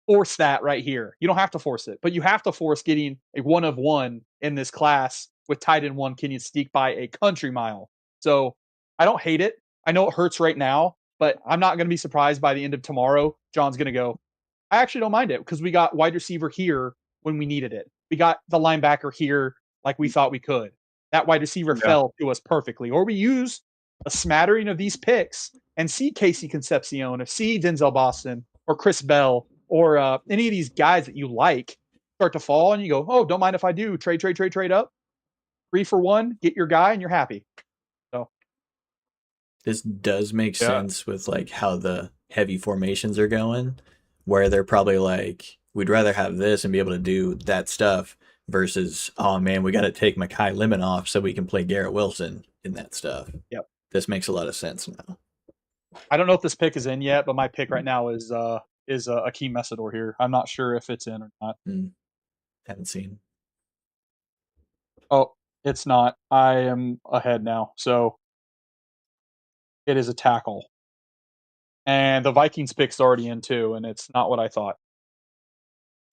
force that right here. You don't have to force it, but you have to force getting a 1 of 1 in this class with tight end 1 Kenyon Sadiq by a country mile. So I don't hate it. I know it hurts right now, but I'm not going to be surprised by the end of tomorrow. John's going to go, I actually don't mind it because we got wide receiver here when we needed it. We got the linebacker here like we thought we could. That wide receiver fell to us perfectly. Or we use a smattering of these picks and see Casey Concepcion, or see Denzel Boston, or Chris Bell, or any of these guys that you like start to fall, and you go, oh, don't mind if I do. Trade up. 3 for 1, get your guy, and you're happy. So this does make sense with like how the heavy formations are going, where they're probably like, we'd rather have this and be able to do that stuff versus, oh man, we got to take Mekhi Lemon off so we can play Garrett Wilson in that stuff. Yep. This makes a lot of sense now. I don't know if this pick is in yet, but my pick right now is Akeem Messidor here. I'm not sure if it's in or not. Haven't seen. Oh, it's not. I am ahead now. So it is a tackle. And the Vikings pick's already in too, and it's not what I thought.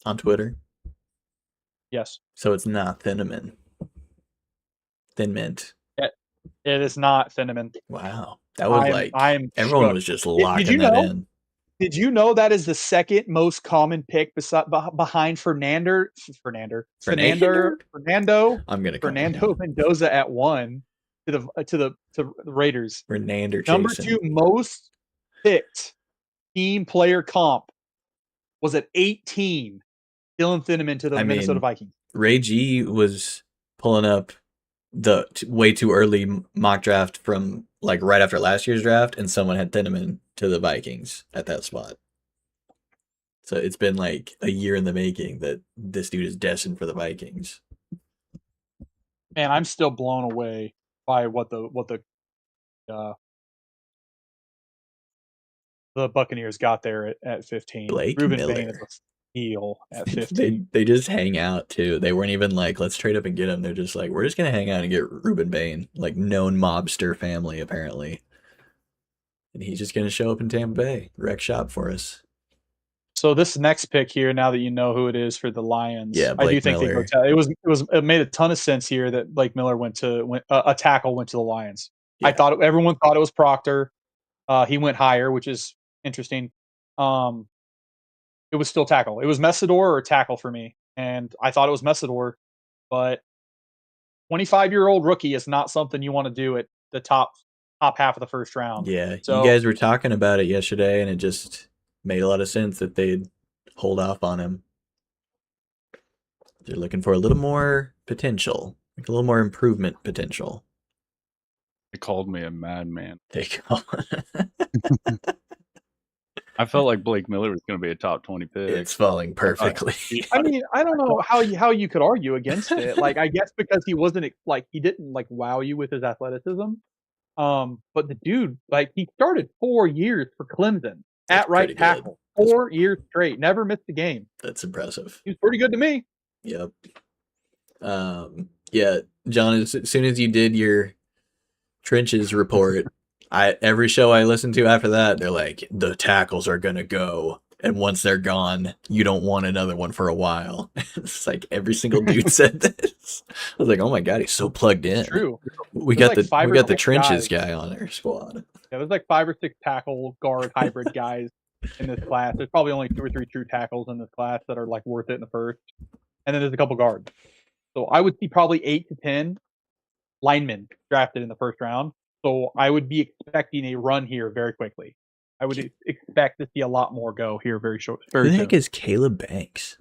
On Twitter? Yes. So it's not Thin Mint. It is not Thieneman. Wow. That was everyone was just locking that in. Did you know that is the second most common pick behind Fernando I'm gonna Fernando Mendoza at 1 to the Raiders. Fernando Number Jason. 2 most picked team player comp was at 18. Dylan Thieneman to the Minnesota Vikings. Ray G was pulling up the way too early mock draft from like right after last year's draft, and someone had Thieneman to the Vikings at that spot. So it's been like a year in the making that this dude is destined for the Vikings. And I'm still blown away by what the Buccaneers got there at 15. Blake Reuben Miller. Bain is a steal at 15. They just hang out too. They weren't even like, let's trade up and get him. They're just like, we're just gonna hang out and get Reuben Bain, like known mobster family apparently. And he's just gonna show up in Tampa Bay, wreck shop for us. So this next pick here, now that you know who it is for the Lions, Yeah, I do think Miller. it made a ton of sense here that Blake Miller went to a tackle went to the Lions. Yeah. I thought everyone thought it was Proctor. He went higher, which is interesting. It was still tackle. It was Messidor or tackle for me, and I thought it was Messidor, but 25-year-old rookie is not something you want to do at the top half of the first round. Yeah, so, you guys were talking about it yesterday, and it just made a lot of sense that they'd hold off on him. They're looking for a little more potential, like a little more improvement potential. They called me a madman. They call. I felt like Blake Miller was going to be a top 20 pick. It's falling perfectly. I mean, I don't know how you could argue against it. Like, I guess because he didn't like wow you with his athleticism. But the dude, like, he started 4 years for Clemson at right tackle. 4 years straight, never missed a game. That's impressive. He's pretty good to me. Yep. Yeah, John, as soon as you did your trenches report, Every show I listen to after that, they're like, the tackles are gonna go, and once they're gone, you don't want another one for a while. It's like every single dude said this. I was like, oh my god, he's so plugged in. It's true. We There's got like 5 or the 6 trenches guys. guy on our squad. Yeah, there's like 5 or 6 tackle guard hybrid guys in this class. There's probably only 2 or 3 true tackles in this class that are like worth it in the first, and then there's a couple guards. So I would see probably 8 to 10 linemen drafted in the first round. So I would be expecting a run here very quickly. I would expect to see a lot more go here very Who very the soon. heck is Caleb Banks?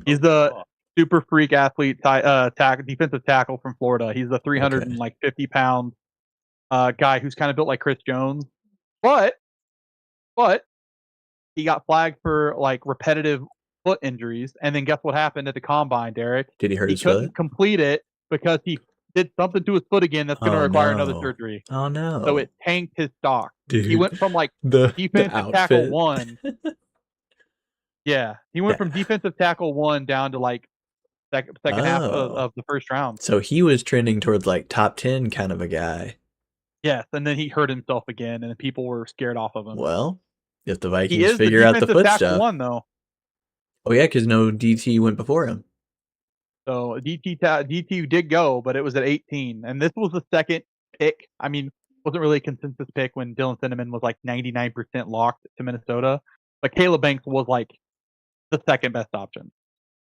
He's the super freak athlete, defensive tackle from Florida. He's the 350-pound guy who's kind of built like Chris Jones, but he got flagged for like repetitive foot injuries, and then guess what happened at the combine, Derek? Did he hurt his couldn't foot? complete it because he did something to his foot again that's going to require another surgery. Oh no! So it tanked his stock. Dude, he went from like defensive tackle 1. Yeah, he went from defensive tackle 1 down to like second half of the first round. So he was trending towards like top 10 kind of a guy. Yes, and then he hurt himself again, and people were scared off of him. Well, if the Vikings figure out the foot stuff. 1, though. Oh yeah, because no DT went before him. So DT did go, but it was at 18, and this was the second pick. I mean, wasn't really a consensus pick when Dylan Cinnamon was like 99% locked to Minnesota, but Caleb Banks was like the second best option.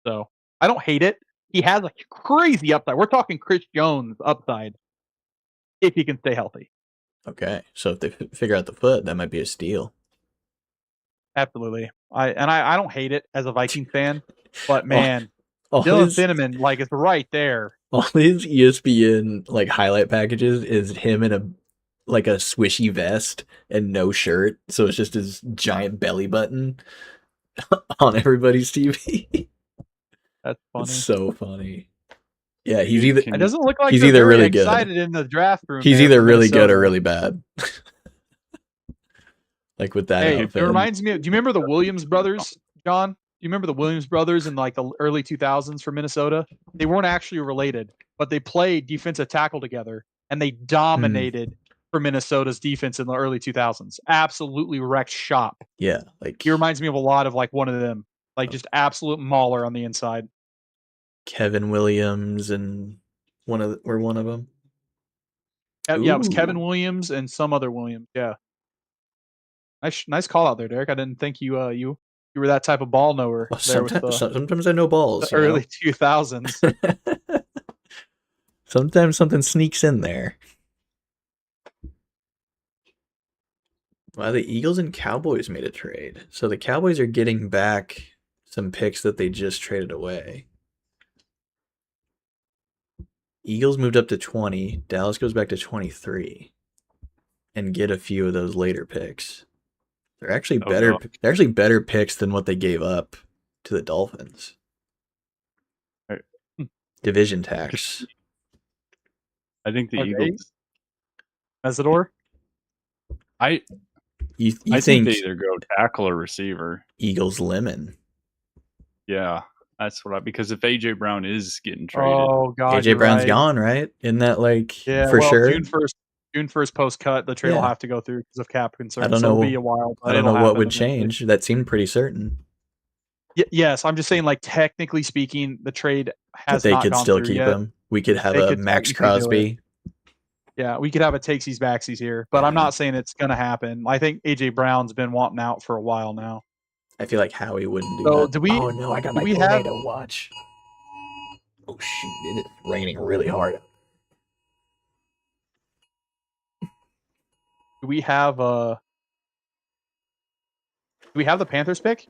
So I don't hate it. He has a crazy upside. We're talking Chris Jones upside if he can stay healthy. Okay, so if they figure out the foot, that might be a steal. Absolutely. I don't hate it as a Viking fan, but man, Dylan Cinnamon like is right there. All his ESPN like highlight packages is him in a swishy vest and no shirt, so it's just his giant belly button on everybody's TV. That's funny. It's so funny. Yeah, he's either. It doesn't look like he's either really excited good in the draft room. He's either really good or really bad. Like with that outfit. It reminds me of, do you remember the Williams brothers, John? Do you remember the Williams brothers in like the early 2000s for Minnesota? They weren't actually related, but they played defensive tackle together, and they dominated for Minnesota's defense in the early 2000s. Absolutely wrecked shop. Yeah, like he reminds me of a lot of like one of them, like just absolute mauler on the inside. Kevin Williams and one of them. Yeah, it was Kevin Williams and some other Williams. Yeah. Nice call out there, Derek. I didn't think you were that type of ball knower. Well, sometimes I know balls. The early 2000s. Sometimes something sneaks in there. Wow, the Eagles and Cowboys made a trade. So the Cowboys are getting back some picks that they just traded away. Eagles moved up to 20. Dallas goes back to 23. And get a few of those later picks. They're actually better. No. They're actually better picks than what they gave up to the Dolphins. Right. Division tax. I think the Eagles. Mesidor? I think they either go tackle or receiver. Eagles lemon. Yeah, that's because if AJ Brown is getting traded, AJ Brown's gone, right? Isn't that for sure? June 1st post cut, the trade will have to go through because of cap concerns. I don't know. It'll be a while. I don't know what would change. That seemed pretty certain. Yes, I'm just saying, like technically speaking, the trade has but they not could gone still through keep yet. him. We could have a Max Crosby. Yeah, we could have a takesies backsies here, but I'm not saying it's going to happen. I think AJ Brown's been wanting out for a while now. I feel like Howie wouldn't do that. Oh no, I got my tornado watch. Oh shoot, it is raining really hard. Do we have the Panthers pick?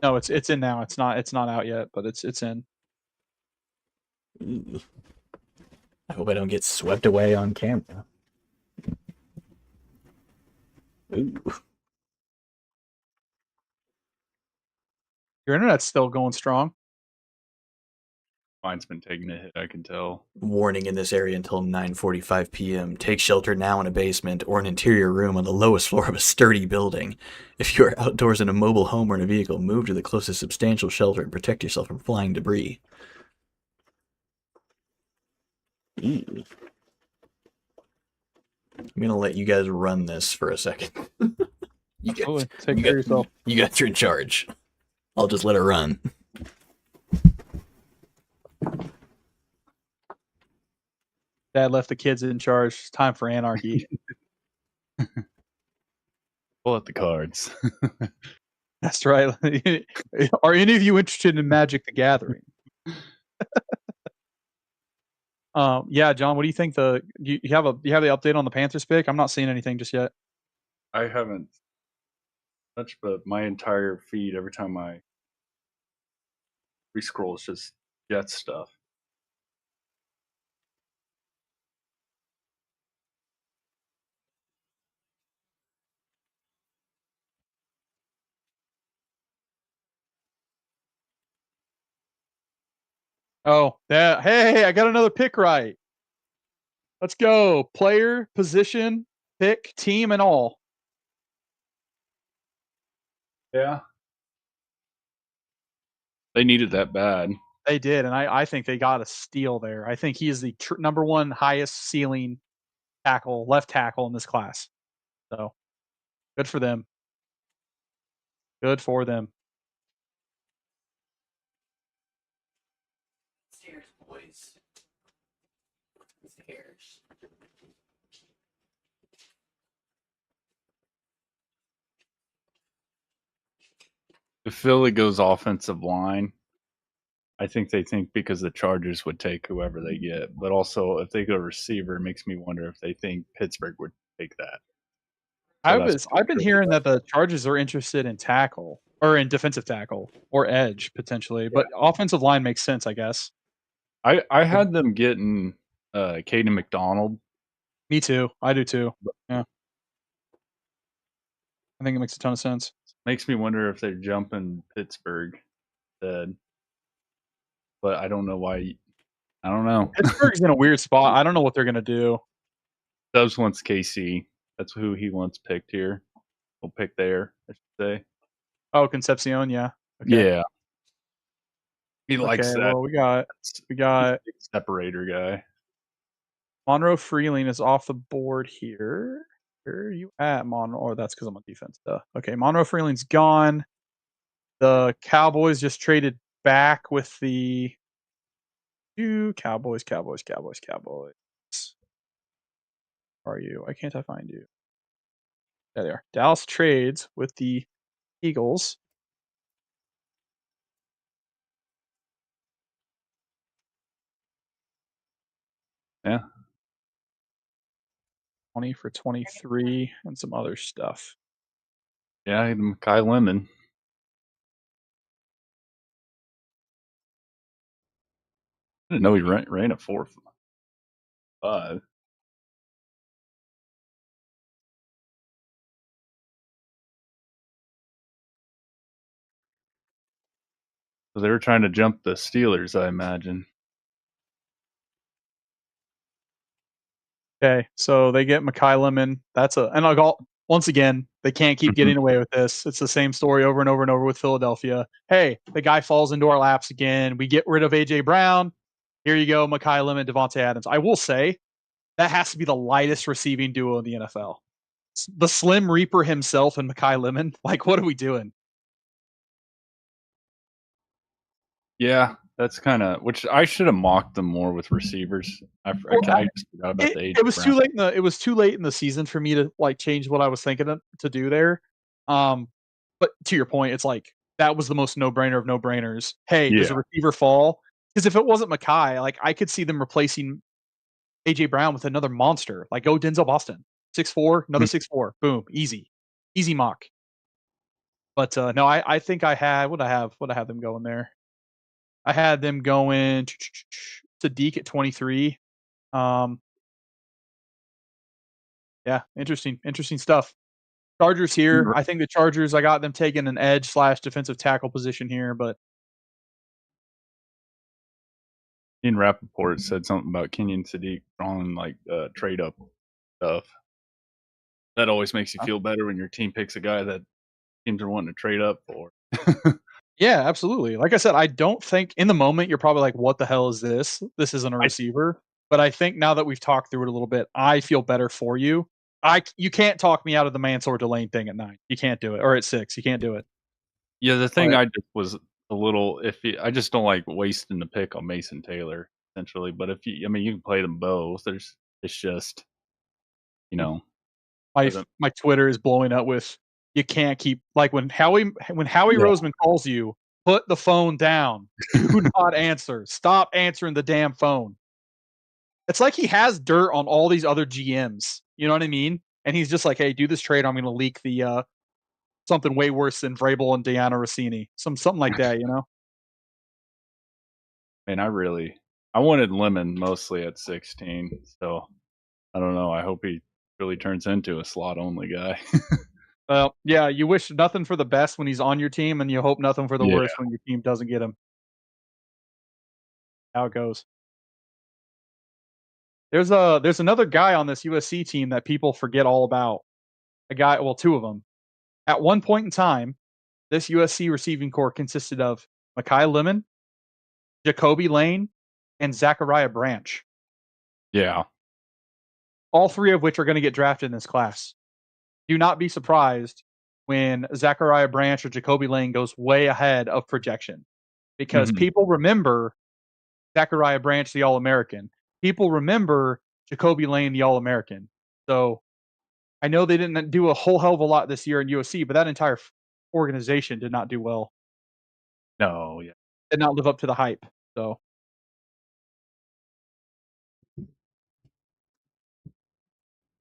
No, it's in now. It's not out yet, but it's in. Ooh. I hope I don't get swept away on camera. Ooh. Your internet's still going strong. Mine's been taking a hit, I can tell. Warning in this area until 9:45 p.m. Take shelter now in a basement or an interior room on the lowest floor of a sturdy building. If you are outdoors in a mobile home or in a vehicle, move to the closest substantial shelter and protect yourself from flying debris. Ooh. I'm gonna let you guys run this for a second. You Absolutely. guys, Take you care guys- of yourself. You guys are in charge. I'll just let it run. Dad left the kids in charge. It's time for anarchy. Pull out the cards. That's right. Are any of you interested in Magic the Gathering? Yeah, John. What do you think? You have the update on the Panthers pick? I'm not seeing anything just yet. I haven't touched, but my entire feed every time I re-scroll is just Jets stuff. Oh, yeah. Hey, I got another pick right. Let's go. Player, position, pick, team, and all. Yeah. They needed that bad. They did, and I think they got a steal there. I think he is the number one highest ceiling left tackle in this class. So good for them. Good for them. Stairs, boys. Stairs. If Philly goes offensive line, I think they think because the Chargers would take whoever they get. But also, if they go receiver, it makes me wonder if they think Pittsburgh would take that. I've been hearing that the Chargers are interested in tackle or in defensive tackle or edge potentially, but offensive line makes sense, I guess. I had them getting Caden McDonald. Me too. I do too. Yeah. I think it makes a ton of sense. Makes me wonder if they're jumping Pittsburgh instead. But I don't know why. I don't know. Pittsburgh's in a weird spot. I don't know what they're gonna do. Dubs wants KC. That's who he wants picked here. We'll pick there, I should say. Oh, Concepcion, yeah. Okay. Yeah. He likes that. Well, we got big separator guy. Monroe Freeling is off the board here. Where are you at, Monroe? Oh, that's because I'm on defense. Duh. Okay, Monroe Freeling's gone. The Cowboys just traded back with the Cowboys. Where are you? Why can't I find you? There they are. Dallas trades with the Eagles. Yeah. 20 for 23 and some other stuff. Yeah, Kai Lemon. I didn't know he ran a 4.5. So they were trying to jump the Steelers, I imagine. Okay, so they get Mekhi Lemon. Once again, they can't keep getting away with this. It's the same story over and over and over with Philadelphia. Hey, the guy falls into our laps again. We get rid of AJ Brown. Here you go, Mekhi Lemon, Devontae Adams. I will say that has to be the lightest receiving duo in the NFL. The Slim Reaper himself and Mekhi Lemon. Like, what are we doing? Yeah, that's kind of which I should have mocked them more with receivers. I just forgot about the age. It was too late. It was too late in the season for me to like change what I was thinking to do there. But to your point, it's like that was the most no brainer of no brainers. Hey, does a receiver fall? Because if it wasn't Mekhi, like I could see them replacing AJ Brown with another monster. Like go Denzel Boston, 6'4", another 6'4", boom, easy mock. But no, I think I had what I have them going there. I had them going to Deke at 23. Yeah, interesting stuff. Chargers here. I think the Chargers, I got them taking an edge / defensive tackle position here, but Ian Rappaport said something about Kenyon Sadiq drawing like trade up stuff. That always makes you feel better when your team picks a guy that teams are wanting to trade up for. yeah, absolutely. Like I said, I don't think in the moment you're probably like, what the hell is this? This isn't a receiver. But I think now that we've talked through it a little bit, I feel better for you. You can't talk me out of the Mansour Delane thing at 9. You can't do it, or at 6. You can't do it. Yeah, the thing But I just was a little iffy. I just don't like wasting the pick on Mason Taylor, essentially. But if you, I mean, you can play them both. It's just, you know, my doesn't. my Twitter is blowing up with you can't keep like when Howie Yeah. Roseman calls you, put the phone down. Do not answer. Stop answering the damn phone. It's like he has dirt on all these other GMs. You know what I mean? And he's just like, "Hey, do this trade. I'm going to leak the something way worse than Vrabel and Deanna Rossini, something like that." You know? And I wanted Lemon mostly at 16. So I don't know. I hope he really turns into a slot only guy. Well, yeah. You wish nothing for the best when he's on your team, and you hope nothing for the Yeah. worst when your team doesn't get him. How it goes. There's another guy on this USC team that people forget all about. A guy, well, 2 of them. At one point in time, this USC receiving core consisted of Mekhi Lemon, Jacoby Lane, and Zachariah Branch, Yeah. all 3 of which are going to get drafted in this class. Do not be surprised when Zachariah Branch or Jacoby Lane goes way ahead of projection because Mhm. people remember Zachariah Branch, the All American. People remember Jacoby Lane, the All American. So I know they didn't do a whole hell of a lot this year in USC, but that entire organization did not do well. No, yeah. Did not live up to the hype. So,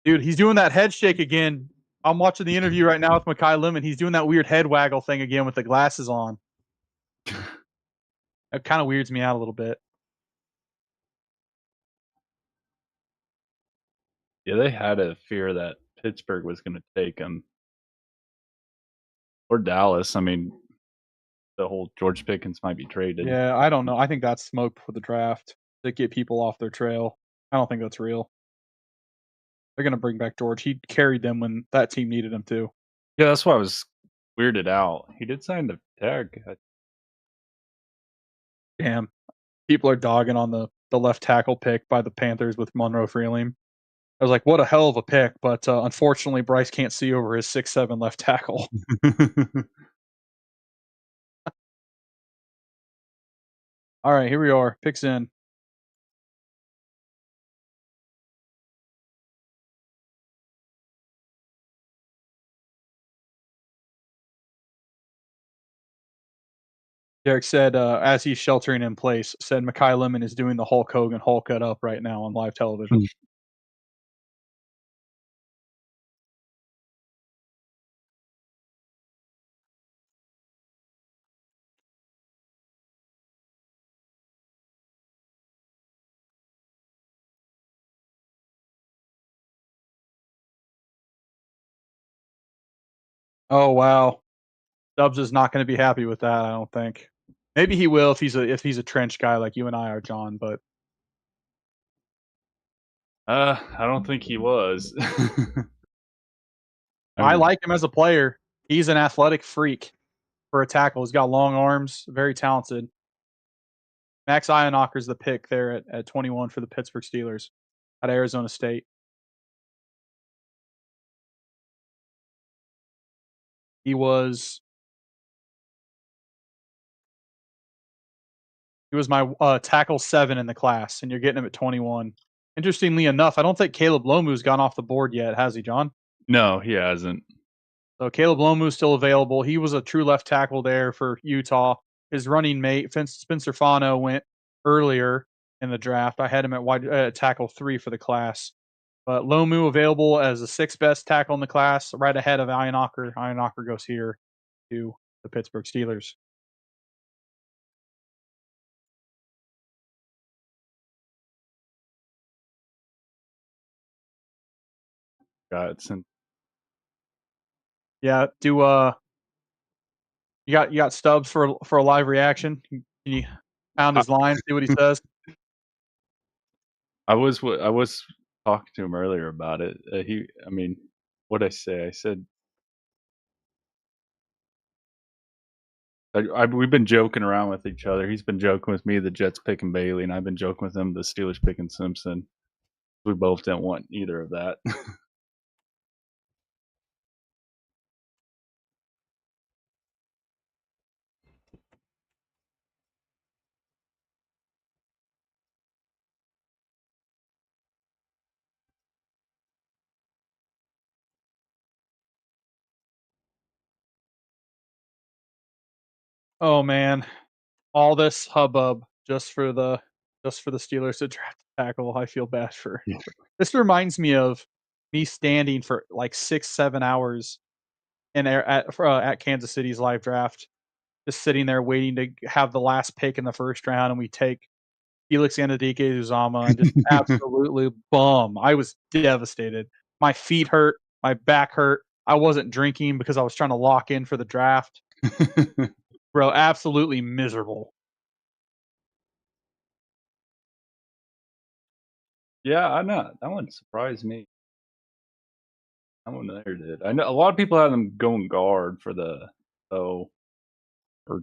dude, he's doing that head shake again. I'm watching the interview right now with Mekhi Lemon. He's doing that weird head waggle thing again with the glasses on. It kind of weirds me out a little bit. Yeah, they had a fear that Pittsburgh was going to take him or Dallas. I mean, the whole George Pickens might be traded. Yeah, I don't know. I think that's smoke for the draft to get people off their trail. I don't think that's real. They're gonna bring back George. He carried them when that team needed him to. Yeah, that's why I was weirded out. He did sign the tag. Damn, people are dogging on the left tackle pick by the Panthers with Monroe Freeling. I was like, what a hell of a pick, but unfortunately, Bryce can't see over his 6'7" left tackle. All right, here we are. Picks in. Derek said, as he's sheltering in place, said Mekhi Lemon is doing the Hulk Hogan Hulk It Up right now on live television. Oh wow, Dubs is not going to be happy with that. I don't think. Maybe he will if he's a trench guy like you and I are, John. But I don't think he was. I I mean, like him as a player. He's an athletic freak for a tackle. He's got long arms, very talented. Max Ionocker's the pick there at 21 for the Pittsburgh Steelers at Arizona State. He was my tackle 7 in the class, and you're getting him at 21. Interestingly enough, I don't think Caleb Lomu's gone off the board yet, has he, John? no, he hasn't. So Caleb Lomu's still available. He was a true left tackle there for Utah. His running mate, Spencer Fano, went earlier in the draft. I had him at wide tackle 3 for the class. But Lomu available as the 6th best tackle in the class, right ahead of Ionocker. Ionocker goes here to the Pittsburgh Steelers. Got Yeah, do you got Stubbs for a live reaction? Can you pound I, his line, see what he says? I was talking to him earlier about it. I mean, what I say? I said We've been joking around with each other. He's been joking with me, the Jets picking Bailey, and I've been joking with him, the Steelers picking Simpson. We both didn't want either of that. Oh man, all this hubbub just for the Steelers to draft a tackle. I feel bad for. Yeah. This reminds me of me standing for like 6-7 hours at Kansas City's live draft, just sitting there waiting to have the last pick in the first round, and we take Felix Anudike-Uzomah and just absolutely bum. I was devastated. My feet hurt, my back hurt. I wasn't drinking because I was trying to lock in for the draft. Bro, absolutely miserable. Yeah, I know. That one surprised me. That one there did. I know a lot of people have them going guard for the or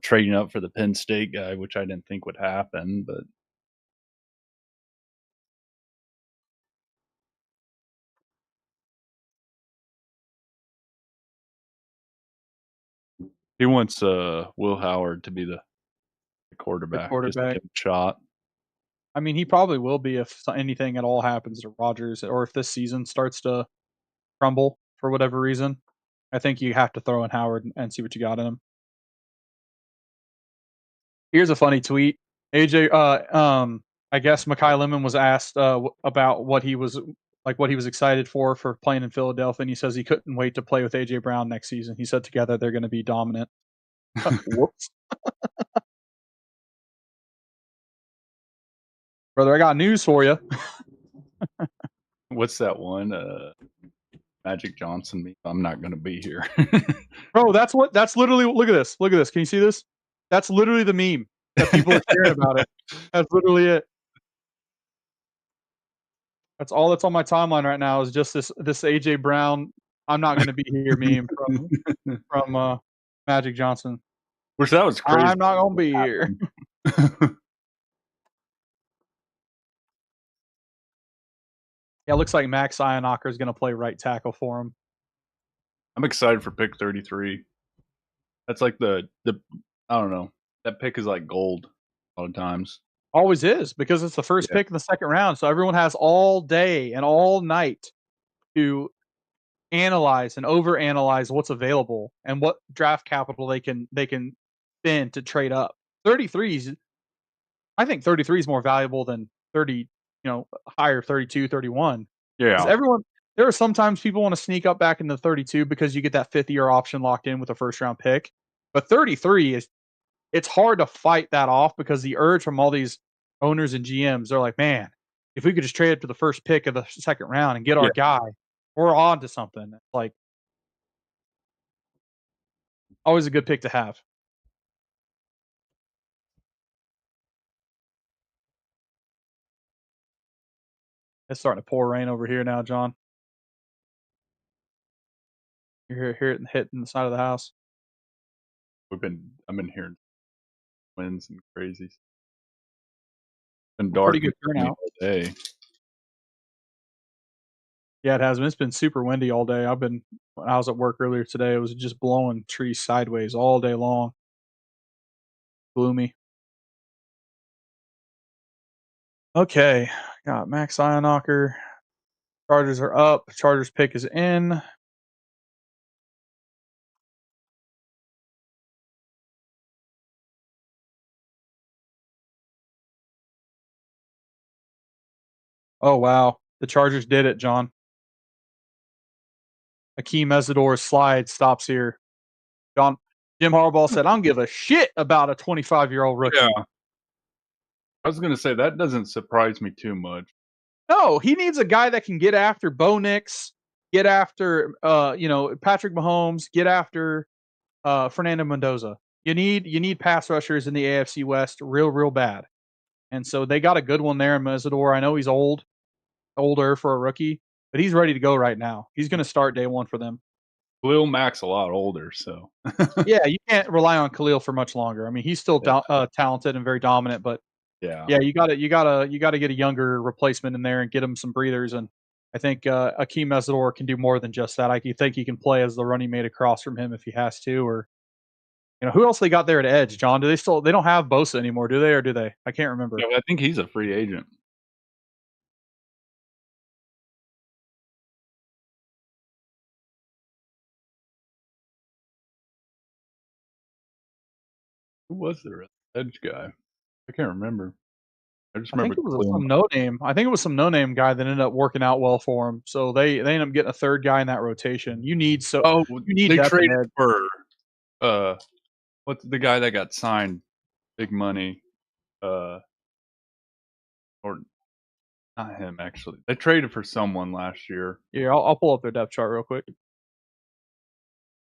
trading up for the Penn State guy, which I didn't think would happen, but he wants Will Howard to be the The quarterback, just to quarterback. give him a shot. I mean, he probably will be if anything at all happens to Rodgers, or if this season starts to crumble for whatever reason. I think you have to throw in Howard and see what you got in him. Here's a funny tweet. AJ, I guess Mekhi Lemon was asked about what he was excited for playing in Philadelphia, and he says he couldn't wait to play with AJ Brown next season. He said together they're going to be dominant. Whoops, brother, I got news for you. What's that one? Magic Johnson meme. I'm not going to be here. Bro, that's literally, look at this. Look at this. Can you see this? That's literally the meme that people are sharing about it. That's literally it. That's all that's on my timeline right now is just this AJ Brown, I'm not gonna be here meme from Magic Johnson. Which that was crazy. I'm not gonna be here. Yeah, it looks like Max Ionacher is gonna play right tackle for him. I'm excited for pick 33. That's like the I don't know. That pick is like gold a lot of times. Always is, because it's the first pick in the second round, so everyone has all day and all night to analyze and overanalyze what's available and what draft capital they can spend to trade up. 33s, I think 33 is more valuable than 30, higher 32, 31. Because Yeah. there are sometimes people want to sneak up back into 32 because you get that 5th-year option locked in with a first round pick. But 33 it's hard to fight that off because the urge from all these owners and GMs, they're like, man, if we could just trade up to the first pick of the second round and get our guy, we're on to something. It's like always a good pick to have. It's starting to pour rain over here now, John. You hear it hitting the side of the house. I've been hearing winds and crazies. It's been Pretty dark good turnout all day. Yeah, it has been. It's been super windy all day. When I was at work earlier today, it was just blowing trees sideways all day long. Gloomy. Okay, got Max Ionacher. Chargers are up. Chargers pick is in. Oh wow, the Chargers did it, John. Akeem Mesidor's slide stops here. Jim Harbaugh said, "I don't give a shit about a 25-year-old rookie." Yeah. I was gonna say that doesn't surprise me too much. No, he needs a guy that can get after Bo Nix, get after Patrick Mahomes, get after Fernando Mendoza. You need pass rushers in the AFC West real bad. And so they got a good one there in Mesidor. I know he's older for a rookie, but he's ready to go right now. He's going to start day one for them. Khalil Mack's a lot older, so Yeah, you can't rely on Khalil for much longer. I mean, he's still talented and very dominant, but yeah. yeah, you gotta get a younger replacement in there and get him some breathers. And I think Akeem Mesidor can do more than just that. think he can play as the running mate across from him if he has to. Or who else they got there at edge? John, do they don't have Bosa anymore? Do they or do they? I can't remember. Yeah, I think he's a free agent. Who was their edge guy? I can't remember. I just I think remember it was Khalil. some no name. I think it was some no name guy that ended up working out well for him. So they ended up getting a third guy in that rotation. Oh, You need they depth in traded edge. for what's the guy that got signed big money? Or not him actually. They traded for someone last year. Yeah, I'll pull up their depth chart real quick.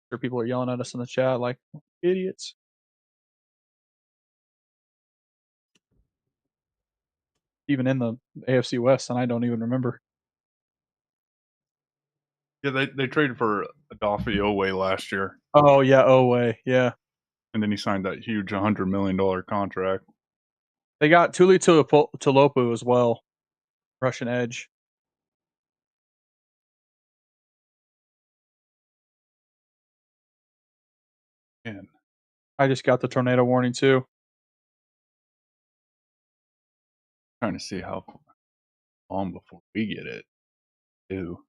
Sure, people are yelling at us in the chat like idiots. Even in the AFC West, and I don't even remember. Yeah, they traded for Adolphe Owe last year, Oh yeah, Owe, yeah. and then he signed that huge $100 million contract. They got Tuli Tulopu as well, Russian edge. Man, I just got the tornado warning too. trying to see how long before we get it, too.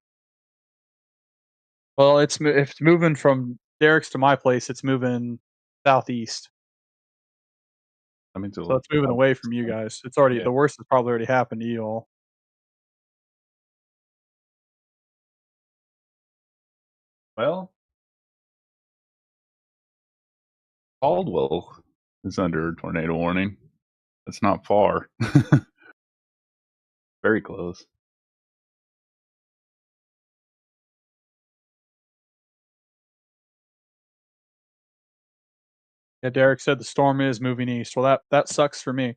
Well, if it's moving from Derek's to my place, it's moving southeast. I mean, So it's moving away from you guys. It's already Yeah. the worst has probably already happened to you all. Well, Caldwell is under a tornado warning. That's not far. Very close. Yeah, Derek said the storm is moving east. Well, that sucks for me.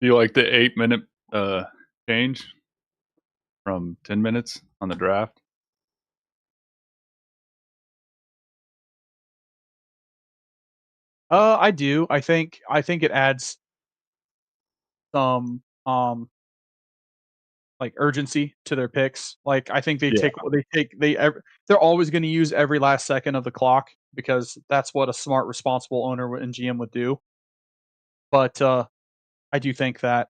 Do you like the 8-minute change from 10 minutes on the draft? I do. I think it adds some like urgency to their picks. Like I think Yeah. they're always going to use every last second of the clock because that's what a smart, responsible owner and GM would do. But I do think that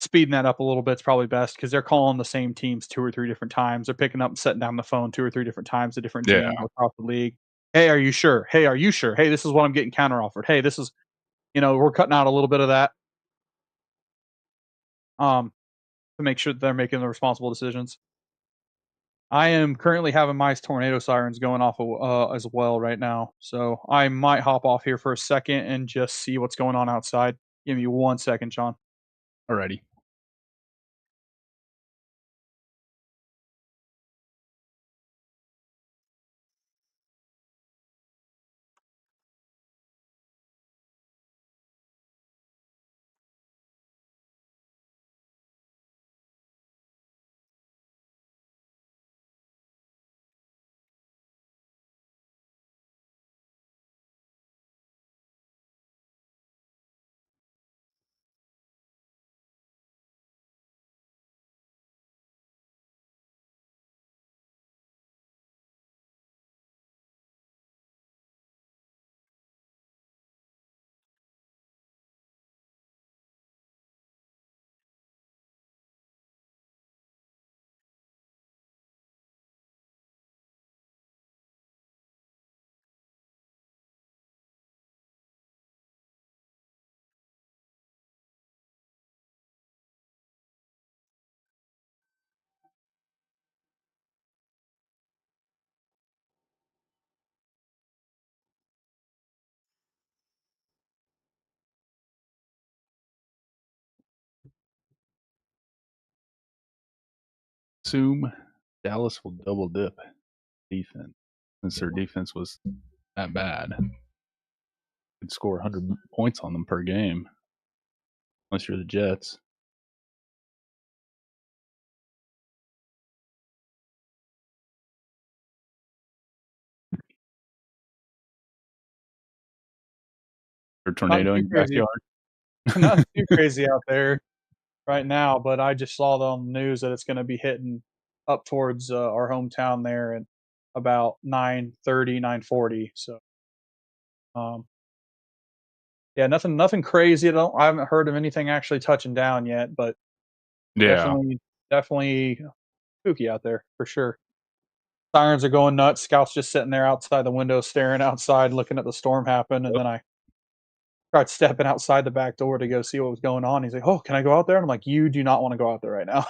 speeding that up a little bit is probably best because they're calling the same teams 2 or 3 different times. They're picking up and setting down the phone 2 or 3 different times to different Yeah. teams across the league. "Hey, are you sure? Hey, are you sure? Hey, this is what I'm getting counter offered. Hey, this is," we're cutting out a little bit of that, to make sure that they're making the responsible decisions. I am currently having my tornado sirens going off as well right now, so I might hop off here for a second and just see what's going on outside. Give me 1 second, Sean. Alrighty. assume Dallas will double dip defense since their defense was that bad. Could score 100 points on them per game, unless you're the Jets. Or tornado in your backyard. Not too crazy out there right now, but I just saw on the news that it's going to be hitting up towards our hometown there at about 9:30, 9:40. So, yeah, nothing crazy. I haven't heard of anything actually touching down yet, but Yeah. definitely spooky out there for sure. Sirens are going nuts. Scout's just sitting there outside the window, staring outside, looking at the storm happen, and then I tried stepping outside the back door to go see what was going on. He's like, "Oh, can I go out there?" And I'm like, "You do not want to go out there right now."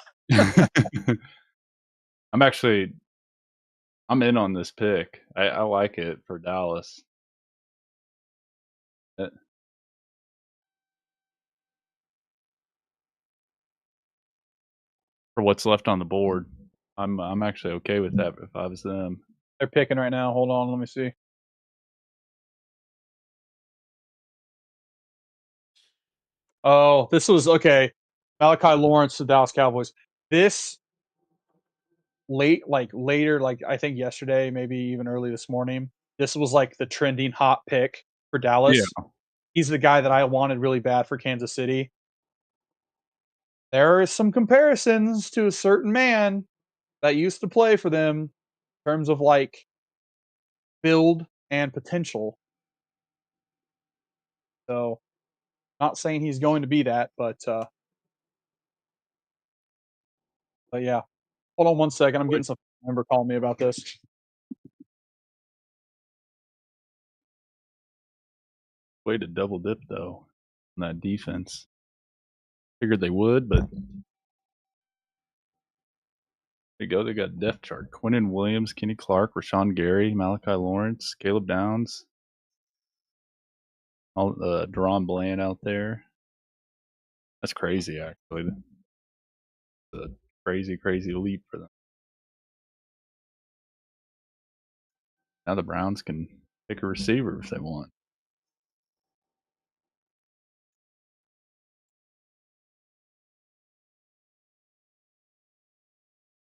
I'm in on this pick. I like it for Dallas. For what's left on the board, I'm actually okay with that if I was them. They're picking right now. Hold on, let me see. Oh, this was okay. Malachi Lawrence to Dallas Cowboys. This later, like I think yesterday, maybe even early this morning. This was like the trending hot pick for Dallas. Yeah. He's the guy that I wanted really bad for Kansas City. There is some comparisons to a certain man that used to play for them in terms of like build and potential. So, not saying he's going to be that, but yeah. Hold on one second. I'm getting some member calling me about this. Way to double dip though on that defense. Figured they would, but there you go. They got depth chart: Quinnen Williams, Kenny Clark, Rashawn Gary, Malachi Lawrence, Caleb Downs, all Deron Bland out there. That's crazy, actually. It's a crazy leap for them. Now the Browns can pick a receiver if they want.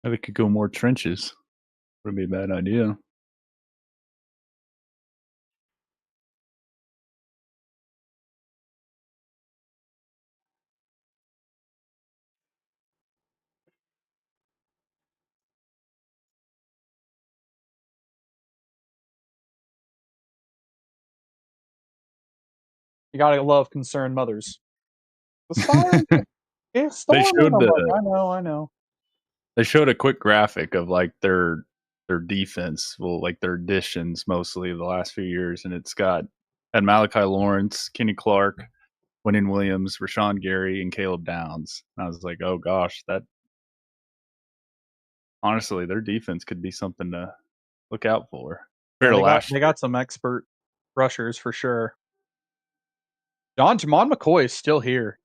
Maybe they could go more trenches. Wouldn't be a bad idea. You gotta love concerned mothers. The Sirens, it's They storming. showed I'm like, the I know. They showed a quick graphic of like their defense, well, like their additions mostly the last few years, and it's got had Malachi Lawrence, Kenny Clark, Quinnen Williams, Rashawn Gary, and Caleb Downs. And I was like, oh gosh, that honestly, their defense could be something to look out for. Yeah, they got some expert rushers for sure. Jamon McCoy is still here.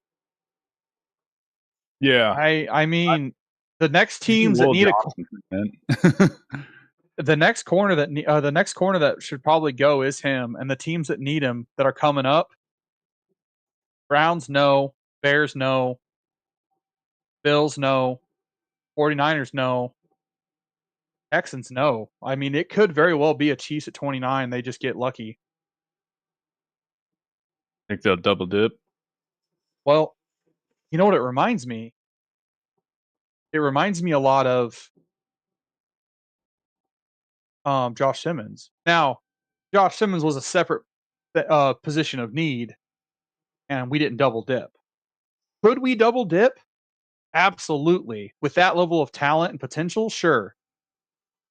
Yeah, I mean, the next teams that need the next corner that should probably go is him, and the teams that need him that are coming up. Browns no, Bears no, Bills no, 49ers no, Texans no. I mean, it could very well be a Chiefs at 29. They just get lucky. Think they'll double dip. Well, you know what it reminds me? It reminds me a lot of Josh Simmons. Now, Josh Simmons was a separate position of need, and we didn't double dip. Could we double dip? Absolutely. With that level of talent and potential, sure.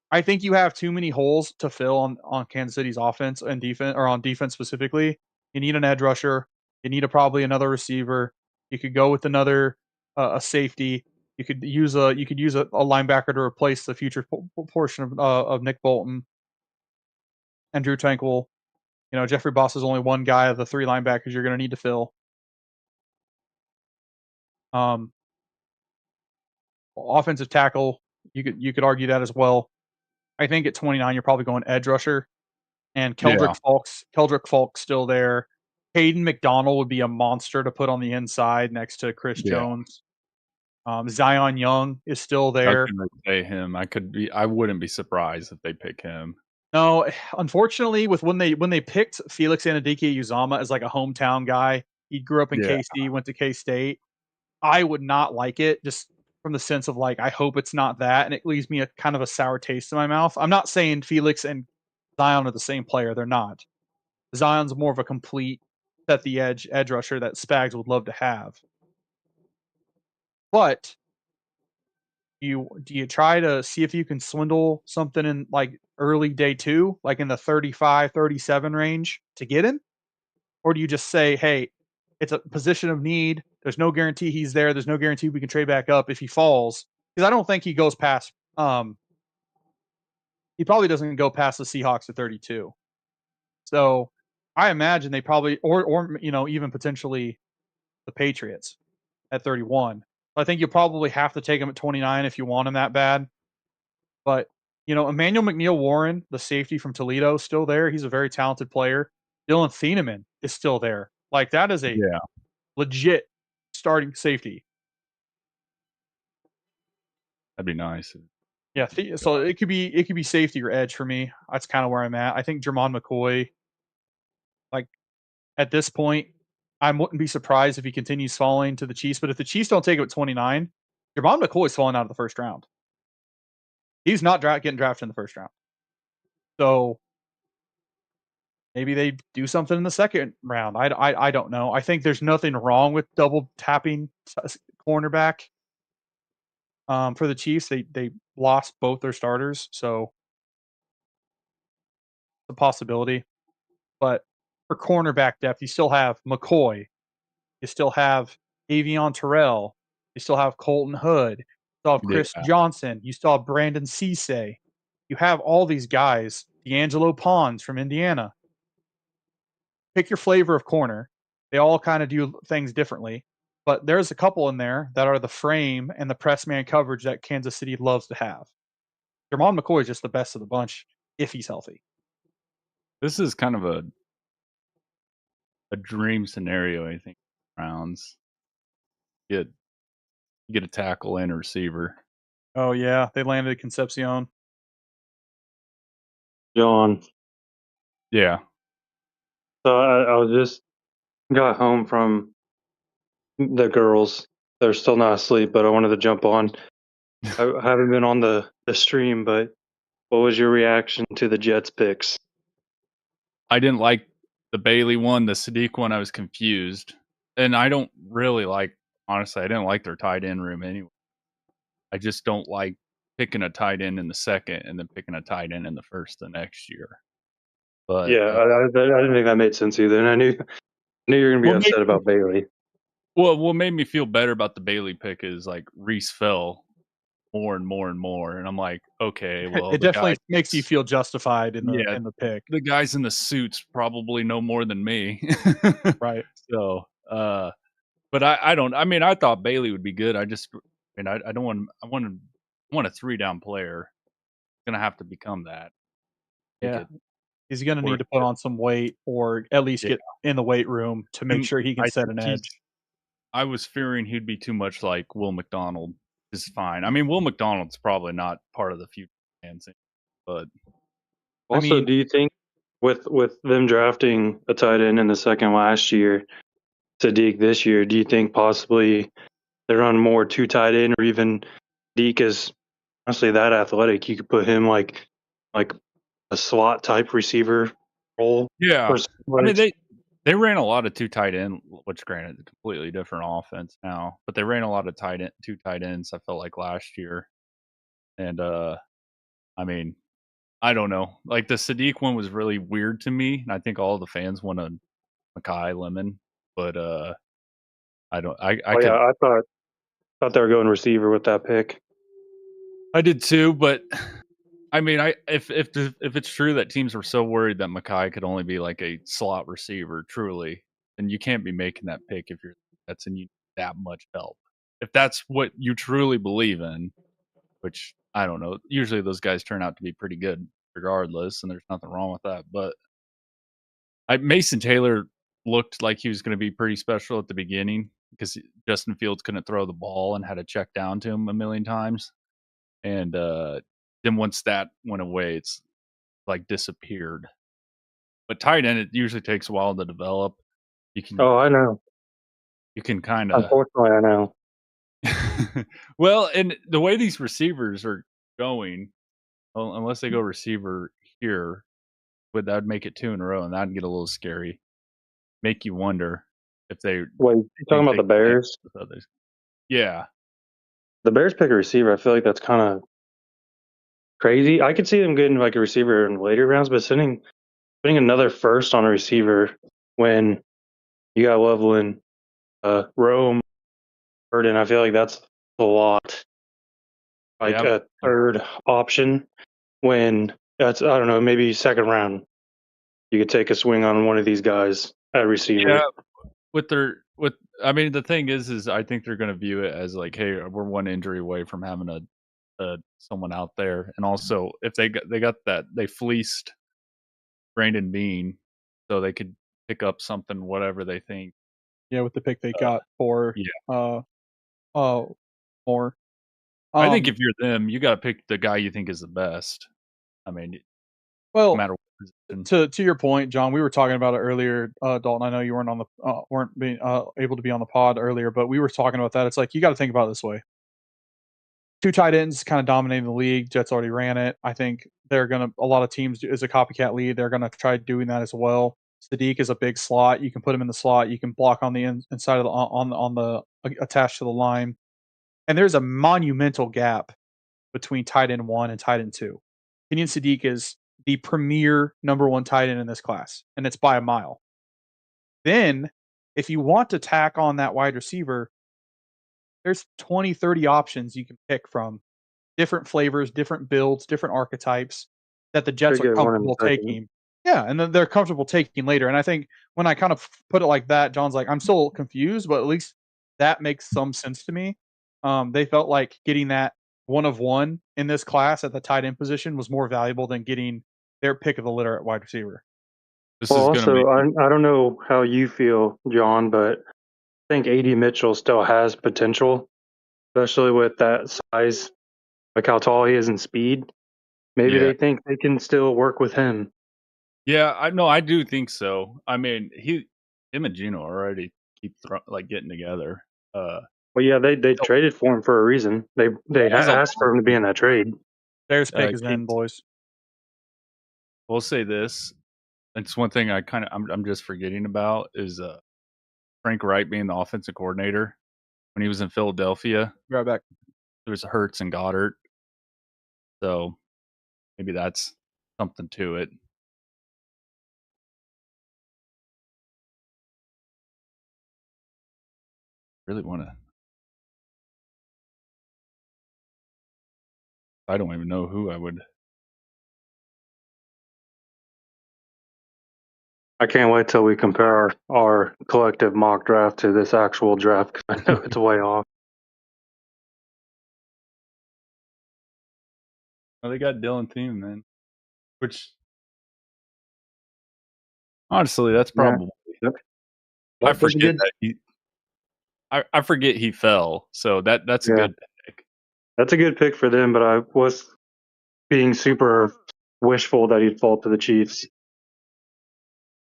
I think you have too many holes to fill on Kansas City's offense and defense, or on defense specifically. You need an edge rusher. You need probably another receiver. You could go with another a safety. You could use a linebacker to replace the future portion of Nick Bolton and Drew Tankwell. You know, Jeffrey Boss is only one guy of the three linebackers you're going to need to fill. Offensive tackle, You could argue that as well. I think at 29 you're probably going edge rusher, and Yeah. Keldrick Falk's still there. Hayden McDonald would be a monster to put on the inside next to Chris Yeah. Jones. Zion Young is still I was there. gonna say him. I wouldn't be surprised if they pick him. No, unfortunately, with when they picked Felix Anadike-Uzama as like a hometown guy, he grew up in Yeah. KC, went to K-State. I would not like it just from the sense of like I hope it's not that, and it leaves me a kind of a sour taste in my mouth. I'm not saying Felix and Zion are the same player; they're not. Zion's more of a complete set the edge rusher that Spags would love to have. But do you try to see if you can swindle something in like early day 2, like in the 35, 37 range to get him? Or do you just say, "Hey, it's a position of need. There's no guarantee he's there. There's no guarantee we can trade back up if he falls." Because I don't think he goes past he probably doesn't go past the Seahawks at 32. So, I imagine they probably or even potentially the Patriots at 31. I think you'll probably have to take him at 29 if you want him that bad. But, Emmanuel McNeil-Warren, the safety from Toledo, is still there. He's a very talented player. Dylan Thieneman is still there. Like, that is a Yeah. legit starting safety. That'd be nice. Yeah, so it could be safety or edge for me. That's kinda where I'm at. I think Jermon McCoy, like, at this point, I wouldn't be surprised if he continues falling to the Chiefs, but if the Chiefs don't take him at 29, Jermon McCoy's falling out of the first round. He's not getting drafted in the first round. So maybe they do something in the second round. I don't know. I think there's nothing wrong with double tapping cornerback. For the Chiefs, they lost both their starters, so it's a possibility. But for cornerback depth, you still have McCoy, you still have Avion Terrell, you still have Colton Hood, you still have Yeah. Chris Johnson, you still have Brandon Cisse. You have all these guys, D'Angelo Pons from Indiana. Pick your flavor of corner. They all kind of do things differently, but there's a couple in there that are the frame and the press man coverage that Kansas City loves to have. Jermon McCoy is just the best of the bunch if he's healthy. This is kind of a dream scenario, I think. Rounds. Get a tackle and a receiver. Oh yeah, they landed Concepcion. John. Yeah. So I was just got home from the girls. They're still not asleep, but I wanted to jump on. I haven't been on the stream, but what was your reaction to the Jets picks? I didn't like the Bailey one, the Sadiq one. I was confused. And I don't really honestly, I didn't like their tight end room anyway. I just don't like picking a tight end in the second and then picking a tight end in the first the next year. But Yeah, I didn't think that made sense either, and I knew you were gonna be upset about Bailey. what made me feel better about the Bailey pick is like Reese fell more and more and more, and I'm like, okay, well, It definitely makes you feel justified in the pick. the guys in the suits probably know more than me, Right. So, but I don't. I mean, I thought Bailey would be good. I don't want. I want a 3-down player. Gonna have to become that. Yeah. He's gonna need to put on some weight or at least get in the weight room to make sure he can set an edge. I was fearing he'd be too much like Will McDonald. Is fine. I mean, Will McDonald's probably not part of the future plans, but also, do you think with them drafting a tight end in the second last year, Sadiq this year, do you think possibly they run more 2 tight end, or even Deke is honestly that athletic? You could put him like a slot type receiver role. Yeah, I mean they ran a lot of 2 tight end, which granted is a completely different offense now, but they ran a lot of 2 tight ends. I felt like last year, and I mean, I don't know. Like the Sadiq one was really weird to me, and I think all the fans wanted Makai Lemon, but I don't. I thought they were going receiver with that pick. I did too, but I mean, if it's true that teams were so worried that Makai could only be like a slot receiver, truly, then you can't be making that pick if that's in you that much help. If that's what you truly believe in, which I don't know. Usually those guys turn out to be pretty good regardless, and there's nothing wrong with that. But Mason Taylor looked like he was going to be pretty special at the beginning because Justin Fields couldn't throw the ball and had to check down to him a million times. And then once that went away, it's like disappeared. But tight end, it usually takes a while to develop. Oh, I know. You can kind of. Unfortunately, I know. Well, and the way these receivers are going, well, unless they go receiver here, that'd make it 2 in a row, and that'd get a little scary. Make you wonder if they. Wait, you talking about the Bears? Yeah. The Bears pick a receiver. I feel like that's kind of crazy. I could see them getting like a receiver in later rounds, but putting another first on a receiver when you got Loveland, Rome, Burden, I feel like that's a lot. Like a third option when that's, I don't know, maybe second round. You could take a swing on one of these guys at receiver. Yeah, I mean, the thing is I think they're going to view it as like, hey, we're one injury away from having someone out there, and also if they got that, they fleeced Brandon Bean, so they could pick up something, whatever they think. Yeah, with the pick they got for more. I think if you're them, you got to pick the guy you think is the best. I mean, well, no matter what position. To your point, John, we were talking about it earlier. Dalton, I know you weren't being able to be on the pod earlier, but we were talking about that. It's like you got to think about it this way: 2 tight ends kind of dominating the league. Jets already ran it. I think a lot of teams as a copycat lead. They're gonna try doing that as well. Sadiq is a big slot. You can put him in the slot. You can block on the inside of the attached to the line. And there's a monumental gap between tight end 1 and tight end 2. Kenyon Sadiq is the premier number 1 tight end in this class, and it's by a mile. Then, if you want to tack on that wide receiver, there's 20, 30 options you can pick from. Different flavors, different builds, different archetypes that the Jets are comfortable taking. Yeah, and then they're comfortable taking later. And I think when I kind of put it like that, John's like, I'm still confused, but at least that makes some sense to me. They felt like getting that 1 of 1 in this class at the tight end position was more valuable than getting their pick of the litter at wide receiver. I don't know how you feel, John, but I think A.D. Mitchell still has potential, especially with that size, like how tall he is in speed. Maybe they think they can still work with him. Yeah, I do think so. I mean, him and Gino already keep getting together. Well, yeah, they traded for him for a reason. They asked for him to be in that trade. Bears pick is in, boys. We'll say this. It's one thing I'm just forgetting about is Frank Wright being the offensive coordinator when he was in Philadelphia. Right back. There was Hurts and Goddard, so maybe that's something to it. Really want to. I don't even know who I would. I can't wait till we compare our collective mock draft to this actual draft because I know it's way off. Well, they got Dylan Thiem, man. Which, honestly, that's probably. Yeah. I forget that I forget he fell, so that's a good pick. That's a good pick for them, but I was being super wishful that he'd fall to the Chiefs.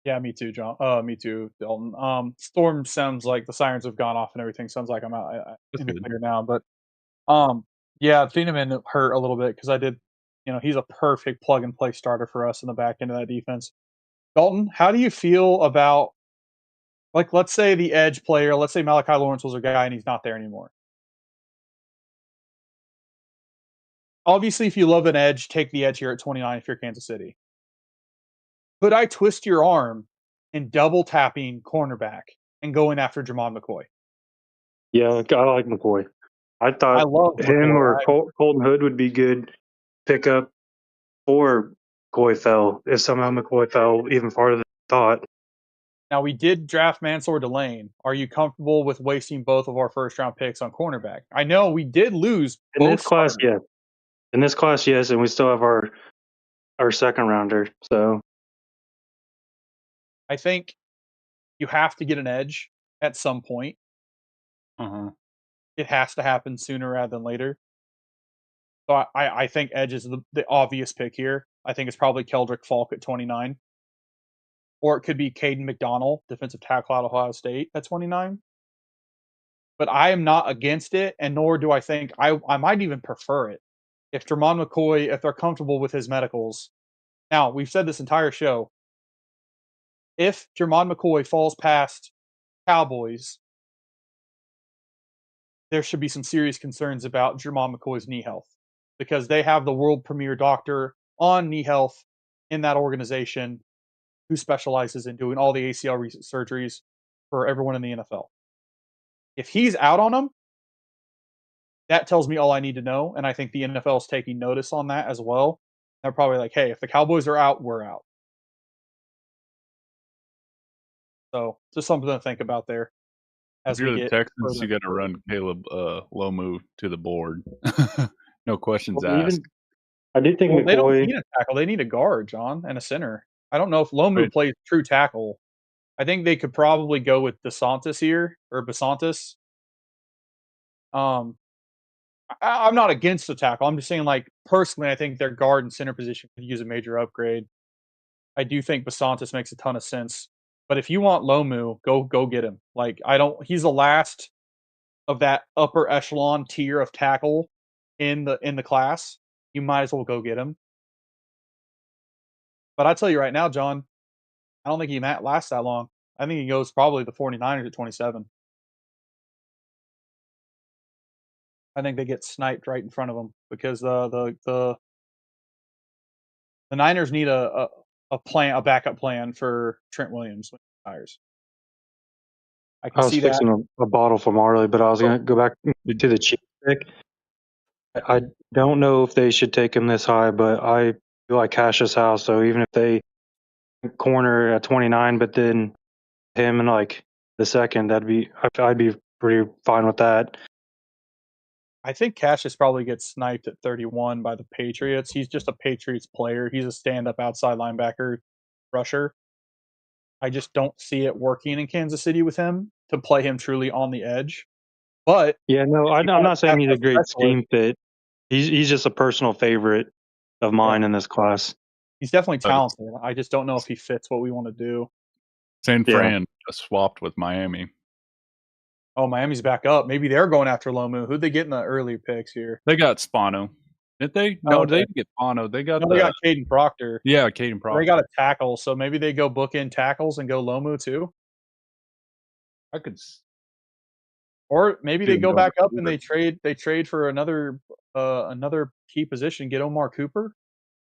Yeah, me too, John. Me too, Dalton. Storm sounds like the sirens have gone off and everything. Sounds like I'm out in the clear now. But yeah, Thieneman hurt a little bit because I did. He's a perfect plug and play starter for us in the back end of that defense. Dalton, how do you feel about, like, let's say the edge player, let's say Malachi Lawrence was a guy and he's not there anymore. Obviously, if you love an edge, take the edge here at 29 if you're Kansas City. Could I twist your arm in double tapping cornerback and going after Jamon McCoy? Yeah, I like McCoy. I thought him or Colton Hood would be good pickup for McCoy fell, if somehow McCoy fell even farther than I thought. Now, we did draft Mansour Delane. Are you comfortable with wasting both of our first-round picks on cornerback? I know we did lose in this class, yeah. In this class, yes, and we still have our second rounder. So I think you have to get an edge at some point. Uh-huh. It has to happen sooner rather than later. So I think edge is the obvious pick here. I think it's probably Keldrick Falk at 29. Or it could be Caden McDonald, defensive tackle out of Ohio State at 29. But I am not against it, and nor do I think I might even prefer it. If Jermon McCoy, if they're comfortable with his medicals. Now, we've said this entire show. If Jermon McCoy falls past Cowboys, there should be some serious concerns about Jermon McCoy's knee health because they have the world premier doctor on knee health in that organization who specializes in doing all the ACL surgeries for everyone in the NFL. If he's out on them, that tells me all I need to know, and I think the NFL is taking notice on that as well. They're probably like, "Hey, if the Cowboys are out, we're out." So, just something to think about there If as we you're the get Texans, further. you got to run Caleb Lomu to the board. No questions well, asked. I do think Well, they don't McCoy. need a tackle; they need a guard, John, and a center. I don't know if Lomu Right. plays true tackle. I think they could probably go with DeSantis here or Basantis. Um, I'm not against the tackle. I'm just saying, like personally, I think their guard and center position could use a major upgrade. I do think Basantis makes a ton of sense. But if you want Lomu, go get him. Like I don't he's the last of that upper echelon tier of tackle in the class. You might as well go get him. But I tell you right now, John, I don't think he lasts that long. I think he goes probably the 49ers at 27. I think they get sniped right in front of them because the Niners need a plan, a backup plan for Trent Williams when he retires. I can I was see that. fixing a bottle for Marley, but I was going to go back to the Chiefs pick. I don't know if they should take him this high, but I feel like Cassius House. So even if they corner at 29, but then him in like the second, I'd be pretty fine with that. I think Cassius probably gets sniped at 31 by the Patriots. He's just a Patriots player. He's a stand-up outside linebacker rusher. I just don't see it working in Kansas City with him to play him truly on the edge. But Yeah, no, if I'm you want not saying to he's have a great specialist, scheme fit. He's just a personal favorite of yeah, mine in this class. he's definitely Uh, talented. I just don't know if he fits what we want to do. San Yeah. Fran just swapped with Miami. Oh, Miami's back up. Maybe they're going after Lomu. Who'd they get in the early picks here? They got Spano. Did they? Oh, No, okay. they didn't get Spano. They got No, they got Caden Proctor. Caden Proctor. They got a tackle, so maybe they go bookend tackles and go Lomu too. I could. Or maybe See they them go going back up and receiver. they trade for another key position, get Omar Cooper,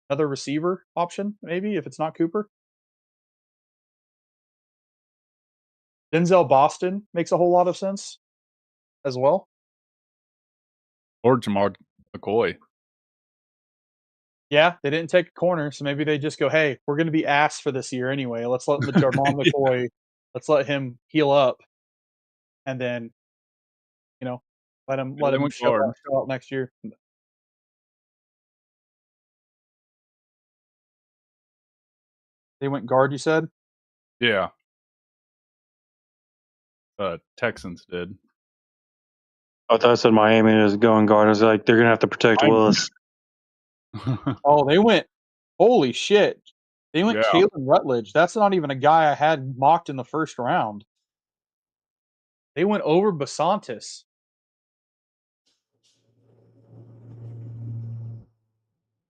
another receiver option, maybe if it's not Cooper. Denzel Boston makes a whole lot of sense as well. Or Jamar McCoy. Yeah, they didn't take a corner, so maybe they just go, "Hey, we're going to be asked for this year anyway. Let's let Jermon Yeah. McCoy, let's let him heal up, and then let him They went show guard. out next year." They went guard, you said? Yeah. Texans did. I thought I said Miami is going guard. I was like, they're gonna have to protect Willis. Oh, they went. Holy shit! They went Yeah. Kalen Rutledge. That's not even a guy I had mocked in the first round. They went over Basantis.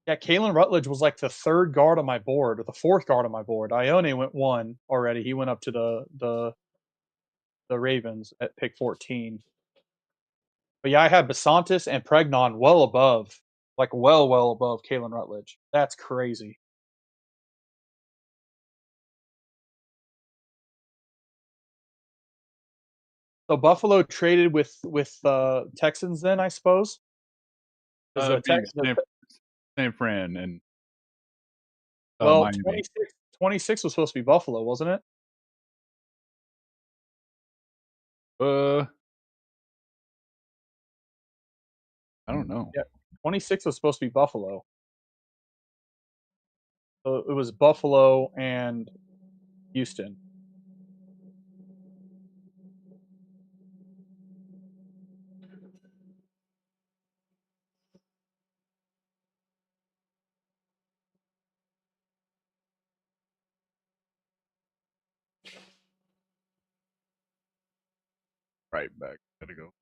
Yeah, Kalen Rutledge was like the third guard on my board or the fourth guard on my board. Ione went one already. He went up to the Ravens at pick 14. But yeah, I had Basantis and Pregnon well above, like well above Kalen Rutledge. That's crazy. So Buffalo traded with Texans then, I suppose. Because It'd be San Fran and well, Miami. 26 was supposed to be Buffalo, wasn't it? I don't know. Yeah. 26 was supposed to be Buffalo. So it was Buffalo and Houston. Right back. Gotta go.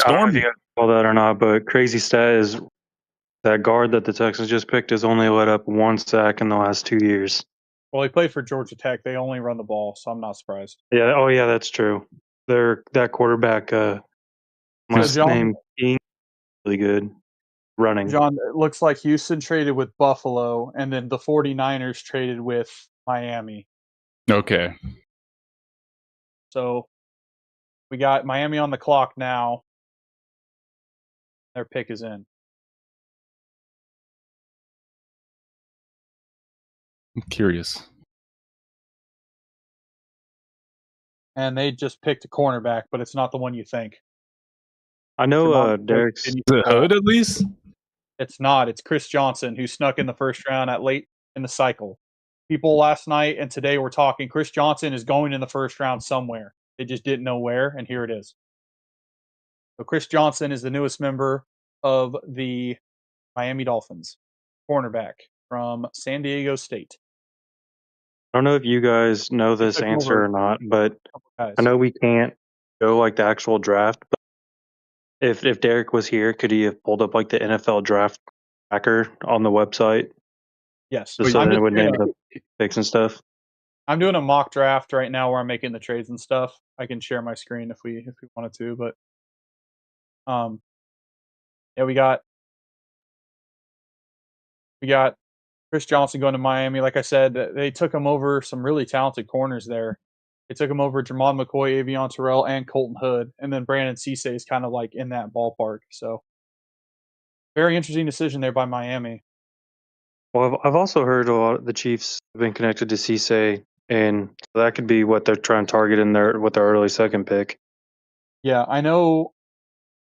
I don't know if you Stormy. guys saw that or not, but crazy stat is that guard that the Texans just picked has only let up 1 sack in the last 2 years. Well, he played for Georgia Tech. They only run the ball, so I'm not surprised. Yeah. Oh, yeah, that's true. That quarterback, what's John- name? King, really good running. John, it looks like Houston traded with Buffalo, and then the 49ers traded with Miami. Okay. So we got Miami on the clock now. Their pick is in. I'm curious. And they just picked a cornerback, but it's not the one you think. I know Javon Derek's. Is it Hood at least? It's not. It's Chris Johnson, who snuck in the first round at late in the cycle. People last night and today were talking. Chris Johnson is going in the first round somewhere. They just didn't know where, and here it is. So Chris Johnson is the newest member of the Miami Dolphins, cornerback from San Diego State. I don't know if you guys know this took answer over or not, but Guys. I know we can't go like the actual draft. But if Derek was here, could he have pulled up like the NFL draft tracker on the website Yes. just so I'm then it just would name doing the picks and stuff? I'm doing a mock draft right now where I'm making the trades and stuff. I can share my screen if we wanted to, but yeah, we got Chris Johnson going to Miami. Like I said, they took him over some really talented corners there. They took him over Jamon McCoy, Avion Terrell, and Colton Hood, and then Brandon Cisse is kind of like in that ballpark. So very interesting decision there by Miami. Well, I've also heard a lot of the Chiefs have been connected to Cisse, and that could be what they're trying to target in their early second pick. Yeah, I know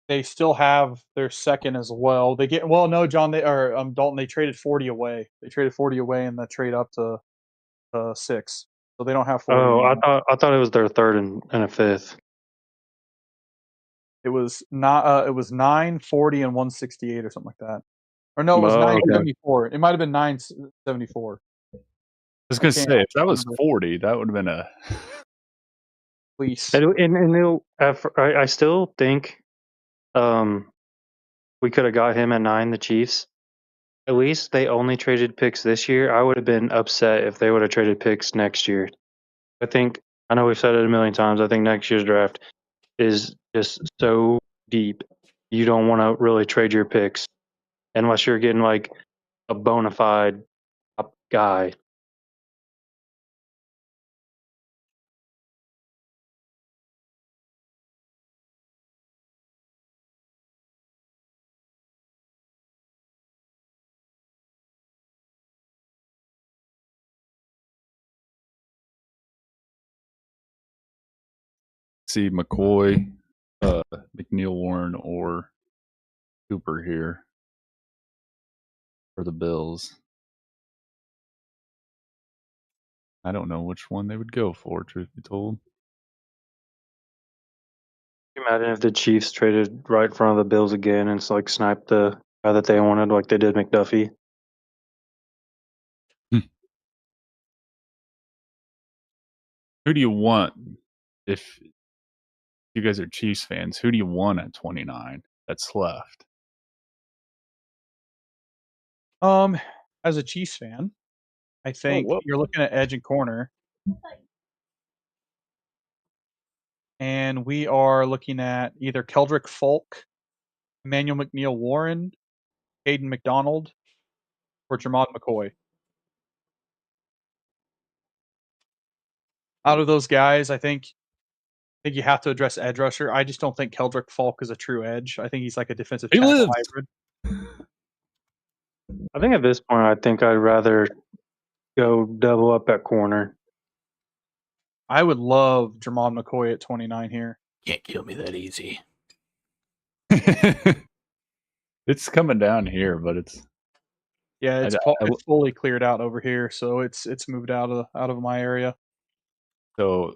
they still have their second as well. They get no, John. They are Dalton. They traded 40 away. They traded 40 away in the trade up to 6, so they don't have 40 Oh, anymore. I thought it was their third and a fifth. It was not. It was 9, 40, and 168 or something like that. Or no, it was Oh, okay. 974. It might have been 974. I was gonna say if that was remember. 40, that would have been a Please. I still think we could have got him at 9, the Chiefs. At least they only traded picks this year. I would have been upset if they would have traded picks next year. I know we've said it a million times. I think next year's draft is just so deep. You don't want to really trade your picks unless you're getting like a bona fide top guy. see McCoy, McNeil Warren, or Cooper here. for the Bills. I don't know which one they would go for, truth be told. Can you imagine if the Chiefs traded right in front of the Bills again and like sniped the guy that they wanted, like they did McDuffie? Who do you want if you guys are Chiefs fans? Who do you want at 29 that's left? As a Chiefs fan, I think whoa. you're looking at edge and corner. And we are looking at either Keldrick Folk, Emmanuel McNeil Warren, Hayden McDonald, or Jermod McCoy. Out of those guys, I think you have to address edge rusher. I just don't think Keldrick Folk is a true edge. I think he's like a defensive He tackle lives. hybrid. I think at this point, I think I'd rather go double up at corner. I would love Jermod McCoy at 29 here. Can't kill me that easy. It's coming down here, but it's Yeah, it's I- it's fully cleared out over here, so it's moved out of my area. so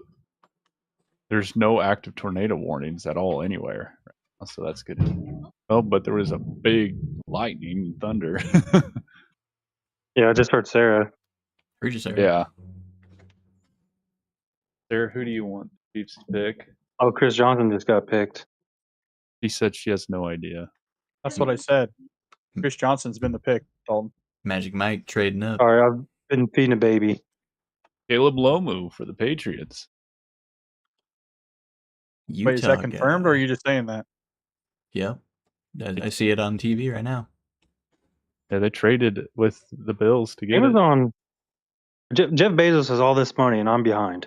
there's no active tornado warnings at all anywhere. So that's good. Oh, but there was a big lightning and thunder. Yeah, I just heard Sarah. Who'd you say? Yeah. Sarah, who do you want the Chiefs to pick? Oh, Chris Johnson just got picked. She said she has no idea. That's what I said. Chris Johnson's been the pick, Dalton. Magic Mike trading up. Sorry, I've been feeding a baby. Caleb Lomu for the Patriots. Wait, is that confirmed, or are you just saying that? Yeah, I see it on TV right now. Yeah, they traded with the Bills to get it. Amazon. Jeff Bezos has all this money, and I'm behind.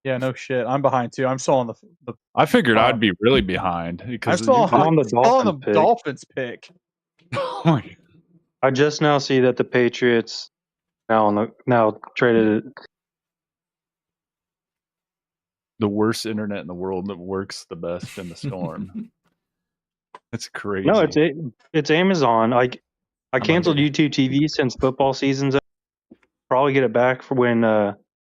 Yeah, no shit. I'm behind too. I'm still on the I figured I'd be really behind I'm because still on the Dolphins pick. Dolphins pick. I just now see that the Patriots now traded it. the worst internet in the world that works the best in the storm. That's crazy. No, it's Amazon. I I'm canceled on YouTube TV since football season's up. Probably get it back for when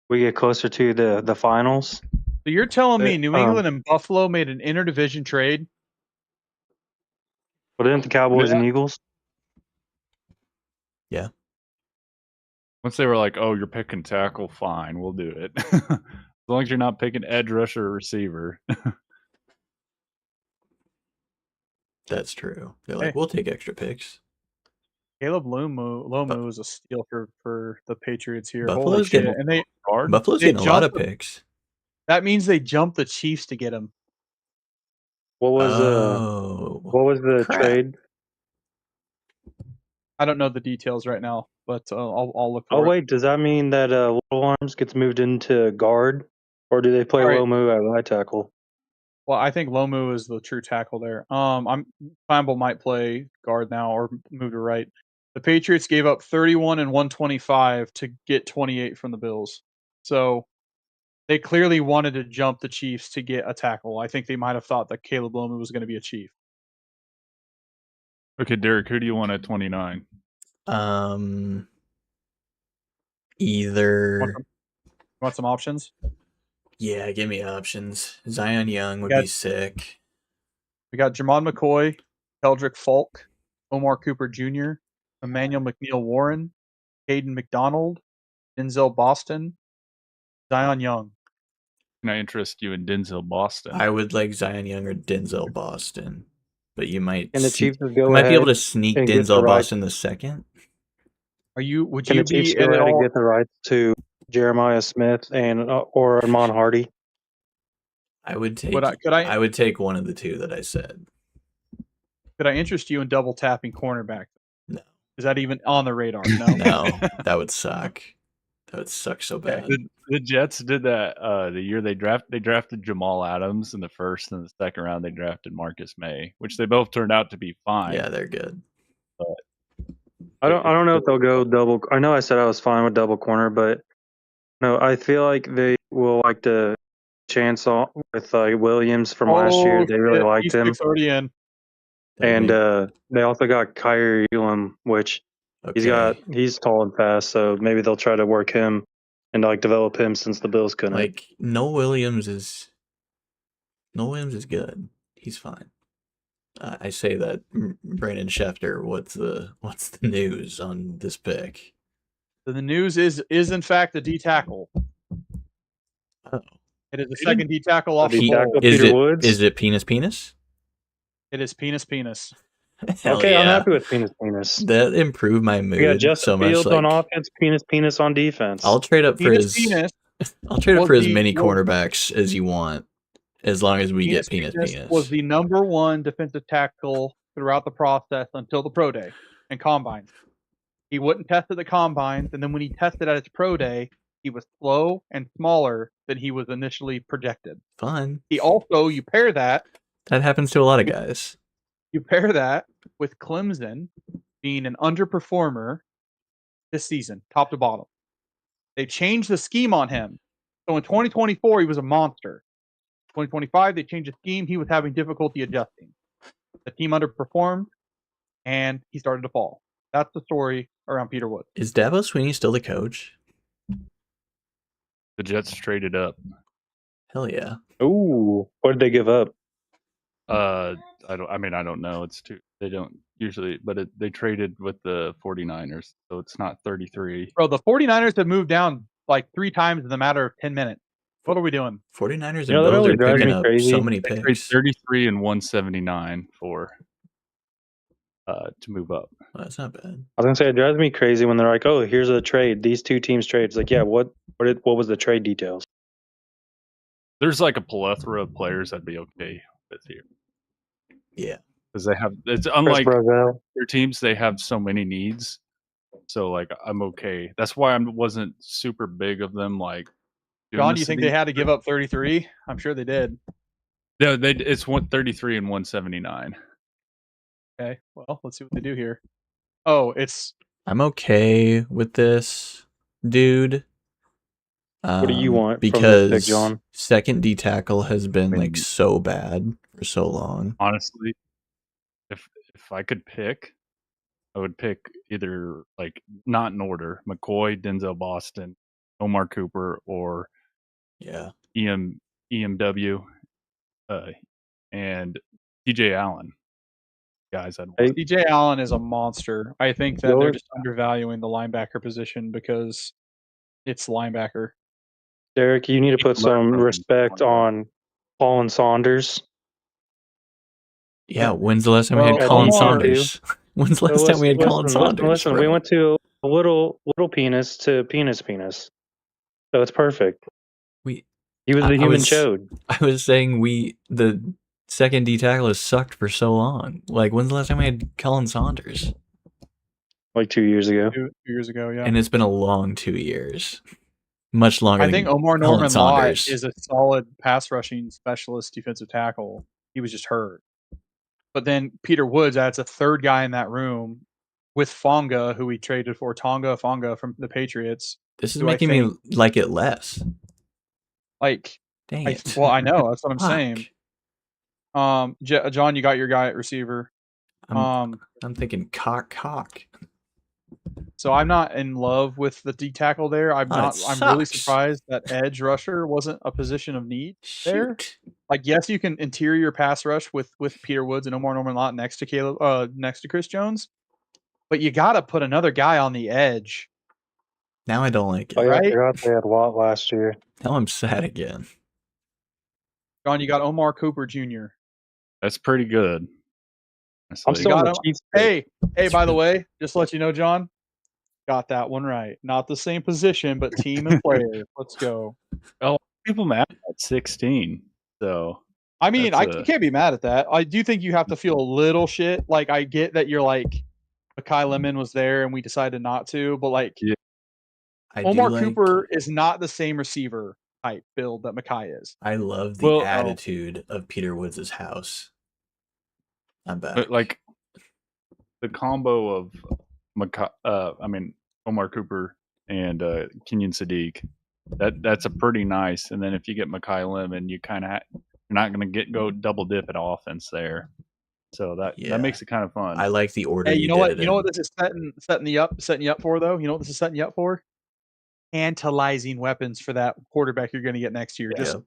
we get closer to the finals. So you're telling me But, New England and Buffalo made an interdivision trade? But didn't the Cowboys and Eagles? Yeah. Once they were like, "Oh, you're picking tackle, fine, we'll do it." As long as you're not picking edge rusher or receiver. That's true. They're like, Hey. we'll take extra picks. Caleb Lomu is a steal for the Patriots here. Buffalo's Holy shit. getting- And they Buffalo's they getting a lot of jumped- picks. that means they jumped the Chiefs to get him. What was the crap. trade? I don't know the details right now, but I'll look for Oh it. wait, does that mean that Little Arms gets moved into guard, or do they play All right. Lomu at right tackle? Well, I think Lomu is the true tackle there. Feinberg might play guard now or move to right. The Patriots gave up 31 and 125 to get 28 from the Bills. So they clearly wanted to jump the Chiefs to get a tackle. I think they might have thought that Caleb Lomu was going to be a Chief. Okay, Derek, who do you want at 29? Either. Want some options? Yeah, give me options. Zion Young would Yeah. be sick. We got Jermod McCoy, Keldrick Folk, Omar Cooper Jr., Emmanuel McNeil Warren, Hayden McDonald, Denzel Boston, Zion Young. Can I interest you in Denzel Boston? I would like Zion Young or Denzel Boston, but you might. And the Chiefs would go you might be able ahead to sneak and get the Denzel right- Boston the second. Would Can you the Chiefs be go at ahead and all? get the rights to Jeremiah Smith and or Armon Hardy? I would take. Could I I would take one of the two that I said. could I interest you in double tapping cornerback? No. Is that even on the radar? No. No, that would suck. That would suck so bad. The Jets did that the year they drafted Jamal Adams in the first and the second round. They drafted Marcus May, which they both turned out to be fine. Yeah, they're good. I don't know if they'll go double. I know I said I was fine with double corner, but no, I feel like they will like to chance on with Williams from last year. They really liked him, He's already in. That'd and be- they also got Kyrie Elam, which Okay. He's tall and fast, so maybe they'll try to work him and like develop him since the Bills couldn't. Like Noah Williams is good. He's fine. I say that, Brandon Schefter. What's the news on this pick? The news is in fact a D tackle. Oh. It is the second D tackle off the D ball. tackle Is Peter it Woods? is it penis? It is penis. Hell Okay, yeah. I'm happy with penis. That improved my We got mood Justin so much. Fields Like, on offense, penis on defense. I'll trade up for Penis. I'll trade up for as was many the- cornerbacks as you want, as long as we get penis. Was the number one defensive tackle throughout the process until the pro day and combines. He wouldn't test at the combines, and then when he tested at his pro day, he was slow and smaller than he was initially projected. Fun. He also, you pair that happens to a lot of guys. You pair that with Clemson being an underperformer this season, top to bottom. They changed the scheme on him. So in 2024, he was a monster. 2025, they changed the scheme. He was having difficulty adjusting. The team underperformed, and he started to fall. That's the story around Peter Woods. Is Dabo Sweeney still the coach? The Jets traded up. Hell yeah. Ooh, what did they give up? I don't know. It's too. They don't usually, but they traded with the 49ers, so it's not 33. Bro, the 49ers have moved down like 3 times in the matter of 10 minutes. What are we doing? 49ers You know, and that Bills always are drives picking me up crazy. so many They trade picks. 33 and 179 for to move up. Well, that's not bad. I was gonna say it drives me crazy when they're like, "Oh, here's a trade. These two teams trade." It's like, yeah, what was the trade details? There's like a plethora of players I'd be okay with here Yeah. because they have. It's Chris unlike Brazzell. their teams; they have so many needs. So like, I'm okay. That's why I wasn't super big of them. Like, John, do you think they had to give up 33? I'm sure they did. Yeah, it's 133 and 179. Okay, well, let's see what they do here. Oh, I'm okay with this, dude. What do you want from this Because pick, John? second D tackle has been I mean- like so bad for so long. Honestly, if I could pick, I would pick either like not in order: McCoy, Denzel Boston, Omar Cooper, or Yeah. EMW, and TJ Allen. Guys, I'd Hey, want. DJ Allen is a monster. I think that they're George- just undervaluing the linebacker position because it's linebacker. Derek, you need to put Learn some from respect him. on Colin Saunders. Yeah. When's the last time we Well, had Colin Omar- Saunders? When's the last time we had Colin Saunders? Listen, we bro? went to a little penis to penis. So it's perfect. We- He was I the human was- chode. I was saying the second D tackle has sucked for so long. Like, when's the last time we had Colin Saunders? Like 2 years ago. 2 years ago, yeah. And it's been a long 2 years. Much longer I than think Omar Colin Norman Lott Saunders. is a solid pass rushing specialist defensive tackle. He was just hurt. But then Peter Woods adds a third guy in that room with Fonga, who we traded for Fonga from the Patriots. This is do I making me like it less. Like, Dang it. well, I know that's what I'm Fuck. saying. John, you got your guy at receiver. I'm thinking cock. So I'm not in love with the D tackle there. I'm really sucks. surprised that edge rusher wasn't a position of need there. Shoot. Like, yes, you can interior pass rush with Peter Woods and Omar Norman Lott next to Chris Jones, but you got to put another guy on the edge. Now I don't like it. Oh, yeah, Right? I forgot they had Watt last year. Now I'm sad again. John, you got Omar Cooper Jr. That's pretty good. I'm still on got the him. Chiefs. Hey, That's by the really- way, just to let you know, John, got that one right. Not the same position, but team and player. Let's go. People mad at 16. So I mean, That's you can't be mad at that. I do think you have to feel a little shit. Like, I get that you're like, Mekhi Lemon was there and we decided not to, but like, Yeah. I Omar do like- Cooper is not the same receiver type build that Mekhi is. I love the Well, attitude of Peter Woods' house. I'm back. but like the combo of Omar Cooper and Kenyon Sadiq, that's a pretty nice. And then if you get Mekhi Lemon, you kind of you're not going to go double dip at offense there. So that Yeah. makes it kind of fun. I like the order Hey, you you know did what? it You know what in. this is setting you up for, though. You know what this is setting you up for? Tantalizing weapons for that quarterback you're going to get next year. Yeah. Just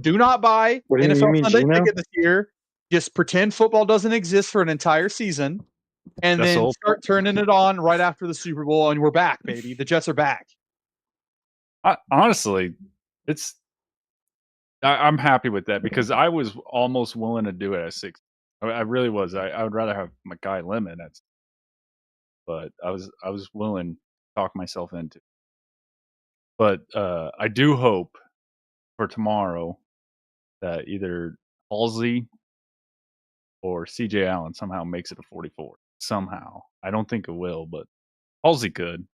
do not buy What do you NFL mean, Sunday Geno? ticket this year. Just pretend football doesn't exist for an entire season, and That's then all. start turning it on right after the Super Bowl, and we're back, baby. The Jets are back. Honestly, I'm happy with that because I was almost willing to do it at 6. I really was. I would rather have my guy Lemon but I was willing to talk myself into it. But I do hope for tomorrow that either Halsey or CJ Allen somehow makes it a 44. Somehow. I don't think it will, but Halsey could.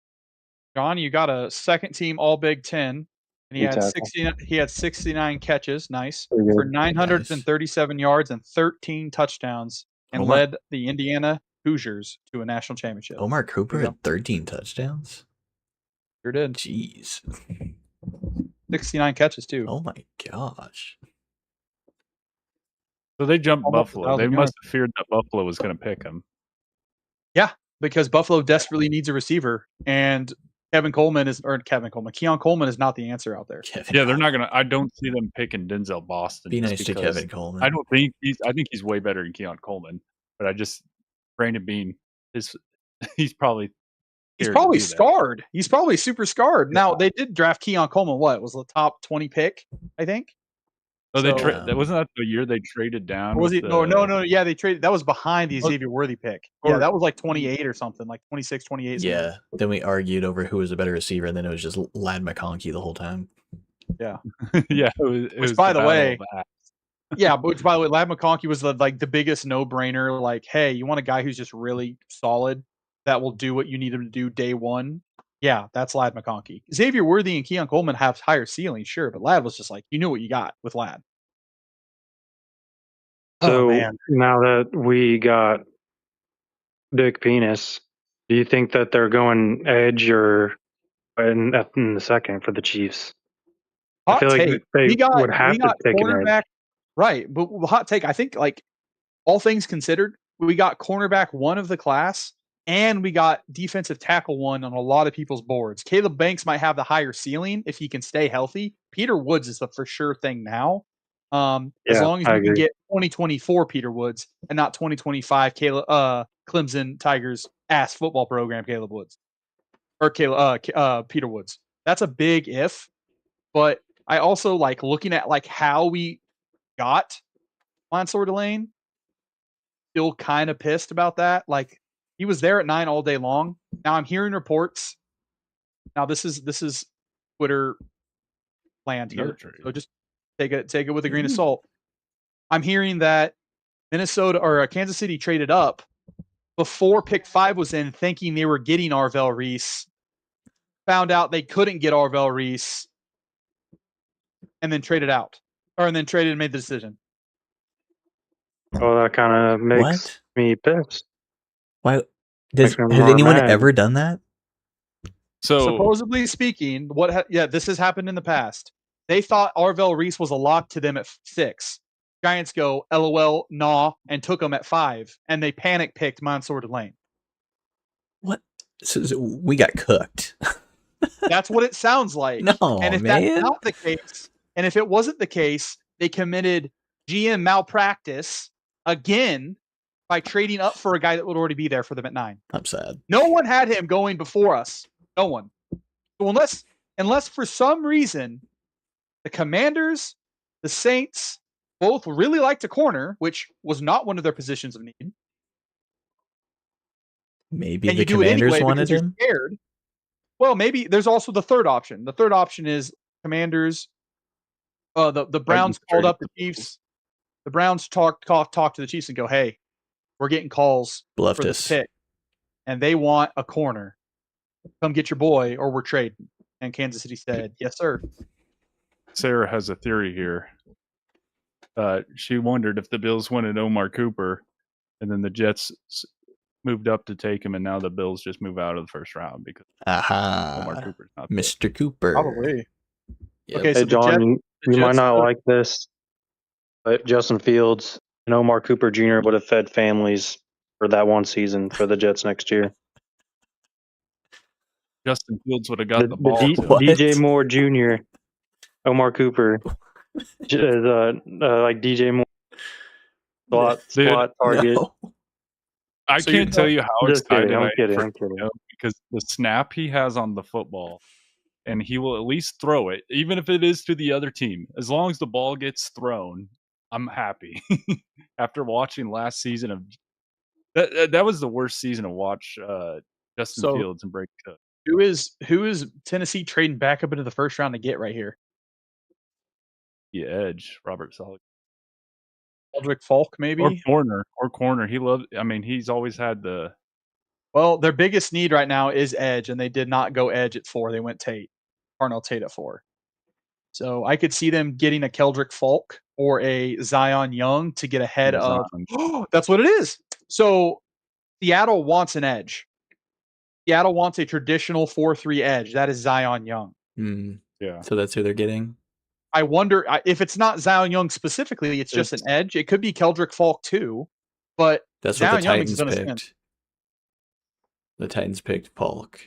John, you got a second team All Big Ten, and he Good had tackle. 69 catches, nice, Pretty for good. 937 yards and 13 touchdowns, and Omar- led the Indiana Hoosiers to a national championship. Omar Cooper There you had 13 touchdowns. Sure did. Jeez. 69 catches too. Oh my gosh. So they jumped Almost Buffalo. 1,000 They yards. must have feared that Buffalo was going to pick him. Because Buffalo desperately needs a receiver, and Keon Coleman is not the answer out there. Kevin Yeah, they're not Coleman. going to. I don't see them picking Denzel Boston. Be just nice to because Kevin Coleman. I think he's way better than Keon Coleman. But Brandon Bean he's probably He's scared to probably do that. scarred. He's probably super scarred. Yeah. Now, they did draft Keon Coleman. What was the top 20 pick, I think? Oh, So- wasn't that the year they traded down? Or was with it? the- No. Yeah, they traded. That was behind the Oh, Xavier Worthy pick. or- Yeah, that was like 28 or something, like 26, 28. something. Yeah. Then we argued over who was a better receiver, and then it was just Lad McConkey the whole time. Yeah. Yeah, it was by the battle way- of acts. Yeah, but which, by the way, Lad McConkey was the biggest no-brainer. Like, hey, you want a guy who's just really solid that will do what you need him to do day one? Yeah, that's Lad McConkey. Xavier Worthy and Keon Coleman have higher ceilings, sure, but Lad was just like, you knew what you got with Lad. So man. now that we got Dick Penis, do you think that they're going edge or in the second for the Chiefs? Hot I feel take. like they would have to take an edge. cornerback. Right, but hot take. I think, like, all things considered, we got cornerback 1 of the class, and we got defensive tackle 1 on a lot of people's boards. Caleb Banks might have the higher ceiling if he can stay healthy. Peter Woods is the for sure thing now. As Yeah, long as I you can agree. get 2024 Peter Woods and not 2025 Clemson Tigers ass football program Caleb Woods or Peter Woods. That's a big if, but I also like looking at like how we got Mansour Delane. Still kind of pissed about that. Like, he was there at 9 all day long. Now I'm hearing reports. Now this is Twitter land Another here, trade. so just take it with a grain of salt. I'm hearing that Minnesota or Kansas City traded up before pick 5 was in, thinking they were getting Arvell Reese. Found out they couldn't get Arvell Reese, and then traded out, and made the decision. Oh, that kind of makes What? me pissed. Why? Makes me Has more anyone mad. ever done that? So Supposedly speaking, this has happened in the past. They thought Arvell Reese was a lock to them at 6. Giants go, LOL, nah, and took him at 5, and they panic picked Mansour Delane. What? So we got cooked. That's what it sounds like. No, and if man. that's not the case, and if it wasn't the case, they committed GM malpractice again by trading up for a guy that would already be there for them at 9. I'm sad. No one had him going before us. No one. So unless for some reason the Commanders, the Saints, both really liked a corner, which was not one of their positions of need. Maybe And the you do it Commanders anyway wanted because you're him. scared. Well, maybe there's also the third option. The third option is Commanders. The Browns called up the Chiefs. The Browns talked to the Chiefs and go, "Hey, we're getting calls Bluffed for us. this pick, and they want a corner. Come get your boy, or we're trading." And Kansas City said, "Yes, sir." Sarah has a theory here. She wondered if the Bills wanted Omar Cooper, and then the Jets moved up to take him, and now the Bills just move out of the first round because Omar Aha. Cooper's not there. Mr. Cooper. Probably. Yep. Okay, so Hey, the John, Jets- you the might Jets not put- like this, but Justin Fields And Omar Cooper Jr. would have fed families for that one season for the Jets next year. Justin Fields would have got the ball. What? DJ Moore Jr. Omar Cooper is like DJ Moore slot target. No. I So you're can't tell you how Just excited kidding. I I'm am kidding. for I'm kidding. him because the snap he has on the football, and he will at least throw it, even if it is to the other team. As long as the ball gets thrown, I'm happy. After watching last season of that was the worst season to watch Justin So- Fields and Brady Cook. Who is Tennessee trading back up into the first round to get right here? The edge, Robert Saleh. Eldrick Falk, maybe? Or corner. He loved. I mean, he's always had the. Well, their biggest need right now is edge, and they did not go edge at 4. They went Tate, Parnell Tate at 4. So I could see them getting a Keldrick Falk or a Zion Young to get ahead of. That's what it is. So Seattle wants an edge. Seattle wants a traditional 4-3 edge. That is Zion Young. Yeah. So that's who they're getting? I wonder if it's not Zion Young specifically, it's just an edge. It could be Keldrick Falk too, but That's Zion what the Young makes a Titans ton of sense. picked. The Titans picked Polk.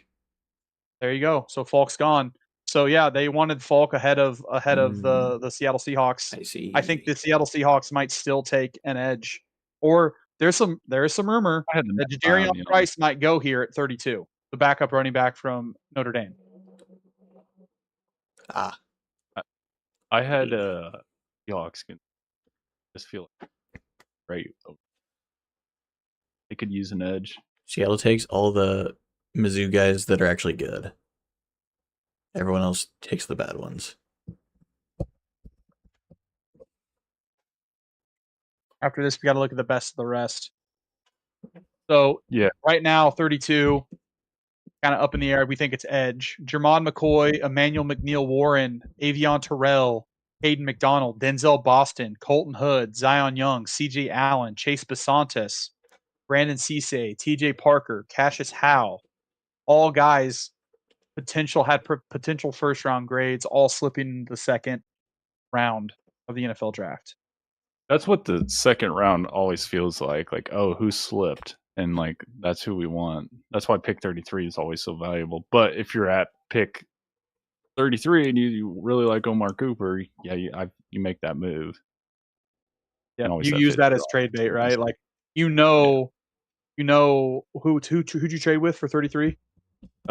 There you go. So Falk's gone. So yeah, they wanted Falk ahead of the Seattle Seahawks. I see. I think the Seattle Seahawks might still take an edge, or there is some rumor I had the that Jadarian Price might go here at 32, the backup running back from Notre Dame. Ah, I had Seahawks. Just feel right. They could use an edge. Seattle takes all the Mizzou guys that are actually good. Everyone else takes the bad ones. After this, we got to look at the best of the rest. So Yeah. right now, 32, kind of up in the air. We think it's edge. Jermon McCoy, Emmanuel McNeil-Warren, Avion Terrell, Hayden McDonald, Denzel Boston, Colton Hood, Zion Young, C.J. Allen, Chase Basantis, Brandon Cisse, T.J. Parker, Cassius Howe. All guys had potential first-round grades, all slipping into the second round of the NFL draft. That's what the second round always feels like. Like, oh, who slipped? And like, that's who we want. That's why pick 33 is always so valuable. But if you're at pick 33 and you really like Omar Cooper, yeah, you make that move. Yeah, you use that as trade bait, right? Like, you know who'd you trade with for 33?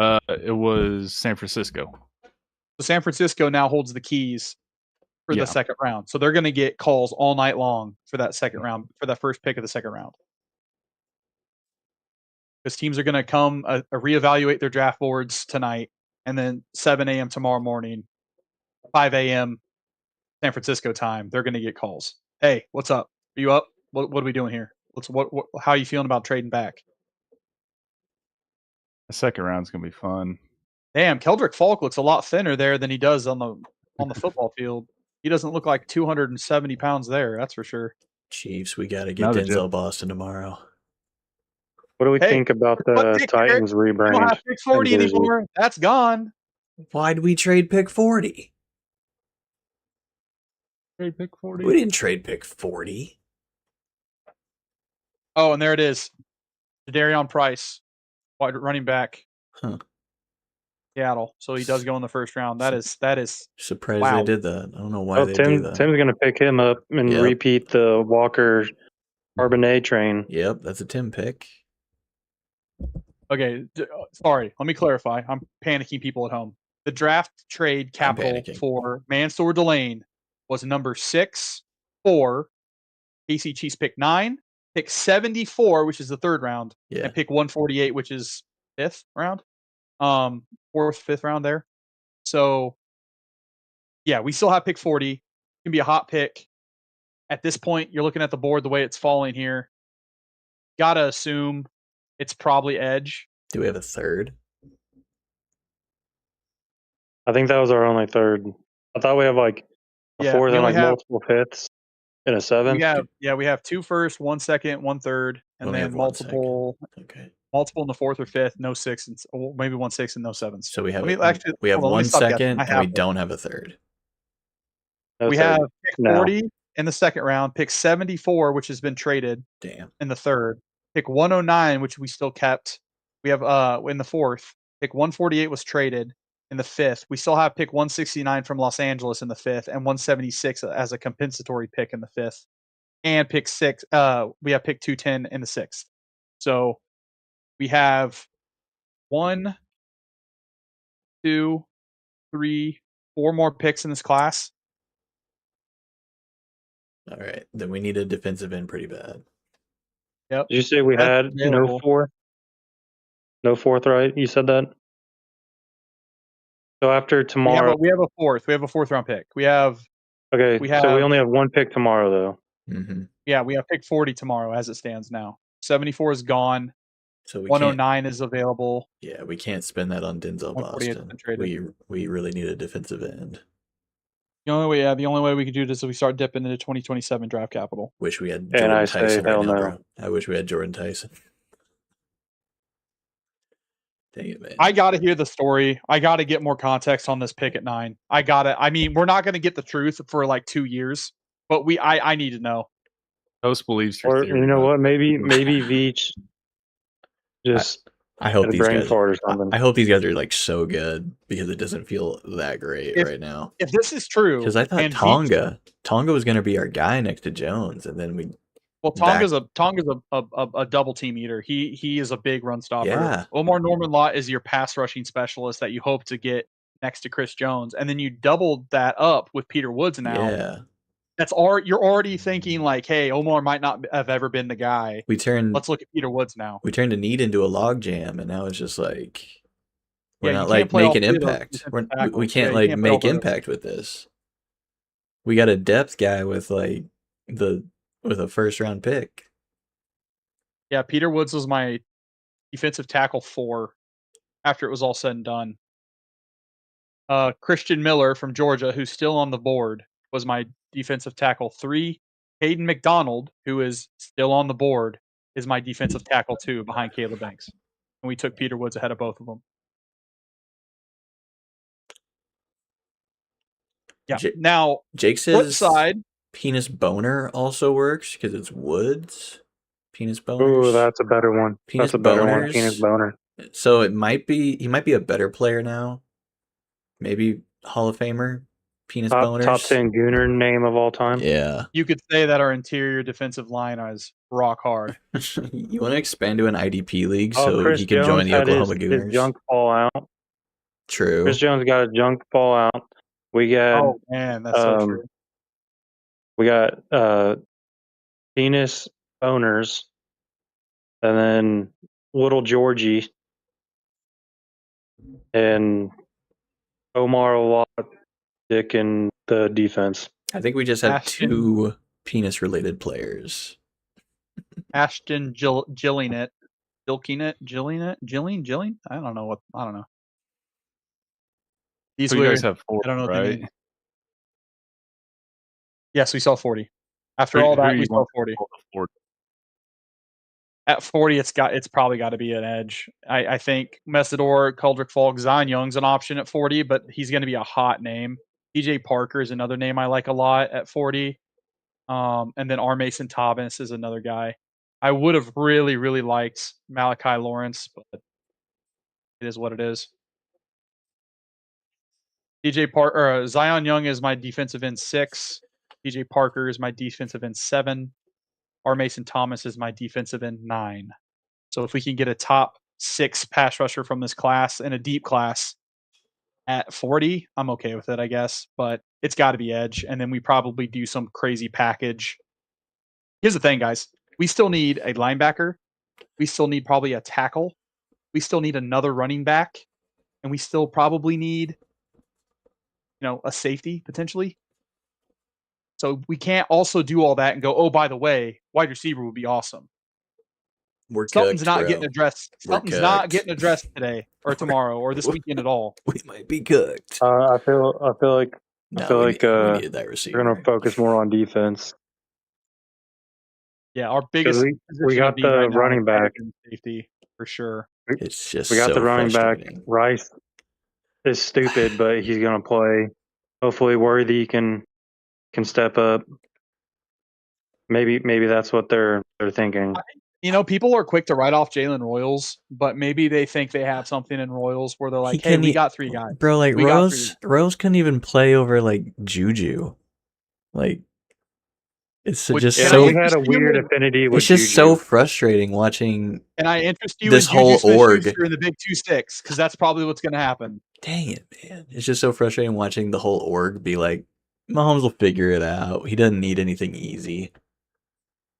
It was San Francisco. So San Francisco now holds the keys for Yeah. the second round. So they're going to get calls all night long for that second round, for that first pick of the second round. Because teams are going to come reevaluate their draft boards tonight, and then 7 a.m. tomorrow morning, 5 a.m. San Francisco time, they're going to get calls. Hey, what's up? Are you up? What are we doing here? How are you feeling about trading back? The second round's gonna be fun. Damn, Keldrick Falk looks a lot thinner there than he does on the football field. He doesn't look like 270 pounds there, that's for sure. Chiefs, we got to get Now the Denzel Boston tomorrow. What do we think about the Titans We don't rebrand? have pick 40 in Jersey? anymore. That's gone. Why'd we trade pick 40? Trade pick 40. We didn't trade pick 40. Oh, and there it is. Jadarian Price, wide running back. Huh. Seattle. So he does go in the first round. That is Surprised wow. they did that. I don't know why Oh, they do that. Tim's going to pick him up and Yep. repeat the Walker Charbonnet train. Yep, that's a Tim pick. Okay. Sorry, let me clarify. I'm panicking people at home. The draft trade capital panicking. for Mansour Delane was number 6, 4. KC Chiefs pick 9, pick 74, which is the third round, Yeah. and pick 148, which is fifth round. 4th, 5th round there. So yeah, we still have pick 40. It can be a hot pick. At this point, you're looking at the board the way it's falling here. Gotta assume it's probably edge. Do we have a third? I think that was our only third. I thought we have like a Yeah, fourth we and only like have- multiple fifths and a seventh. We have 2 first, 1 second, 1 third, and Only then have 1 multiple Okay. in the 4th or 5th, no 6, and maybe 1 6 and no 7s. So we have we have we have hold on, let me 1 stop guessing. second I and we have don't have a third. That's we it. have pick No. 40 in the second round, pick 74, which has been traded Damn. in the third, pick 109, which we still kept. We have in the fourth, pick 148 was traded in the fifth. We still have pick 169 from Los Angeles in the fifth, and 176 as a compensatory pick in the fifth. And pick 6, we have pick 210 in the sixth. So we have 1, 2, 3, 4 more picks in this class. All right, then we need a defensive end pretty bad. Yep. Did you say we That's had available. no fourth? No fourth, right? You said that? So after tomorrow. We have a fourth. We have a fourth round pick. Okay, so we only have one pick tomorrow, though. Mm-hmm. Yeah, we have pick 40 tomorrow as it stands now. 74 is gone. So we 109 is available. Yeah, we can't spend that on Denzel 148 has Boston. been traded. We really need a defensive end. The only way we could do this is we start dipping into 2027 draft capital. Wish we had And Jordan I say, Tyson right hell now, no. bro. I wish we had Jordan Tyson. Dang it, man. I got to hear the story. I got to get more context on this pick at 9. I mean, we're not going to get the truth for like 2 years, but I need to know. Toast believes your Or theory. you know bud. what? Maybe Veach just I hope had a these brain guys. fart or something. I hope these guys are like so good because it doesn't feel that great right now. If this is true, Because I thought and Tonga was going to be our guy next to Jones, and then we. Well, Tonga's a double team eater. He is a big run stopper. Yeah. Omar Norman-Lott is your pass rushing specialist that you hope to get next to Chris Jones, and then you doubled that up with Peter Woods now. Yeah. You're already thinking like, hey, Omar might not have ever been the guy. Let's look at Peter Woods now. We turned a need into a log jam, and now it's just like we're Yeah, not you like can't play all making three of those impact. defensive We tackles. can't Yeah, like you can't play all make three of those. impact with this. We got a depth guy with like with a first round pick. Yeah, Peter Woods was my defensive tackle 4 after it was all said and done. Christian Miller from Georgia, who's still on the board, was my defensive tackle 3. Hayden McDonald, who is still on the board, is my defensive tackle 2 behind Caleb Banks. And we took Peter Woods ahead of both of them. Yeah. Now, Jake flip says side, penis boner also works because it's Woods. Penis boners. Oh, that's a better one. Penis That's a better boners. one. Penis boner. So he might be a better player now. Maybe Hall of Famer. Penis boners. Top 10 gooner name of all time. Yeah. you could say that our interior defensive line is rock hard. You want to expand to an IDP league so Chris he can Jones join the had Oklahoma his Gooners? junk fall out. True. Chris Jones got a junk fall out. We got Oh man, that's so true. we got penis boners, and then little Georgie and Omar Lott, Dick in the defense. I think we just have Ashton. 2 penis-related players. Ashton Gilling. I don't know. These So you were, guys have 4, I don't know what they right? mean. Yes, we saw 40. After Who- all who that, you we saw want 40. to hold the fort? At 40, it's probably got to be an edge. I think Messidor, Kuldrick Falk, Zion Young's an option at 40, but he's going to be a hot name. DJ Parker is another name I like a lot at 40. And then R. Mason Thomas is another guy. I would have really, really liked Malachi Lawrence, but it is what it is. Zion Young is my defensive end 6. DJ Parker is my defensive end 7. R. Mason Thomas is my defensive end 9. So if we can get a top 6 pass rusher from this class in a deep class at 40, I'm okay with it, I guess. But it's got to be edge, and then we probably do some crazy package. Here's the thing, guys. We still need a linebacker. We still need probably a tackle. We still need another running back, and we still probably need, a safety potentially. So we can't also do all that and go, oh, by the way, wide receiver would be awesome. Something's not getting addressed. Something's not getting addressed today or tomorrow or this weekend at all. We might be cooked. I feel like we needed that we're receiver. We're gonna focus more on defense. Yeah, our biggest we got the right running back safety for sure. It's just we got the running back. frustrating. Rice is stupid, but he's gonna play. Hopefully, Worthy can step up. Maybe that's what they're thinking. People are quick to write off Jalen Royals, but maybe they think they have something in Royals where they're like, "Hey, we got 3 guys, bro." Like we got 3 Rose couldn't even play over like Juju. Like it's just Yeah, so. he had a weird affinity with It's just Juju. so frustrating watching. And I interest you this in whole Juju org. Smith-Schuster in the Big 2-6 because that's probably what's going to happen. Dang it, man! It's just so frustrating watching the whole org be like, Mahomes will figure it out. He doesn't need anything easy.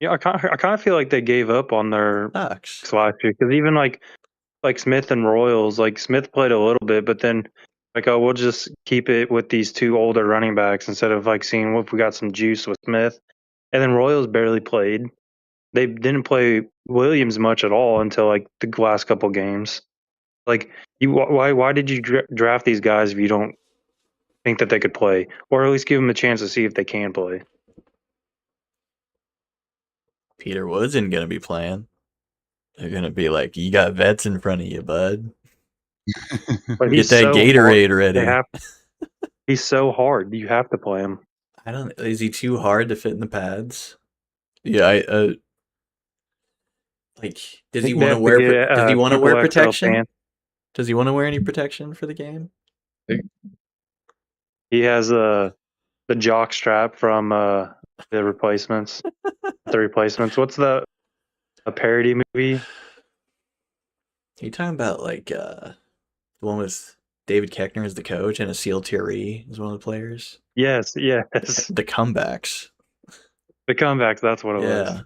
Yeah, I kind of feel like they gave up on their Sucks. last year because even like Smith and Royals, like Smith played a little bit, but then like, oh, we'll just keep it with these 2 older running backs instead of like seeing if we got some juice with Smith. And then Royals barely played. They didn't play Williams much at all until like the last couple games. Like, why did you draft these guys if you don't think that they could play, or at least give them a chance to see if they can play? Peter Woods isn't gonna be playing. They're gonna be like, you got vets in front of you, bud. But Get that Gatorade ready. He's so hard. You have to play him. I don't. Is he too hard to fit in the pads? Yeah, like, does he want to wear? Does he want to wear protection? Does he want to wear any protection for the game? He has the jock strap from the Replacements. The Replacements. What's a parody movie? You talking about like the one with David Koechner as the coach and Asil Thierry is one of the players? Yes. The Comebacks. The Comebacks. That's what it was.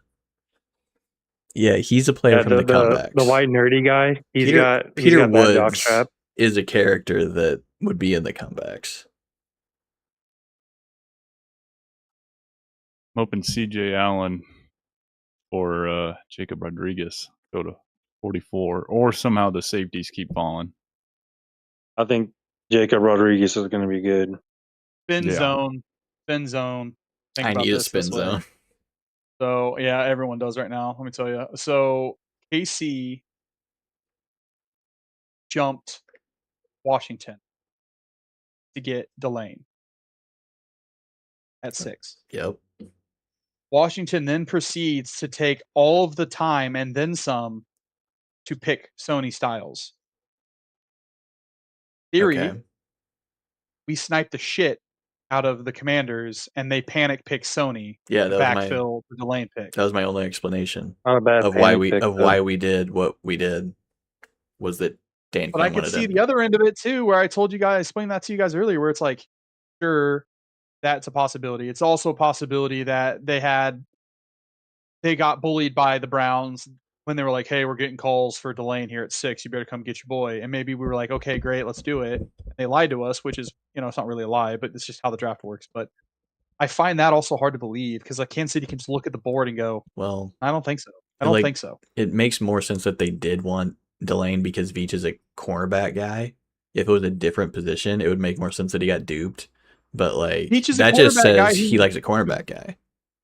Yeah, he's a player from the Comebacks. The white nerdy guy. Peter Woods that jock strap. Is a character that would be in the Comebacks. I'm hoping CJ Allen or Jacob Rodriguez go to 44, or somehow the safeties keep falling. I think Jacob Rodriguez is going to be good. Spin zone. I need a spin zone. So, yeah, everyone does right now. Let me tell you. So, KC jumped Washington to get Delane at 6. Yep. Washington then proceeds to take all of the time and then some to pick Sony Styles. Theory, we sniped the shit out of the Commanders and they panic pick Sony. Yeah, that backfill the Delane pick. That was my only explanation of why we did what we did. Was that Dan? But I could see the other end of it too, where I told you guys, explained that to you guys earlier, where it's like, sure, that's a possibility. It's also a possibility that they got bullied by the Browns when they were like, hey, we're getting calls for Delane here at 6. You better come get your boy. And maybe we were like, okay, great, let's do it. And they lied to us, which is, it's not really a lie, but it's just how the draft works. But I find that also hard to believe because like Kansas City can just look at the board and go, well, I don't think so. I don't think so. It makes more sense that they did want Delane because Veach is a cornerback guy. If it was a different position, it would make more sense that he got duped. But like that just says he likes a cornerback guy.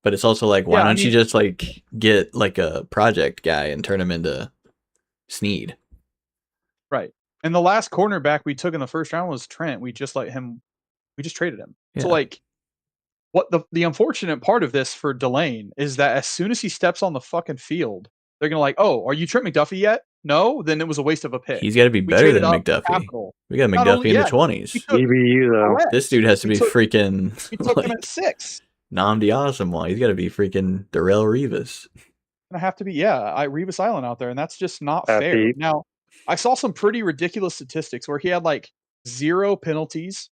But it's also like, why don't you just like get like a project guy and turn him into Snead? Right. And the last cornerback we took in the first round was Trent. We just traded him. Yeah. So like what the unfortunate part of this for Delane is that as soon as he steps on the fucking field, they're gonna like, oh, are you Trent McDuffie yet? No, then it was a waste of a pick. He's got to be better than McDuffie. We got McDuffie in the 20s. EBU though. This dude has to be freaking. We took him at 6. Namdi Asamoah. He's got to be freaking Darrell Revis. Gonna have to be, Revis Island out there, and that's just not fair. Now, I saw some pretty ridiculous statistics where he had like 0 penalties,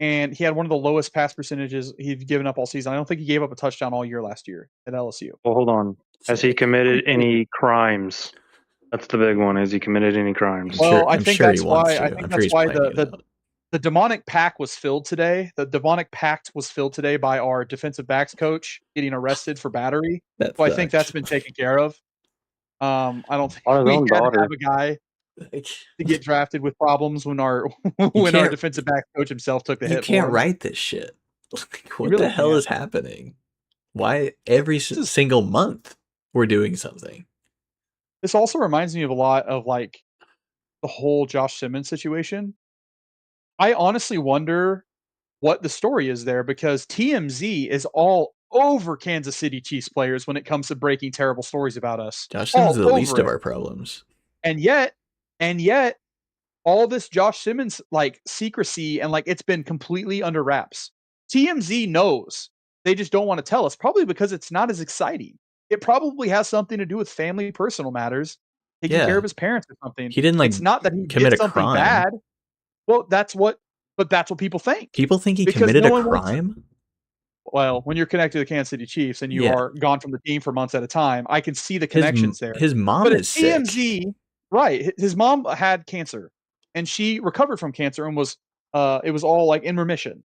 and he had one of the lowest pass percentages he'd given up all season. I don't think he gave up a touchdown all year last year at LSU. Well, hold on. Has he committed any crimes? That's the big one. Has he committed any crimes? Well, I think that's why the demonic pack was filled today. The demonic pact was filled today by our defensive backs coach getting arrested for battery. So I think that's been taken care of. I don't think we had to have a guy to get drafted with problems when our defensive back coach himself took the hit. You can't write this shit. What the hell is happening? Why every single month we're doing something? This also reminds me of a lot of like the whole Josh Simmons situation. I honestly wonder what the story is there because TMZ is all over Kansas City Chiefs players when it comes to breaking terrible stories about us. Josh Simmons is the least of it. our problems. And yet, all this Josh Simmons like secrecy and like it's been completely under wraps. TMZ knows. They just don't want to tell us, probably because it's not as exciting. It probably has something to do with family, personal matters, taking care of his parents or something. He didn't like it's not that he commit did a something crime. bad. Well, that's what people think. People think he committed a crime? Well, when you're connected to the Kansas City Chiefs and you are gone from the team for months at a time, I can see the connections there. His mom is TMZ, sick. Right. His mom had cancer and she recovered from cancer and was it was all like in remission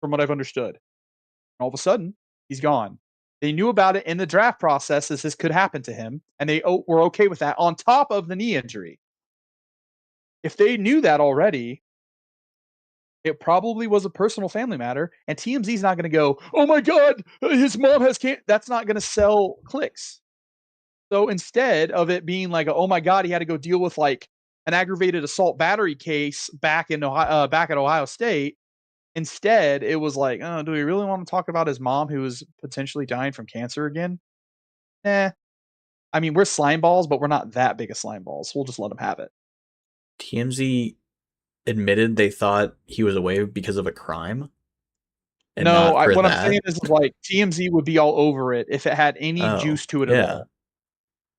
from what I've understood. And all of a sudden, he's gone. They knew about it in the draft process as this could happen to him, and they were okay with that on top of the knee injury. If they knew that already, it probably was a personal family matter, and TMZ's not going to go, oh my God, his mom has cancer. That's not going to sell clicks. So instead of it being like, oh my God, he had to go deal with like an aggravated assault battery case back at Ohio State, instead it was like, oh, do we really want to talk about his mom who is potentially dying from cancer again? I mean, we're slime balls, but we're not that big of slime balls. We'll just let him have it. TMZ admitted they thought he was away because of a crime. And no, what I'm saying is like TMZ would be all over it if it had any juice to it at all.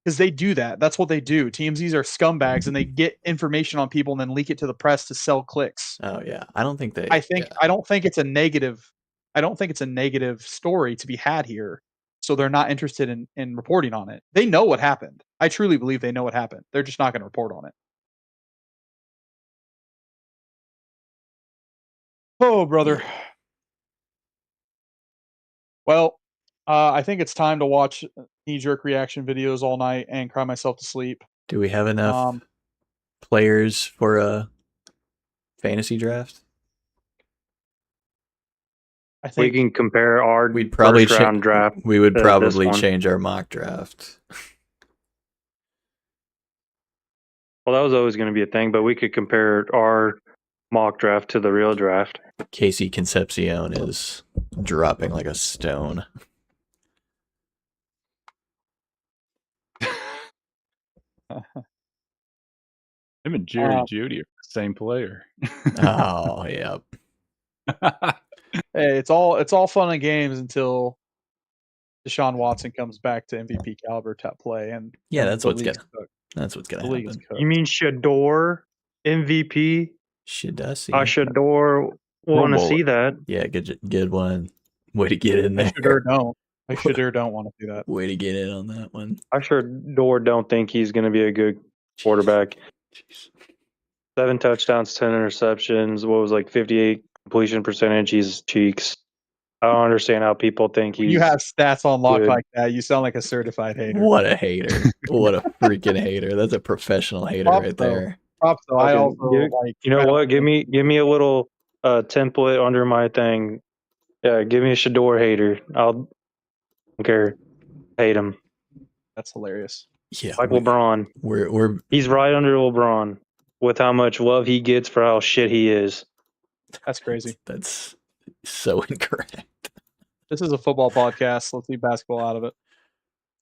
Because they do that. That's what they do. TMZs are scumbags, and they get information on people and then leak it to the press to sell clicks. Oh yeah, I don't think I don't think it's a negative. I don't think it's a negative story to be had here. So they're not interested in reporting on it. They know what happened. I truly believe they know what happened. They're just not going to report on it. Oh, brother. Well, I think it's time to watch knee-jerk reaction videos all night and cry myself to sleep. Do we have enough players for a fantasy draft? I think we can compare our first round draft. We would probably change our mock draft. Well, that was always going to be a thing, but we could compare our mock draft to the real draft. Casey Concepcion is dropping like a stone. Him and Jerry Jeudy are the same player. Oh, yep. Hey, it's all fun and games until Deshaun Watson comes back to MVP caliber type play, and that's what's gonna happen. You mean Shador MVP? Shador want to see that. Yeah, good one. Way to get in there. I sure don't want to see that. Way to get in on that one. I Shador don't think he's going to be a good quarterback. 7 touchdowns, 10 interceptions. What was like 58 completion percentage? He's cheeks. I don't understand how people think he's. You have stats on lock like that. You sound like a certified hater. What a hater! What a freaking hater! That's a professional hater right there. So I also like. You know what? Give me a little template under my thing. Yeah, give me a Shador hater. Don't care. Hate him. That's hilarious. Yeah, like LeBron. He's right under LeBron with how much love he gets for how shit he is. That's crazy. That's so incorrect. This is a football podcast. Let's leave basketball out of it.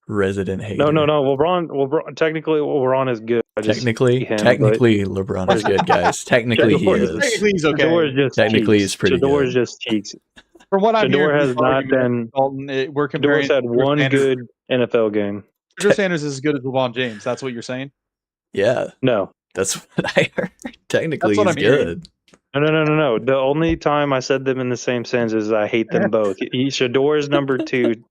Resident hater. No. LeBron. Technically, LeBron is good. Technically, LeBron is good, guys. Technically, he is. Technically, he's okay. Technically, he's pretty good. Shador is just cheeks. From what I'm Shador hearing, has not been. We're comparing. Shador's had one good NFL game. Shador Sanders is as good as LeBron James. That's what you're saying? Yeah. No. That's what I heard. Technically, he's good. No. The only time I said them in the same sense is I hate them both. Shador is number 2, to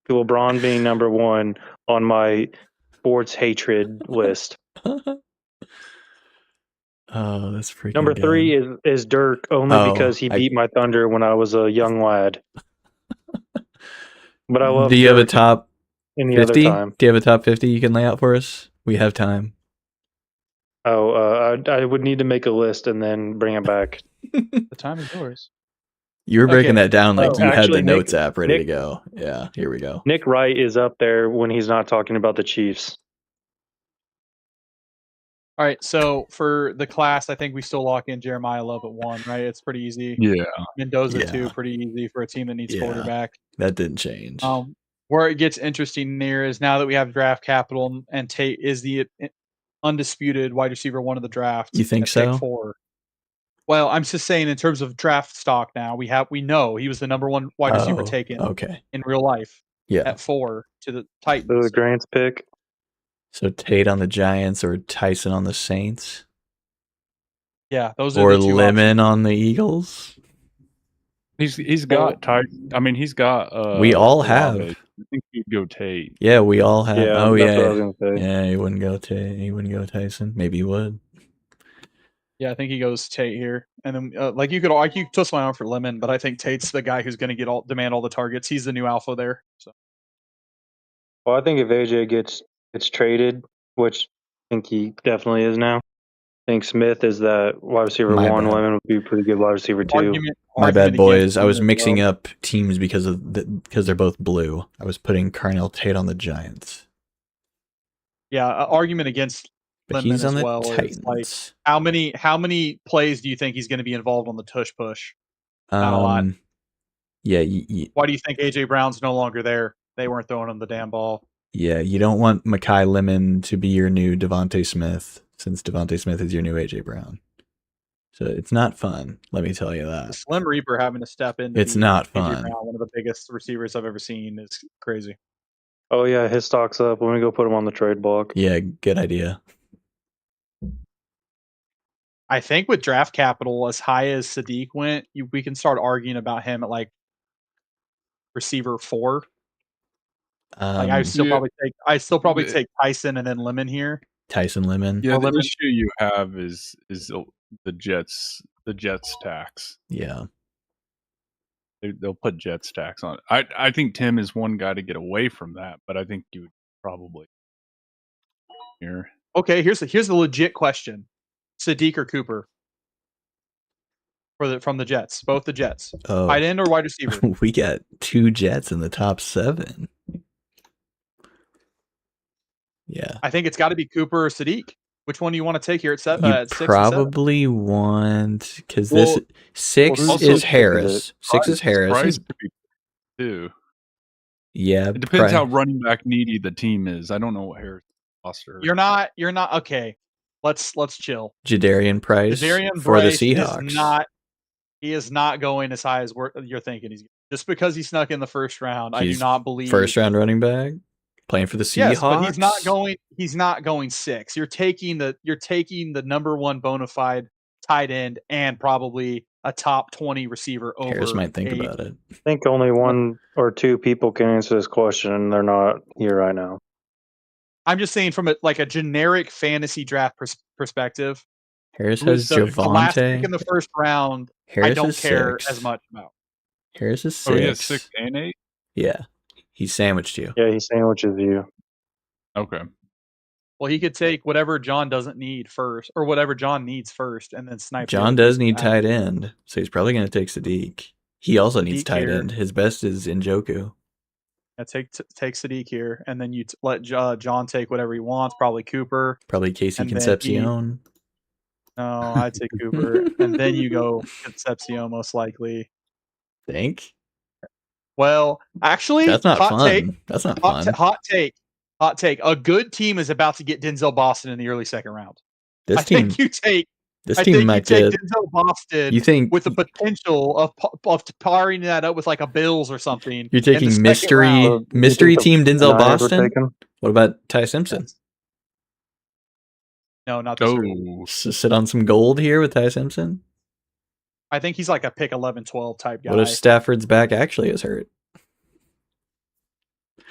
LeBron being number 1 on my sports hatred list. Oh, that's freaking Number 3 is Dirk, only because he beat my Thunder when I was a young lad. But I love. Do you have a top 50? Do you have a top 50 you can lay out for us? We have time. Oh, I would need to make a list and then bring it back. The time is yours. You were breaking that down like you had the notes app ready to go. Yeah, here we go. Nick Wright is up there when he's not talking about the Chiefs. All right, so for the class, I think we still lock in Jeremiah Love at 1, right? It's pretty easy. Yeah. Mendoza 2, pretty easy for a team that needs quarterback. That didn't change. Where it gets interesting near is now that we have draft capital and Tate is the undisputed wide receiver 1 of the draft. You think at so? pick 4. Well, I'm just saying in terms of draft stock now, we know he was the number 1 wide receiver taken in real life at 4 to the Titans. So the Grant's pick. So Tate on the Giants or Tyson on the Saints? Yeah, those are or the 2 Lemon options. on the Eagles? He's got he's got we all Olave. have. I think he'd go Tate. Yeah, we all have. Yeah, oh that's yeah. what I was gonna say. Yeah, he wouldn't go Tate. He wouldn't go Tyson. Maybe he would. Yeah, I think he goes Tate here, and then like you could twist my arm for Lemon, but I think Tate's the guy who's going to demand all the targets. He's the new alpha there. So. Well, I think if AJ gets traded, which I think he definitely is now, I think Smith is that wide receiver My 1. bad. Lemon would be a pretty good wide receiver 2. My bad, boys. I was Lemon as mixing well. up teams because they're both blue. I was putting Carnell Tate on the Giants. Yeah, argument against But Lemon he's on as the well. Titans. Is like how many plays do you think he's going to be involved on the tush push? Not a lot. Yeah. Why do you think AJ Brown's no longer there? They weren't throwing him the damn ball. Yeah, you don't want Mekhi Lemon to be your new Devontae Smith, since Devontae Smith is your new AJ Brown. So it's not fun, let me tell you The that. Slim Reaper having to step in. It's not AJ fun. Brown, one of the biggest receivers I've ever seen, is crazy. Oh yeah, his stock's up. Let me go put him on the trade block. Yeah, good idea. I think with draft capital as high as Sadiq went, we can start arguing about him at like receiver 4. Like I still probably take Tyson and then Lemon here. Tyson Lemon. Yeah, the issue you have is the Jets tax. Yeah. They'll put Jets tax on it. I think Tim is one guy to get away from that, but I think you would probably here. Okay, here's a legit question: Sadiq or Cooper from the Jets? Both the Jets. Oh. Tight end or wide receiver? We got 2 Jets in the top 7. Yeah. I think it's got to be Cooper or Sadiq. Which one do you want to take here at 7? You probably want, because this 6 is Harris. 6 is Harris. Price could be 2. Yeah, it depends how running back needy the team is. I don't know what Harris roster. You're not okay. Let's chill. Jadarian Price for the Seahawks. He is not going as high as you're thinking. He's just because he snuck in the first round. I do not believe first round running back playing for the Seahawks. Yes, but he's not going 6. You're taking the number 1 bona fide tight end and probably a top 20 receiver over. Harris might think about it. I think only 1 or 2 people can answer this question, and they're not here right now. I'm just saying from a generic fantasy draft perspective. Harris has Javonte. The last pick in the first round, Harris I don't care 6. as much about. Harris is 6. Oh, he has 6 and 8? Yeah. He sandwiched you. Yeah, he sandwiches you. Okay. Well, he could take whatever John doesn't need first, or whatever John needs first, and then snipe. John does need tight end, so he's probably going to take Sadiq. He also needs tight end. His best is Njoku. Yeah, take Sadiq here, and then you let John take whatever he wants. Probably Cooper. Probably Casey Concepcion. No, I'd take Cooper, and then you go Concepcion most likely. Think? Well, actually, that's not fun. That's not fun. Hot take. A good team is about to get Denzel Boston in the early second round. This team take might get Denzel Boston. You think with the potential of powering that up with like a Bills or something? You're taking mystery team Denzel Boston. What about Ty Simpson? No, not this early. Sit on some gold here with Ty Simpson. I think he's like a pick 11-12 type guy. What if Stafford's back actually is hurt?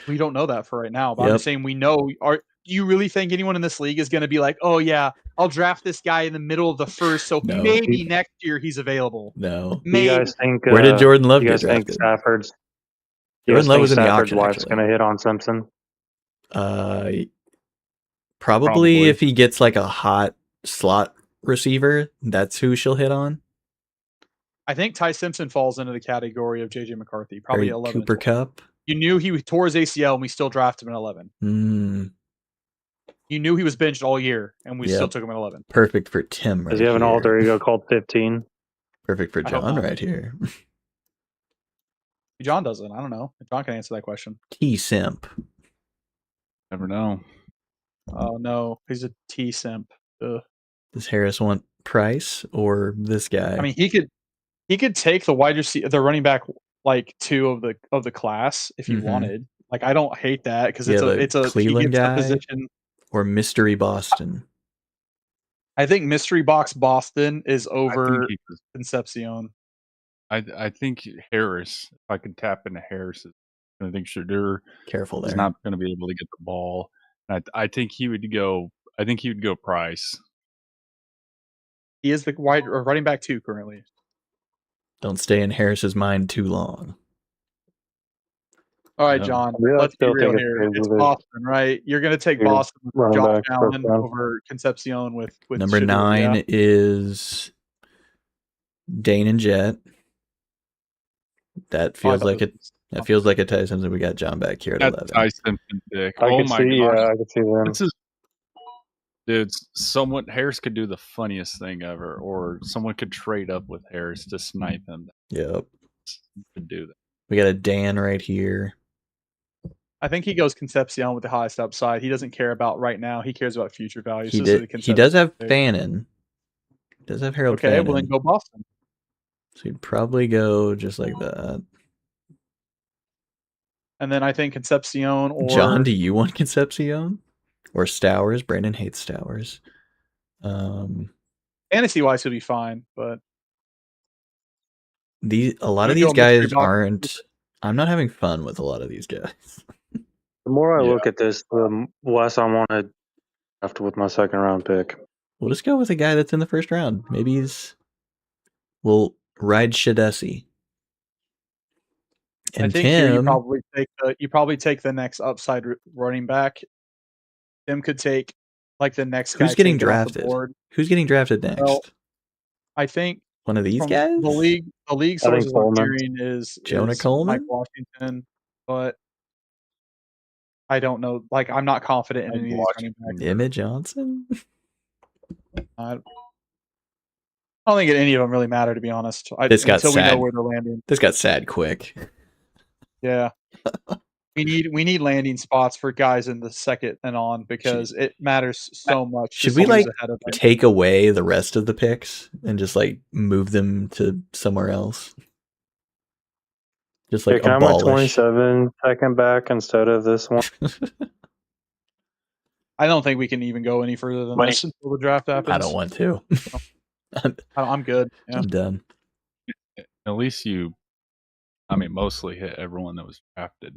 We don't know that for right now, but I'm just saying we know. Do you really think anyone in this league is going to be like, oh yeah, I'll draft this guy in the middle of the first, so maybe next year he's available? No. Maybe. You guys think, where did Jordan Love get drafted? Jordan Love was in the auction. Wife's going to hit on Simpson? Probably if he gets like a hot slot receiver, that's who she'll hit on. I think Ty Simpson falls into the category of JJ McCarthy, probably 11. Cooper Kupp. You knew he tore his ACL, and we still drafted him at 11. You knew he was benched all year, and we still took him at 11. Perfect for Tim. Does he have an alter ego called 15? Perfect for John right here. John doesn't. I don't know. John can answer that question. T simp. Never know. Oh no, he's a T simp. Ugh. Does Harris want Price or this guy? I mean, he could take the wide receiver, the running back, like 2 of the class if you wanted. Like, I don't hate that because it's a Cleveland he gets guy the position. or mystery Boston. I think mystery box Boston is I over think Concepcion. I think Harris. If I could tap into Harris, I think Shadur Careful there. is not going to be able to get the ball. I think he would go. I think he would go Price. He is the wide or running back 2 currently. Don't stay in Harris's mind too long. All right, No. John. Yeah, I Let's be still real think here. it's It's Boston. Boston, right? You're going to take You're Boston with running Josh back, first Allen round. over Concepcion with Number Shadur, 9 yeah? is Dane and Jet. That feels like it. That feels like a tie. Something we got John back here at That's 11. Ty Simpson pick. I Oh could my see, gosh! I could see them. This is, dude. Someone Harris could do the funniest thing ever, or someone could trade up with Harris to snipe him. Yep. Could do that. We got a Dan right here. I think he goes Concepcion with the highest upside. He doesn't care about right now. He cares about future value. He So this is a did. He does have Concepcion pick. Fannin. He does have Harold Okay, Fannin. well then go Boston. So he'd probably go just like that. And then I think Concepcion or John, do you want Concepcion or Stowers? Brandon hates Stowers. fantasy wise he'll be fine, but A lot I'm of gonna these go mystery guys box. aren't. I'm not having fun with a lot of these guys. The more I Yeah. look at this, the less I want to draft with my second round pick. We'll just go with a guy that's in the first round. Maybe we'll ride Shadesi. And I think here Tim, you probably take the next upside running back. Tim could take like the next guy who's getting taken off the drafted? board. Who's getting drafted next? Well, I think One of these from guys? the league I think sources I'm Coleman. hearing is Jonah is Coleman? Mike Washington, but I don't know. Like, I'm not confident in Mike any of these running backs. Emmett Johnson? I don't think any of them really matter, to be honest. This got until we know sad. where they're landing. This got sad quick. Yeah. We need landing spots for guys in the second and on because it matters so much. Should to we someone who's like ahead of them. take away the rest of the picks and just like move them to somewhere else? Just like Can I have my abolish. 27 second back instead of this one? I don't think we can even go any further than this until the draft happens. I don't want to. I'm good. Yeah. I'm done. At least mostly hit everyone that was drafted.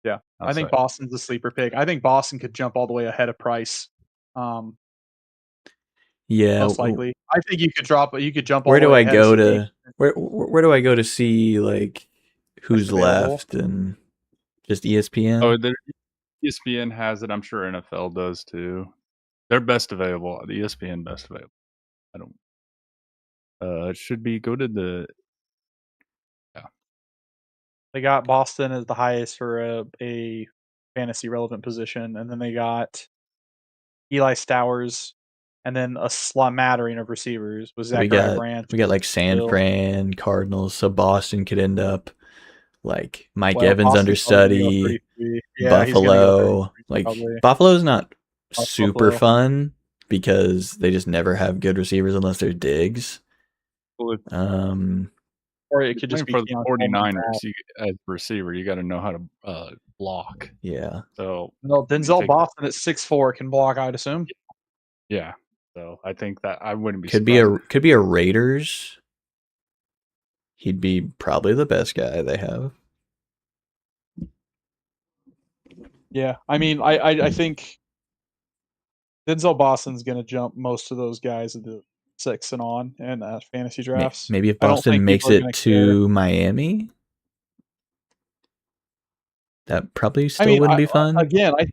Yeah. I think Outside. Boston's a sleeper pick. I think Boston could jump all the way ahead of Price. Yeah. Most likely. I think you could jump all Where the do way I ahead go of to? Sneak. Where do I go to see like who's available. left and just ESPN? Oh, ESPN has it. I'm sure NFL does too. They're best available. The ESPN best available. I don't. It should be go to the. They got Boston as the highest for a fantasy relevant position, and then they got Eli Stowers, and then a smattering of receivers with Zachariah Branch. We got like San Bill. Fran, Cardinals, so Boston could end up like Mike Well, Evans Boston's probably gonna go understudy, 33. Yeah, he's gonna go Buffalo. 33 Like probably. Buffalo's not Buffalo. super fun because they just never have good receivers unless they're Diggs. Well, Or it could just be for the Keon Coleman 49ers. As a receiver, you got to know how to block. Yeah. So No, Denzel Boston at 6'4" can block, I'd assume. yeah. So I think that I wouldn't be. Could be a Raiders. He'd be probably the best guy they have. Yeah, I mean, I think Denzel Boston's going to jump most of those guys at the 6 and on in fantasy drafts. Maybe if I don't Boston think makes people are it gonna to Miami, that probably still wouldn't be fun. Again, I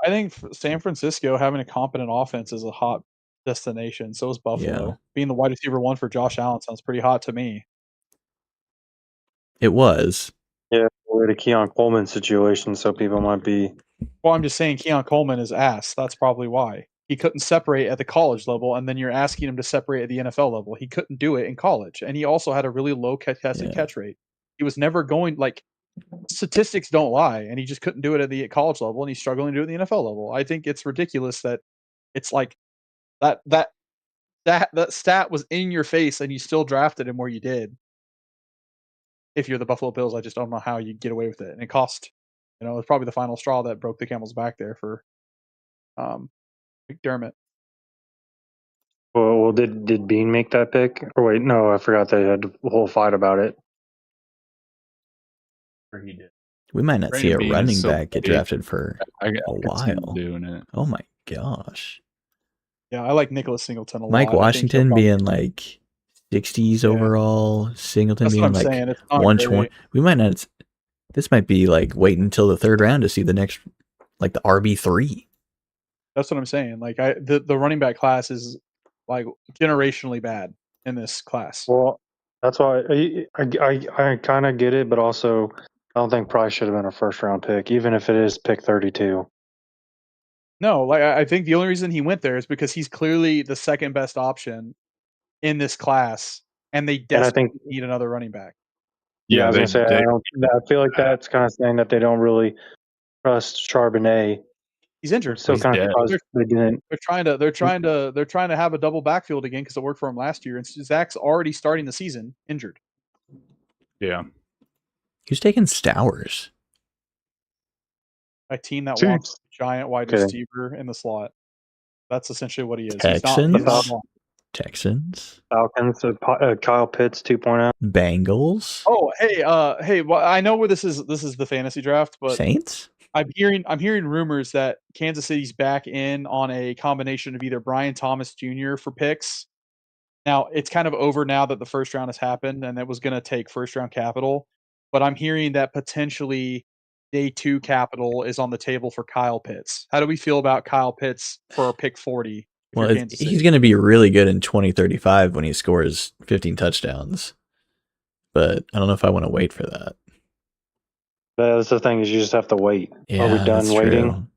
think San Francisco having a competent offense is a hot destination. So is Buffalo. Yeah. Being the wide receiver 1 for Josh Allen sounds pretty hot to me. It was. Yeah, we're at a Keon Coleman situation, so people might be. Well, I'm just saying Keon Coleman is ass. That's probably why. He couldn't separate at the college level, and then you're asking him to separate at the NFL level. He couldn't do it in college, and he also had a really low contested catch rate. He was never going like statistics don't lie, and he just couldn't do it at the college level, and he's struggling to do it at the NFL level. I think it's ridiculous that it's like that stat was in your face, and you still drafted him where you did. If you're the Buffalo Bills, I just don't know how you get away with it, and it cost. It's probably the final straw that broke the camel's back there for McDermott. Well, did Bean make that pick? Or wait, no, I forgot they had a whole fight about it. Or he did. We might not see Brandon a Beane is running so back get big. drafted for I a could see him while. doing it. Oh my gosh. Yeah, I like Nicholas Singleton a lot. Mike I think he'll Washington probably- being like 60s Yeah. overall, Singleton That's what being I'm like saying. It's not 120. great. We might not. This might be like waiting until the third round to see the next, like the RB3. That's what I'm saying. Like the running back class is like generationally bad in this class. Well, that's why I kind of get it, but also I don't think Price should have been a first round pick, even if it is pick 32. No, like I think the only reason he went there is because he's clearly the second best option in this class, and they And I desperately think- need another running back. Yeah, I was they- gonna say I feel like that's kind of saying that they don't really trust Charbonnet. He's injured. Still He's kind of dead. surprised they didn't. They're trying to have a double backfield again because it worked for him last year, and Zach's already starting the season injured. Yeah. Who's taking Stowers? A team that Chiefs. wants a giant wide Okay. receiver in the slot. That's essentially what he is. Texans? He's not long. Texans? Falcons, Kyle Pitts 2.0. Bengals? Oh, hey, well, I know where this is. This is the fantasy draft, but Saints? I'm hearing rumors that Kansas City's back in on a combination of either Brian Thomas Jr. for picks. Now it's kind of over now that the first round has happened, and it was going to take first round capital. But I'm hearing that potentially day 2 capital is on the table for Kyle Pitts. How do we feel about Kyle Pitts for pick 40? Well, he's going to be really good in 2035 when he scores 15 touchdowns. But I don't know if I want to wait for that. That's the thing, is you just have to wait. Yeah, Are we done that's waiting? true.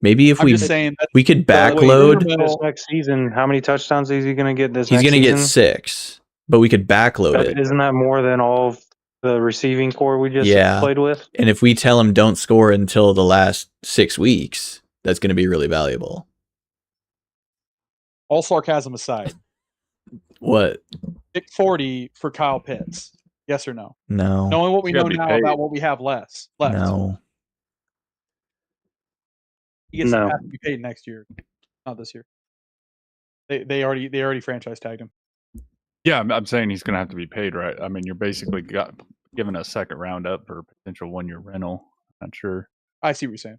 Maybe if I'm we just saying that we could But wait, backload. This next season, how many touchdowns is he going to get this He's next going to season? get 6, but we could backload it. Isn't that more than all of the receiving core we just Yeah. played with? And if we tell him don't score until the last 6 weeks, that's going to be really valuable. all sarcasm aside, What? pick 40 for Kyle Pitts. Yes or no? No. Knowing what we He's know gotta be now paid. about what we have left. No. He gets No. to have to be paid next year, not this year. They already franchise tagged him. Yeah, I'm saying he's going to have to be paid, right? I mean, you're basically given a second round up for a potential 1-year rental. Not sure. I see what you're saying.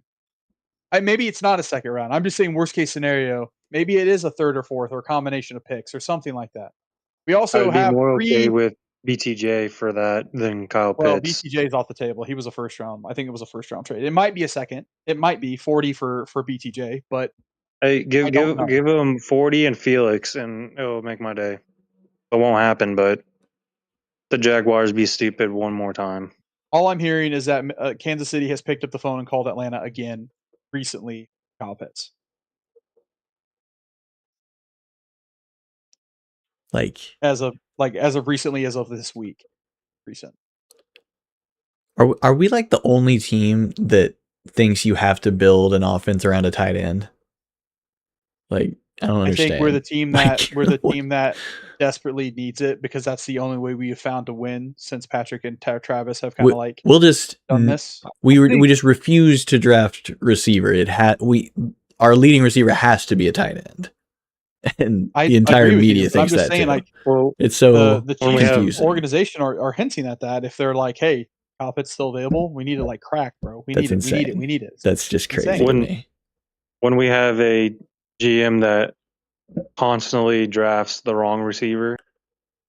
Maybe it's not a second round. I'm just saying worst case scenario. Maybe it is a third or fourth or a combination of picks or something like that. We I also would be have more okay 3. with BTJ for that than Kyle Well, Pitts. BTJ is off the table. He was a first round. I think it was a first round trade. It might be a second. It might be 40 for BTJ, but Hey, I give don't know. give him 40 and Felix, and it'll make my day. It won't happen, but the Jaguars be stupid one more time. all I'm hearing is that Kansas City has picked up the phone and called Atlanta again recently. Kyle Pitts. Like, As of recently as of this week. Recent. are we like the only team that thinks you have to build an offense around a tight end? Like, I don't understand. I think we're the team that Like, desperately needs it because that's the only way we have found to win since Patrick and Travis have kind of like we'll just done this. we just refuse to draft receiver. Our leading receiver has to be a tight end, and the entire agree with you, media but I'm thinks just that saying, too. like, Well, It's so the when we Chiefs have- confusing. organization are hinting at that. If they're like, hey, Kyle Pitts still available, we need to like crack, bro. We That's need it. insane. We need it. That's just Insane. crazy to When- me. when we have a GM that constantly drafts the wrong receiver,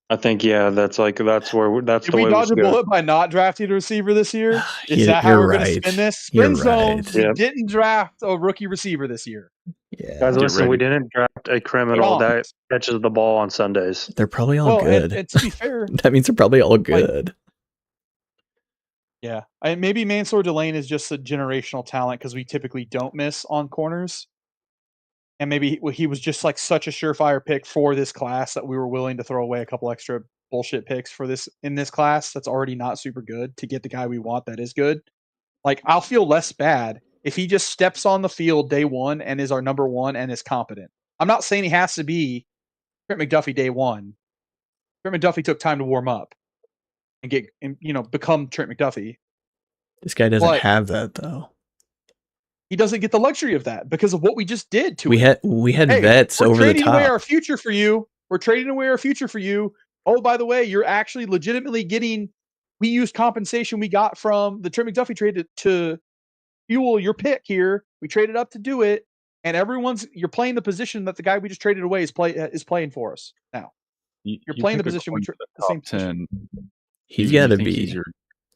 I think that's Did the we way we dodge a should go. bullet by not drafting a receiver this year? Is You're that how we're going right. to spin this? You're Spin zone. right. We Yep. didn't draft a rookie receiver this year. Yeah, Guys, Get listen, we ready. didn't draft a criminal Get on. that catches the ball on Sundays. they're probably all Well, good. and to be fair, That means they're probably all good. yeah, maybe Mansour Delane is just a generational talent because we typically don't miss on corners. and maybe he was just like such a surefire pick for this class that we were willing to throw away a couple extra bullshit picks for this in this class that's already not super good to get the guy we want that is good. Like, I'll feel less bad if he just steps on the field day one and is our number one and is competent. I'm not saying he has to be Trent McDuffie day one. Trent McDuffie took time to warm up and become Trent McDuffie. This guy doesn't But have that though. he doesn't get the luxury of that because of what we just did to We him. had Hey, vets we're over the trading away top. our future for you. We're trading away our future for you. Oh, by the way, you're actually legitimately getting. We used compensation we got from the Trent McDuffie trade to fuel your pick here. We traded up to do it, and you're playing the position that the guy we just traded away is playing for us now. You're playing the pick a position we corner the top same position. 10. He's you got to think be. he's your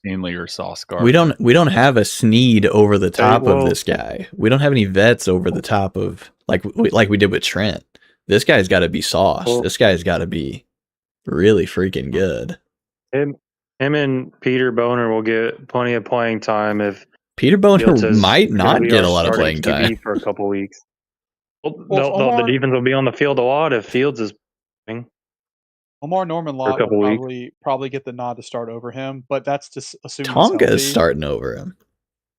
Stanley or Sauce Gardner. We don't have a Sneed over the top well- of this guy. We don't have any vets over the top of like we did with Trent. This guy's got to be Sauce. Well- This guy's got to be really freaking good. Him and Peter Boner will get plenty of playing time if Peter Boner Fields is might gonna not be get our a lot of starting playing QB time. for a couple weeks. Well, Well, Omar- the defense will be on the field a lot if Fields is playing. Omar Norman For a Lott will couple weeks. probably get the nod to start over him, but that's just assuming he's Tonga is healthy. starting over him.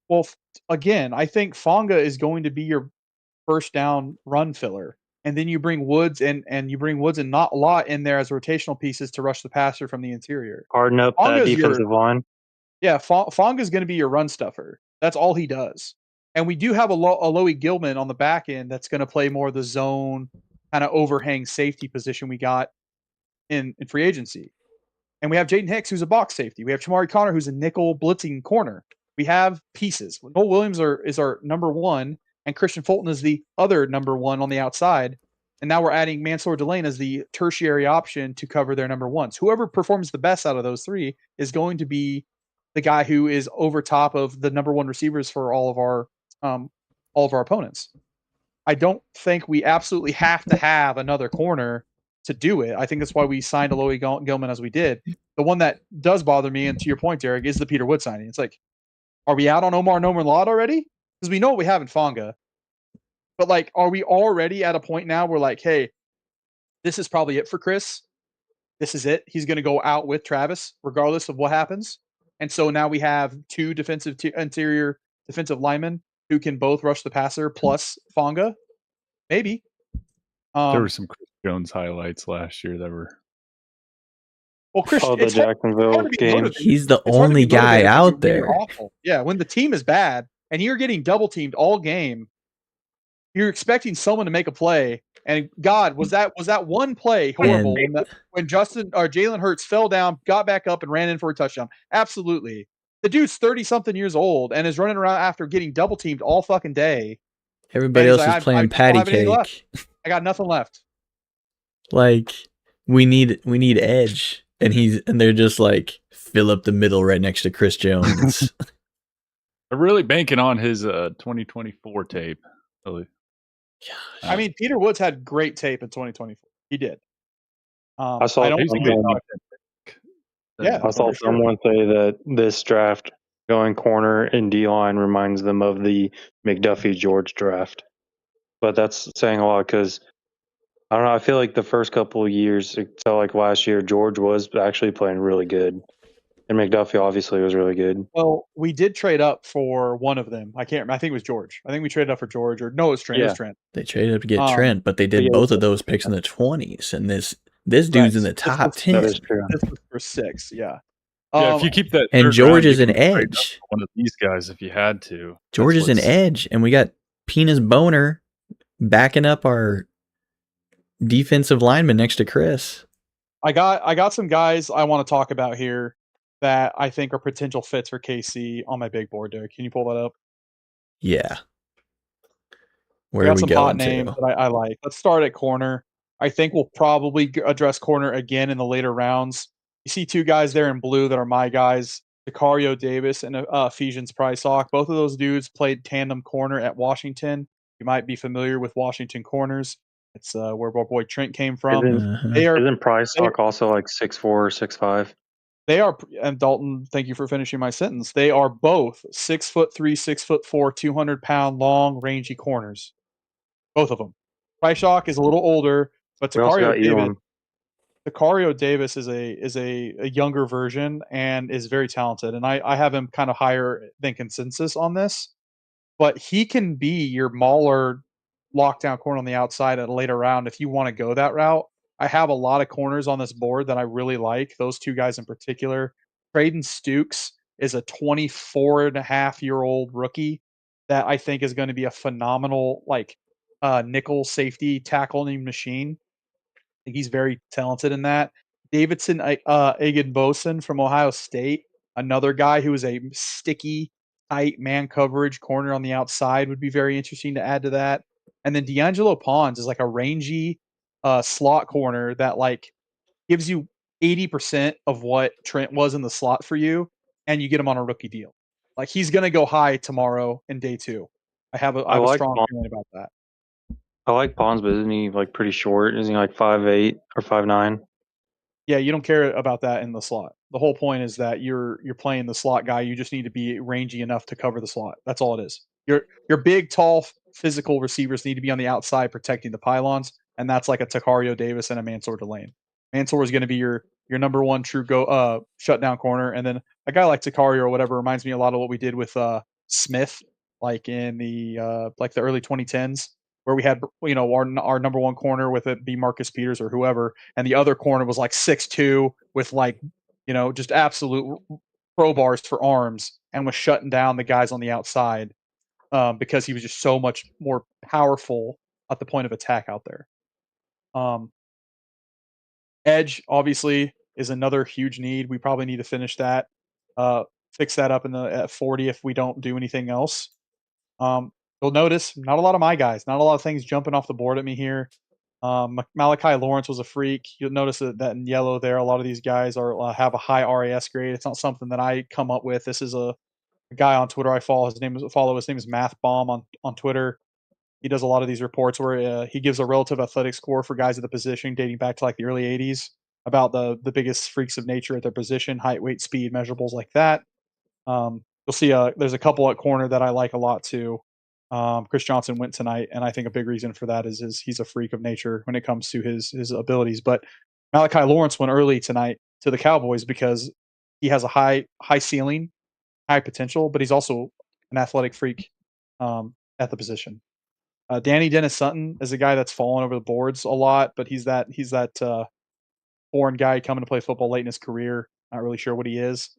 Well, again, I think Fonga is going to be your first down run filler, and then you bring Woods and not a lot in there as rotational pieces to rush the passer from the interior. Harden up that Fonga's defensive line. Yeah, Fonga is going to be your run stuffer. That's all he does. And we do have a Loey Gilman on the back end that's going to play more of the zone kind of overhang safety position we got in free agency. And we have Jaden Hicks, who's a box safety. We have Chamari Connor, who's a nickel blitzing corner. We have pieces. Noel Williams is our number one, and Christian Fulton is the other number one on the outside. And now we're adding Mansour Delane as the tertiary option to cover their number ones. Whoever performs the best out of those three is going to be the guy who is over top of the number one receivers for all of our opponents. I don't think we absolutely have to have another corner to do it. I think that's why we signed Aloy Gilman as we did. The one that does bother me, and to your point, Derek, is the Peter Wood signing. It's like, are we out on Omar Norman Lott already? Because we know what we have in Fonga. But like, are we already at a point now where like, hey, this is probably it for Chris. This is it. He's going to go out with Travis, regardless of what happens. And so now we have two interior defensive linemen who can both rush the passer plus Fonga. Maybe. There were some Chris Jones highlights last year that were. Well, Chris, Oh, the it's hard Jacksonville to be game. motivated. He's the It's hard to only be motivated guy when out you're there. awful. Yeah, when the team is bad and you're getting double teamed all game, you're expecting someone to make a play. And God, was that one play horrible when Justin or Jalen Hurts fell down, got back up, and ran in for a touchdown? Absolutely. The dude's 30-something years old and is running around after getting double teamed all fucking day. Everybody And else he's like, is playing I don't patty have anything cake. left. I got nothing left. Like we need edge, and they're just like fill up the middle right next to Chris Jones. They're really banking on his 2024 tape. Really. I mean, Peter Woods had great tape in 2024. He did. I saw I don't He's think gonna be someone, Yeah. I saw for sure. someone say that this draft going corner and D line reminds them of the McDuffie George draft. But that's saying a lot because I don't know. I feel like the first couple of years, until like last year, George was actually playing really good, and McDuffie obviously was really good. Well, we did trade up for one of them. I can't remember. I think it was George. I think we traded up for George, or no, it was Trent. It was Yeah. Trent. They traded up to get Um, Trent, but they did yeah, both of those picks in the 20s, and this dude's in the This top was- 10. That is true. This was for 6. Yeah. Yeah, if you keep that. And third George round, is you an can trade up edge. for one of these guys if you had to. George That's is an what's- edge, and we got Penis Boner backing up our defensive lineman next to Chris. I got some guys I want to talk about here that I think are potential fits for KC on my big board, Derek. Can you pull that up? Yeah. We Where are got we some hot going names to? that I like. Let's start at corner. I think we'll probably address corner again in the later rounds. You see two guys there in blue that are my guys, Sicario Davis and Ephesians Prysock. Both of those dudes played tandem corner at Washington. You might be familiar with Washington corners. It's where our boy Trent came from. Uh-huh. Isn't Price Talk also like 6'4" or 6'5"? They are, and Dalton, thank you for finishing my sentence. They are both 6'3", 6'4", 200-pound long, rangy corners. Both of them. Krychok is a little older, but We also got Tacario Davis is a younger version and is very talented, and I have him kind of higher than consensus on this. But he can be your mauler lockdown corner on the outside at a later round if you want to go that route. I have a lot of corners on this board that I really like. Those two guys in particular. Braden Stukes is a 24.5-year-old rookie that I think is going to be a phenomenal nickel safety tackling machine. I think he's very talented in that. Davidson Igbenbosen from Ohio State, another guy who is a sticky, tight man coverage corner on the outside, would be very interesting to add to that. And then D'Angelo Pons is like a rangy slot corner that gives you 80% of what Trent was in the slot for you, and you get him on a rookie deal. Like he's gonna go high tomorrow in day 2. I have a strong feeling about that. I like Pons, but isn't he like pretty short? Isn't he like 5'8" or 5'9"? Yeah, you don't care about that in the slot. The whole point is that you're playing the slot guy. You just need to be rangy enough to cover the slot. That's all it is. Your big, tall, physical receivers need to be on the outside protecting the pylons, and that's like a Tacario Davis and a Mansour Delane. Mansour is going to be your number one true shutdown corner, and then a guy like Tacario or whatever reminds me a lot of what we did with Smith, like in the the early 2010s, where we had our number one corner with it be Marcus Peters or whoever, and the other corner was like 6'2" with just absolute crowbars for arms and was shutting down the guys on the outside because he was just so much more powerful at the point of attack out there. Edge obviously is another huge need. We probably need to finish that, fix that up at 40 if we don't do anything else. You'll notice not a lot of my guys, not a lot of things jumping off the board at me here. Malachi Lawrence was a freak. You'll notice that in yellow there, a lot of these guys have a high RAS grade. It's not something that I come up with. This is a guy on Twitter I follow. His name is Math Bomb on Twitter. He does a lot of these reports where he gives a relative athletic score for guys at the position dating back to like the early 80s about the biggest freaks of nature at their position, height, weight, speed, measurables like that. You'll see there's a couple at corner that I like a lot too. Chris Johnson went tonight, and I think a big reason for that is he's a freak of nature when it comes to his abilities. But Malachi Lawrence went early tonight to the Cowboys because he has a high ceiling, high potential, but he's also an athletic freak at the position. Danny Dennis Sutton is a guy that's fallen over the boards a lot, but he's that foreign guy coming to play football late in his career. Not really sure what he is.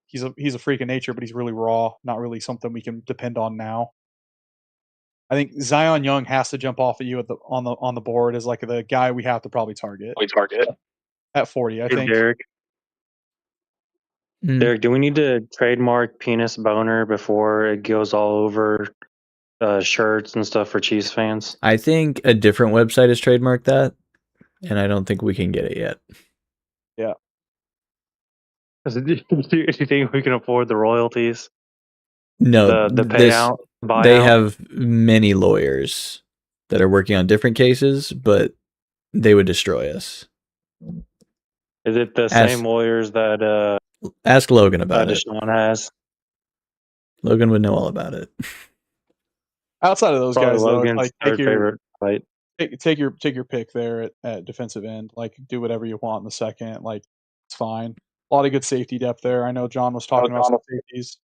He's a freak of nature, but he's really raw. Not really something we can depend on now. I think Zion Young has to jump off at you on the board as like the guy we have to probably target. At 40, I think. Derek, do we need to trademark penis boner before it goes all over shirts and stuff for Chiefs fans? I think a different website has trademarked that, and I don't think we can get it yet. Yeah. Do you think we can afford the royalties? No, the payout. Buyout? They have many lawyers that are working on different cases, but they would destroy us. Is it the same lawyers that ask Logan about it? Deshaun has. Logan would know all about it. Outside of those Probably guys, Logan's though, like favorite fight. Take your pick there at defensive end. Like do whatever you want in the second. Like it's fine. A lot of good safety depth there. I know John was talking about some safeties.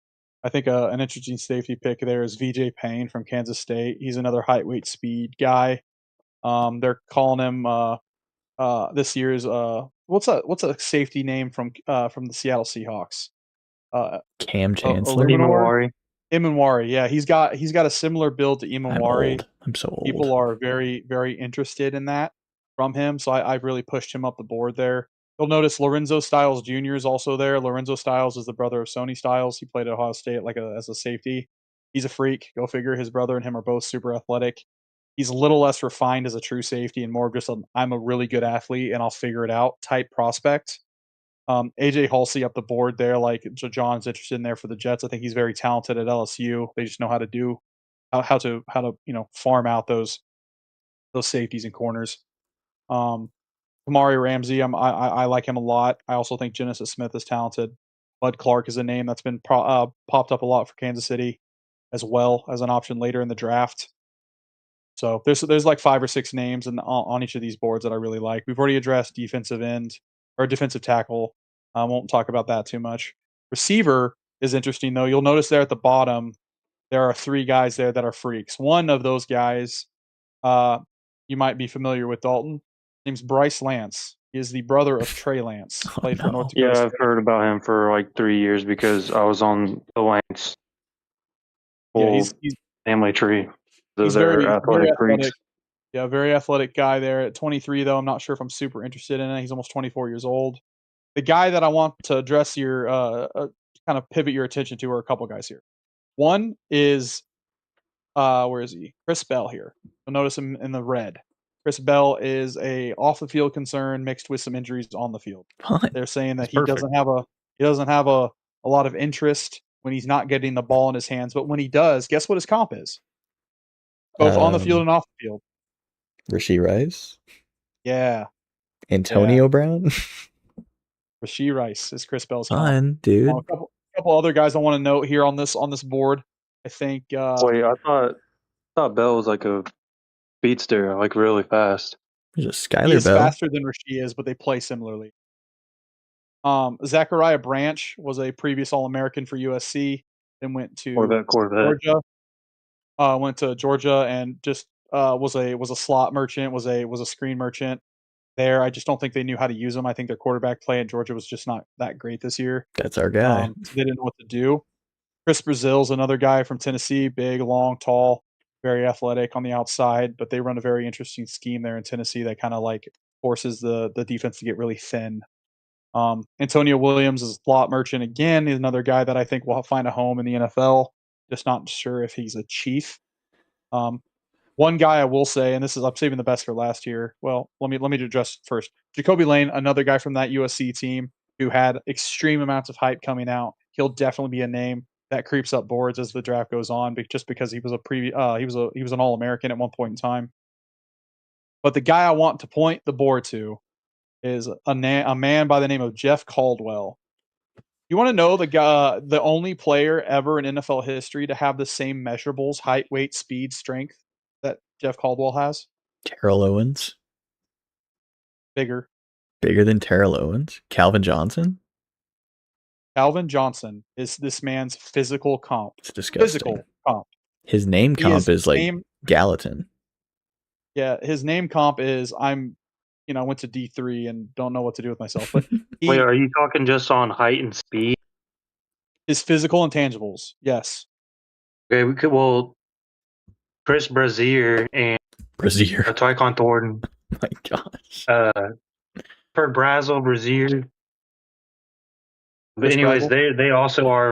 I think an interesting safety pick there is VJ Payne from Kansas State. He's another height, weight, speed guy. They're calling him this year's what's a safety name from the Seattle Seahawks? Cam Chancellor. Imanwari. Yeah, he's got a similar build to Imanwari. I'm so old. People are very, very interested in that from him, so I've really pushed him up the board there. You'll notice Lorenzo Styles Jr. is also there. Lorenzo Styles is the brother of Sonny Styles. He played at Ohio State as a safety. He's a freak. Go figure. His brother and him are both super athletic. He's a little less refined as a true safety and more of just I'm a really good athlete and I'll figure it out type prospect. AJ Halsey up the board there, so John's interested in there for the Jets. I think he's very talented at LSU. They just know how to farm out those safeties and corners. Kamari Ramsey, I like him a lot. I also think Genesis Smith is talented. Bud Clark is a name that's been popped up a lot for Kansas City, as well as an option later in the draft. So there's like 5 or 6 names on each of these boards that I really like. We've already addressed defensive end or defensive tackle. I won't talk about that too much. Receiver is interesting though. You'll notice there at the bottom there are 3 guys there that are freaks. One of those guys, you might be familiar with, Dalton. His name's Bryce Lance. He is the brother of Trey Lance. Oh, Played for North no. Dakota Yeah, State. I've heard about him for like 3 years because I was on the Lance Yeah, whole he's family tree. he's They're very athletic freaks. athletic. Yeah, very athletic guy there at 23, though. I'm not sure if I'm super interested in it. He's almost 24 years old. The guy that I want to address your kind of pivot your attention to are a couple guys here. One is where is he? Chris Bell here. You'll notice him in the red. Chris Bell is a off the field concern mixed with some injuries on the field. What? They're saying that That's perfect. he doesn't have a lot of interest when he's not getting the ball in his hands, but when he does, guess what his comp is? Both on the field and off the field. Rashee Rice? Yeah. Antonio Brown? Rashee Rice is Chris Bell's comp. Fun, dude. A couple other guys I want to note here on this board. I think Wait, I thought Bell was like a speedster, like really fast. There's a he Skylar is Bell. faster than Rashee is, but they play similarly. Zachariah Branch was a previous All-American for USC, then went to Corvette. Georgia. Went to Georgia and just was a slot merchant, was a screen merchant there. I just don't think they knew how to use him. I think their quarterback play at Georgia was just not that great this year. That's our guy. So they didn't know what to do. Chris Brazil's another guy from Tennessee, big, long, tall, very athletic on the outside, but they run a very interesting scheme there in Tennessee that kind of like forces the defense to get really thin. Antonio Williams is a slot merchant again. He's another guy that I think will find a home in the NFL. Just not sure if he's a Chief. One guy I will say, and I'm saving the best for last year. Well, let me address first. Jacoby Lane, another guy from that USC team who had extreme amounts of hype coming out. He'll definitely be a name that creeps up boards as the draft goes on, just because he was he was an All-American at one point in time. But the guy I want to point the board to is a man by the name of Jeff Caldwell. You want to know the only player ever in NFL history to have the same measurables, height, weight, speed, strength that Jeff Caldwell has? Terrell Owens? Bigger. Bigger than Terrell Owens? Calvin Johnson? Calvin Johnson is this man's physical comp. It's disgusting. Physical comp. His name comp is like Gallatin. Yeah, his name comp is I went to D3 and don't know what to do with myself. But Wait, are you talking just on height and speed? His physical intangibles, yes. Okay, Chris Brazier and Tyquan Thornton. Oh my gosh. For Brazier. But anyways, they also are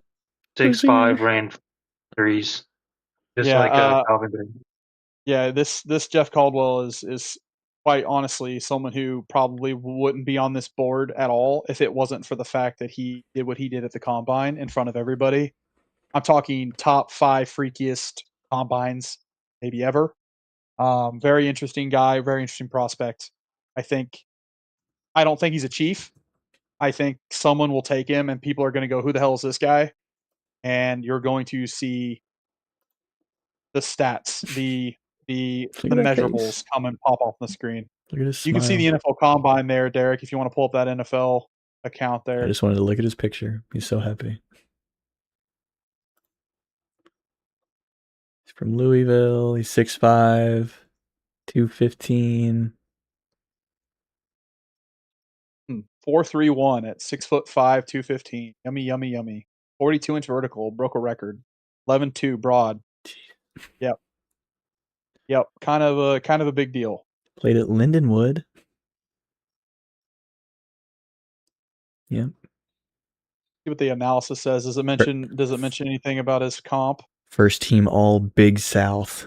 6'5", ran 3s, just like Calvin. Yeah, this Jeff Caldwell is quite honestly someone who probably wouldn't be on this board at all if it wasn't for the fact that he did what he did at the combine in front of everybody. I'm talking top 5 freakiest combines maybe ever. Very interesting guy, very interesting prospect. I don't think he's a Chief. I think someone will take him and people are going to go, who the hell is this guy? And you're going to see the stats, the measurables come and pop off the screen. Look at his You can see the NFL Combine there, Derek, if you want to pull up that NFL account there. I just wanted to look at his picture. He's so happy. He's from Louisville. He's 6'5", 215. 4.31 at 6'5", 215. Yummy, yummy, yummy. 42-inch vertical, broke a record. 11.2 broad. Yep. Kind of a big deal. Played at Lindenwood. Yep. See what the analysis says. Does it mention anything about his comp? First team all Big South.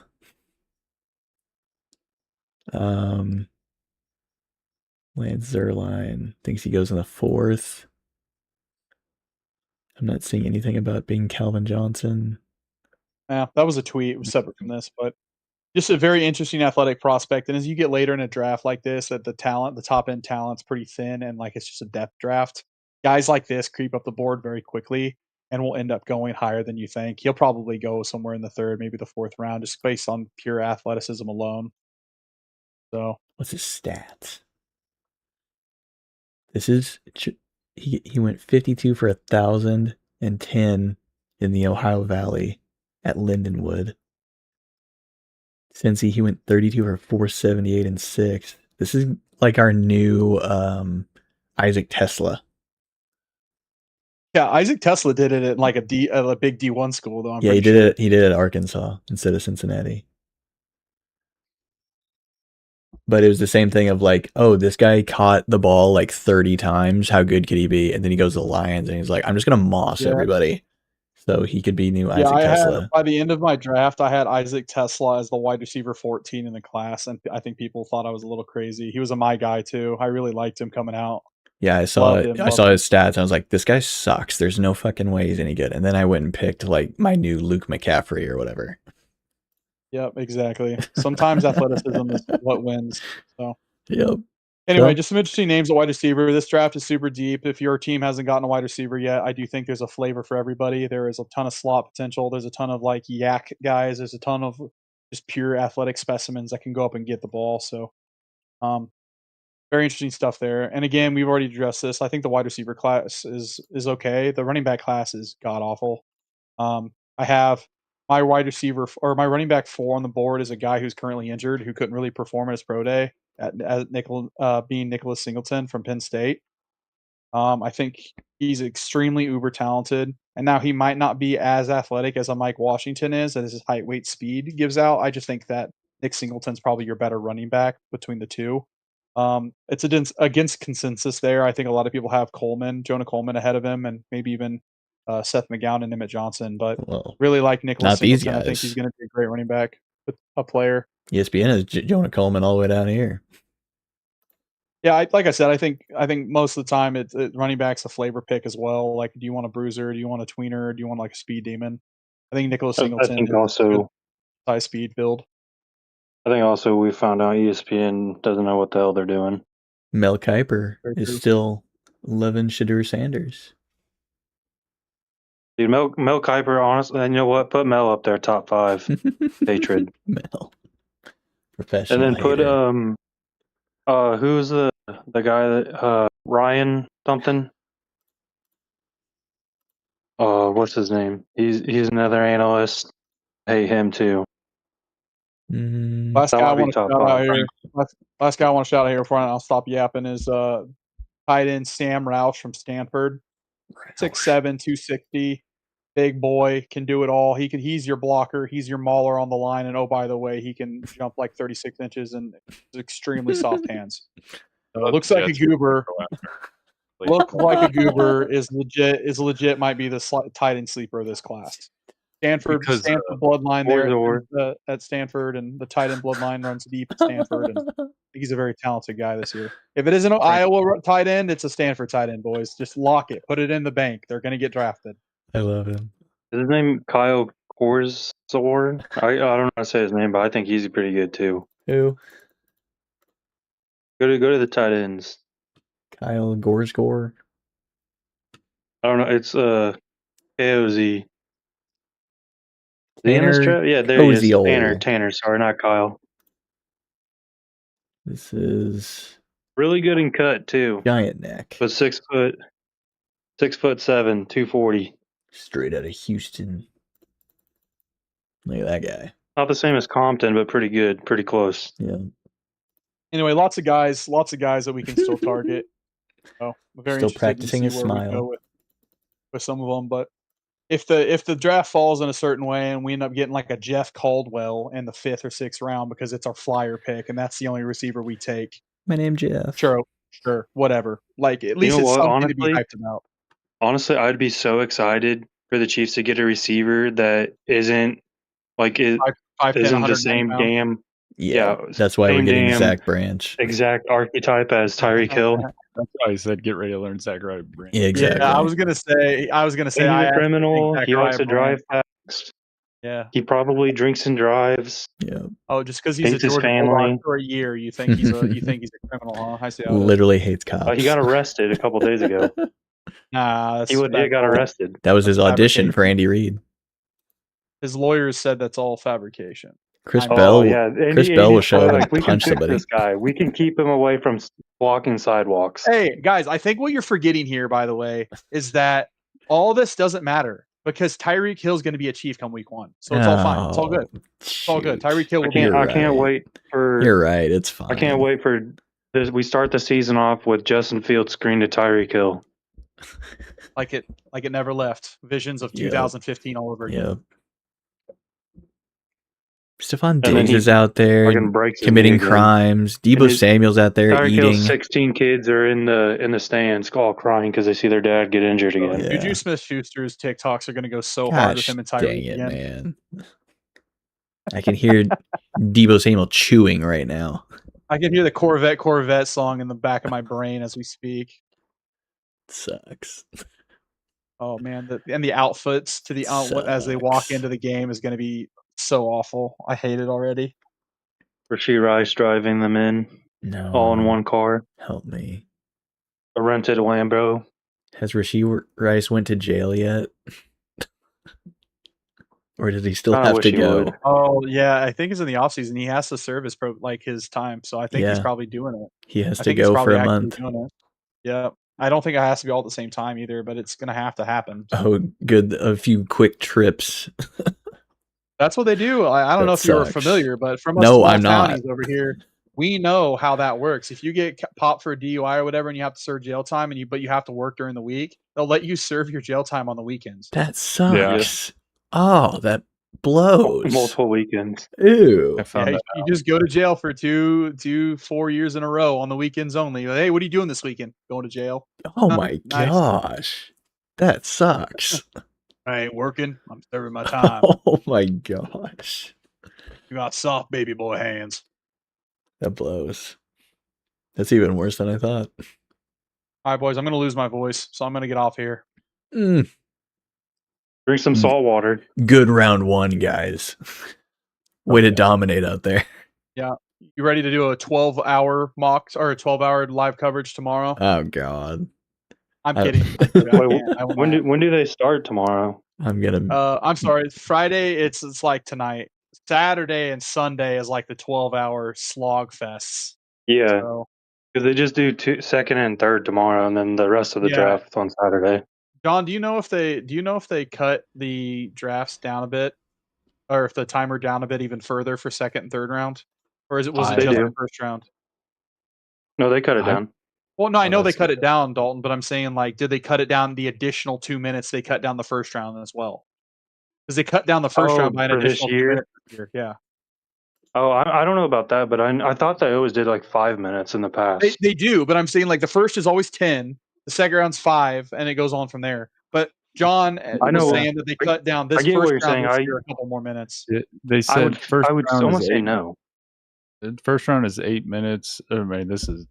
Lance Zierlein thinks he goes in the 4th. I'm not seeing anything about being Calvin Johnson. Yeah, that was a tweet. It was separate from this, but just a very interesting athletic prospect. And as you get later in a draft like this, that the top end talent's pretty thin, and like it's just a depth draft. Guys like this creep up the board very quickly, and will end up going higher than you think. He'll probably go somewhere in the third, maybe the fourth round, just based on pure athleticism alone. So what's his stats? This is he went 52 for 1,010 in the Ohio Valley at Lindenwood. Cincy, he went 32 for 478 and 6. This is like our new Isaac Tesla. yeah, Isaac Tesla did it at like a big D1 school though. He did it. He did it at Arkansas instead of Cincinnati. But it was the same thing of like, oh, this guy caught the ball like 30 times. How good could he be? And then he goes to the Lions and he's like, I'm just gonna moss everybody. So he could be new Isaac Tesla. By the end of my draft, I had Isaac Tesla as the wide receiver 14 in the class, and I think people thought I was a little crazy. He was a my guy too. I really liked him coming out. Yeah, I saw it. I saw his stats. And I was like, this guy sucks. There's no fucking way he's any good. And then I went and picked like my new Luke McCaffrey or whatever. Yep, exactly. Sometimes athleticism is what wins. So yep. Anyway, just some interesting names at wide receiver. This draft is super deep. If your team hasn't gotten a wide receiver yet, I do think there's a flavor for everybody. There is a ton of slot potential. There's a ton of like yak guys. There's a ton of just pure athletic specimens that can go up and get the ball. So, very interesting stuff there. And again, we've already addressed this. I think the wide receiver class is okay. The running back class is god awful. I have my wide receiver or my running back 4 on the board is a guy who's currently injured who couldn't really perform at his pro day. Being Nicholas Singleton from Penn State. I think he's extremely uber talented, and now he might not be as athletic as a Mike Washington is, as his height, weight, speed gives out. I just think that Nick Singleton's probably your better running back between the two. It's against consensus there. I think a lot of people have Jonah Coleman ahead of him, and maybe even Seth McGowan and Emmett Johnson, but really like Nicholas Singleton. I think he's going to be a great running back, a player. ESPN is Jonah Coleman all the way down here. Yeah, like I said, I think most of the time running back's a flavor pick as well. Like, do you want a bruiser? Do you want a tweener? Do you want like a speed demon? I think Nicholas Singleton. I think also high speed build. I think also we found out ESPN doesn't know what the hell they're doing. Mel Kiper is still loving Shadur Sanders. Dude, Mel Kiper, honestly, and you know what? Put Mel up there, top 5. Hatred. Mel. Professional. And then put who's the guy that Ryan something? What's his name? He's another analyst. Hate him too. Last guy I want to shout out here. Last guy I want to shout out here before I'll stop yapping is tight end Sam Roush from Stanford. 6'7", 260, big boy, can do it all. He's your blocker, he's your mauler on the line, and oh by the way, he can jump like 36 inches and extremely soft hands. So it looks like a goober. Look like a goober is legit. Might be the tight end sleeper of this class. Stanford bloodline there at Stanford, and the tight end bloodline runs deep at Stanford, and he's a very talented guy this year. If it isn't an Iowa tight end, it's a Stanford tight end, boys. Just lock it. Put it in the bank. They're going to get drafted. I love him. Is his name Kyle Korzor? I don't know how to say his name, but I think he's pretty good too. Who? Go to the tight ends. Kyle Gorsgore. I don't know. It's KOZ. Tanner. Yeah, there he is. Tanner. Sorry, not Kyle. This is really good in cut too. Giant neck. But 6'7", 240. Straight out of Houston. Look at that guy. Not the same as Compton, but pretty good, pretty close. Yeah. Anyway, lots of guys that we can still target. So we're very still practicing his smile with some of them, but if the draft falls in a certain way and we end up getting like a Jeff Caldwell in the 5th or 6th round because it's our flyer pick and that's the only receiver we take. My name's Jeff. Sure, whatever. Like at least it's something to be hyped about. Honestly, I'd be so excited for the Chiefs to get a receiver that isn't like isn't the same damn. Yeah, that's why we're getting Zach Branch. Exact archetype as Tyreek Hill. That's why I said get ready to learn Zachariah Branch. Yeah, exactly. Yeah, I was gonna say. He's a criminal. He likes to drive fast. Yeah. He probably drinks and drives. Yeah. Oh, just because he's a Georgia Bulldog for a year, you think he's a criminal, huh? I see. Literally hates cops. He got arrested a couple days ago. Nah, that's He legit got all- arrested. That was his That's audition for fabrication. Andy Reid. His lawyers said that's all fabrication. Chris I'm- Bell. Oh yeah, Chris Bell will Andy's show probably up like, and we can punch fix somebody. this guy. We can keep him away from blocking sidewalks. Hey, guys, I think what you're forgetting here, by the way, is that all this doesn't matter because Tyreek Hill's going to be a Chief come week 1. So it's all fine. It's all good. It's all good. Tyreek Hill will be. You're I can't right. wait for. You're right. It's fine. I can't wait for this. We start the season off with Justin Fields screen to Tyreek Hill. Like it never left. Visions of Yep. 2015 all over again. Yep. Stephon And then Diggs he is out there fucking breaks his knee committing again. crimes. Debo his- Samuel's out there Tyreek eating. Hill's 16 kids are in the stands, all crying because they see their dad get injured again. Yeah. Juju Smith-Schuster's TikToks are going to go so hard with Gosh him and dang Tyreek it, again. man. I can hear Debo Samuel chewing right now. I can hear the Corvette song in the back of my brain as we speak. Sucks. Oh man, and the outfits to the as they walk Sucks. into the game is going to be so awful. I hate it already. Rasheed Rice driving them in No. all in one car, Help me. a rented Lambo. Has Rasheed Rice went to jail yet? Or does he still I have wish to he go? would. Oh yeah, I think it's in the off season. He has to serve his time, so I think he's Yeah. probably doing it. He has I to think he's go for probably a actually month. doing it. Yeah, I don't think it has to be all at the same time either, but it's going to have to happen. Oh, good. A few quick trips. That's what they do. I don't That know if you were sucks. familiar, but from us No, small I'm not. townies over here, we know how that works. If you get popped for a DUI or whatever, and you have to serve jail time, but you have to work during the week, they'll let you serve your jail time on the weekends. That sucks. Oh, that blows. Multiple weekends. Ew. I found Yeah, that you just go to jail for 4 years in a row on the weekends only. Hey, what are you doing this weekend? Going to jail? Oh Huh, my nice. gosh. That sucks. I ain't working. I'm serving my time. Oh my gosh. You got soft baby boy hands. That blows. That's even worse than I thought. All right, boys, I'm going to lose my voice, so I'm going to get off here. Mm, Drink some salt water. good round one, guys. Way to dominate out there. You ready to do a 12-hour mock or a 12-hour live coverage tomorrow? Oh god. I'm I- kidding. When do they start tomorrow? I'm gonna I'm sorry. Friday, it's like tonight. Saturday and Sunday is like the 12-hour slog fests. Yeah, So, because they just do second and third tomorrow, and then the rest of the Yeah. draft on Saturday. John, do you know if they cut the drafts down a bit, or if the timer down a bit even further for second and third round, or was it They just do. the first round? No, they cut it down. Well, no, I Oh, know they that's cut it down, Dalton, but I'm saying, like, did they cut it down the additional 2 minutes they cut down the first round as well? Because they cut down the first round by an for this additional 2 year? minutes this year. Yeah. Oh, I don't know about that, but I thought they always did like 5 minutes in the past. They do, but I'm saying, like, the first is always 10, the second round's 5, and it goes on from there. But John I know. was saying that they cut down this I get what first you're round saying. this year a couple more minutes. They said first I would round almost is say 8. no. The first round is 8 minutes. I mean, this is,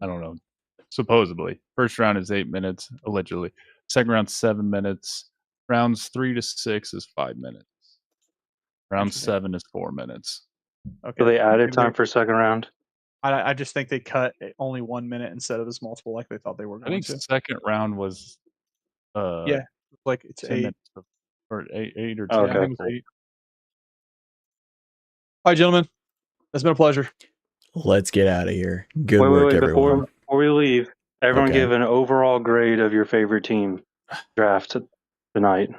I don't know. Supposedly, first round is 8 minutes. Allegedly, second round 7 minutes. Rounds 3 to 6 is 5 minutes. Round Interesting. 7 is 4 minutes. Okay. So they added Maybe time for second round. I just think they cut only 1 minute instead of as multiple like they thought they were I going think to. second round was Yeah, like it's 10 8. minutes or 8 or 10. Oh, Yeah, I okay. think it's 8. All right, gentlemen, it's been a pleasure. let's get out of here. Good Wait, work, before everyone. we leave, everyone Okay. give an overall grade of your favorite team draft tonight.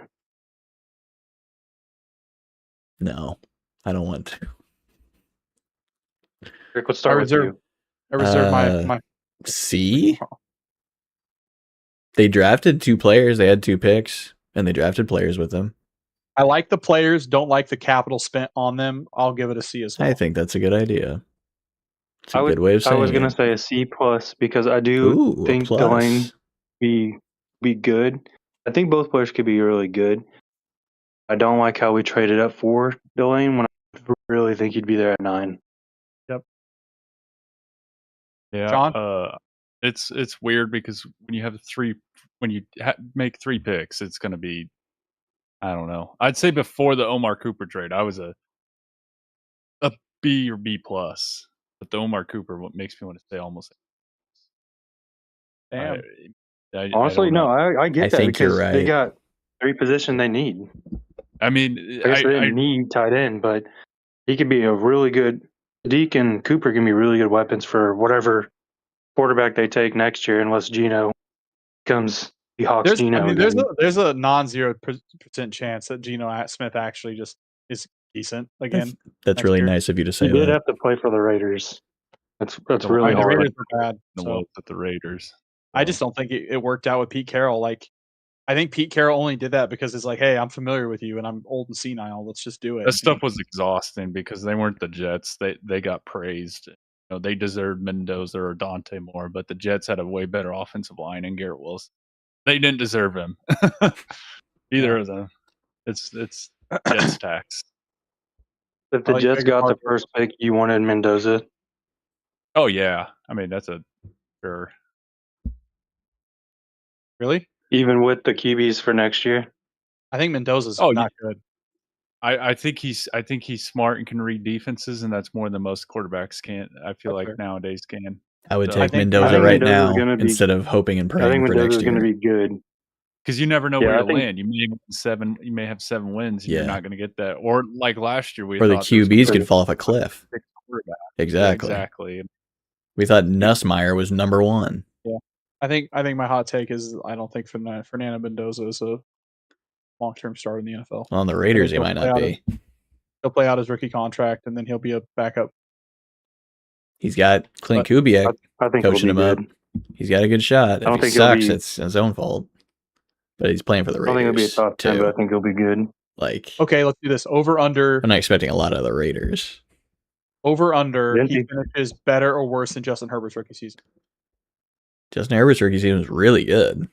No, I don't want to. Rick, let's start with reserve- you. I reserve my See? They drafted 2 players. They had 2 picks, and they drafted players with them. I like the players, don't like the capital spent on them. I'll give it a C as well. I think that's a good idea. It's a I good way of saying I was gonna it. say a C plus because I do Ooh, a think plus. Delane be good. I think both players could be really good. I don't like how we traded up for Delane when I really think he'd be there at 9. Yeah, John? It's weird because when you have make 3 picks, it's going to be, I don't know. I'd say before the Omar Cooper trade, I was a B or B plus, but the Omar Cooper what makes me want to say almost. Damn. Honestly, no, I get that think you're because they right. got every position they need. I mean, I guess they didn't need tight end, but he could be a really good. Deke and Cooper can be really good weapons for whatever quarterback they take next year, unless Geno comes Hawks Geno again. There's a non-0% chance that Geno Smith actually just is decent again. That's really year. nice of you to say He did that. have to play for the Raiders. That's The really The hard. Raiders are bad. the So Wolves at the Raiders. I just don't think it worked out with Pete Carroll. Like, I think Pete Carroll only did that because it's like, hey, I'm familiar with you and I'm old and senile. Let's just do it. That stuff was exhausting because they weren't the Jets. They got praised. You know, they deserved Mendoza or Dante Moore, but the Jets had a way better offensive line and Garrett Wilson. They didn't deserve him. Either of them. It's Jets tax. If the Jets got the first pick, you wanted Mendoza. Oh yeah, I mean that's a sure. Really? Even with the QBs for next year? I think Mendoza's not good. I think he's smart and can read defenses, and that's more than most quarterbacks can. I feel like nowadays can. I would So- take Mendoza right now instead of hoping and I praying think for next Mendoza's year. going to be good. Because you never know Yeah, where I you'll think- land. You may have 7 wins. And Yeah. You're not going to get that. Or like last year, we Or the thought there was QBs gonna could fall off a cliff. be a quarterback. Exactly. Yeah, exactly. We thought Nussmeier was number 1. Yeah. I think my hot take is I don't think Fernando Mendoza is a long-term starter in the NFL. Well, on the Raiders, he might not be. He'll play out his rookie contract, and then he'll be a backup. He's got Clint Kubiak I think coaching him good. up. He's got a good shot. I don't If he think he'll sucks, be- it's his own fault. But he's playing for the I don't think Raiders he'll be a top 10, too. but I think he'll be good. Like, Okay, let's do this. Over under. I'm not expecting a lot of the Raiders. Over under. Didn't He he- finishes better or worse than Justin Herbert's rookie season. Justin Herbert's rookie season was really good,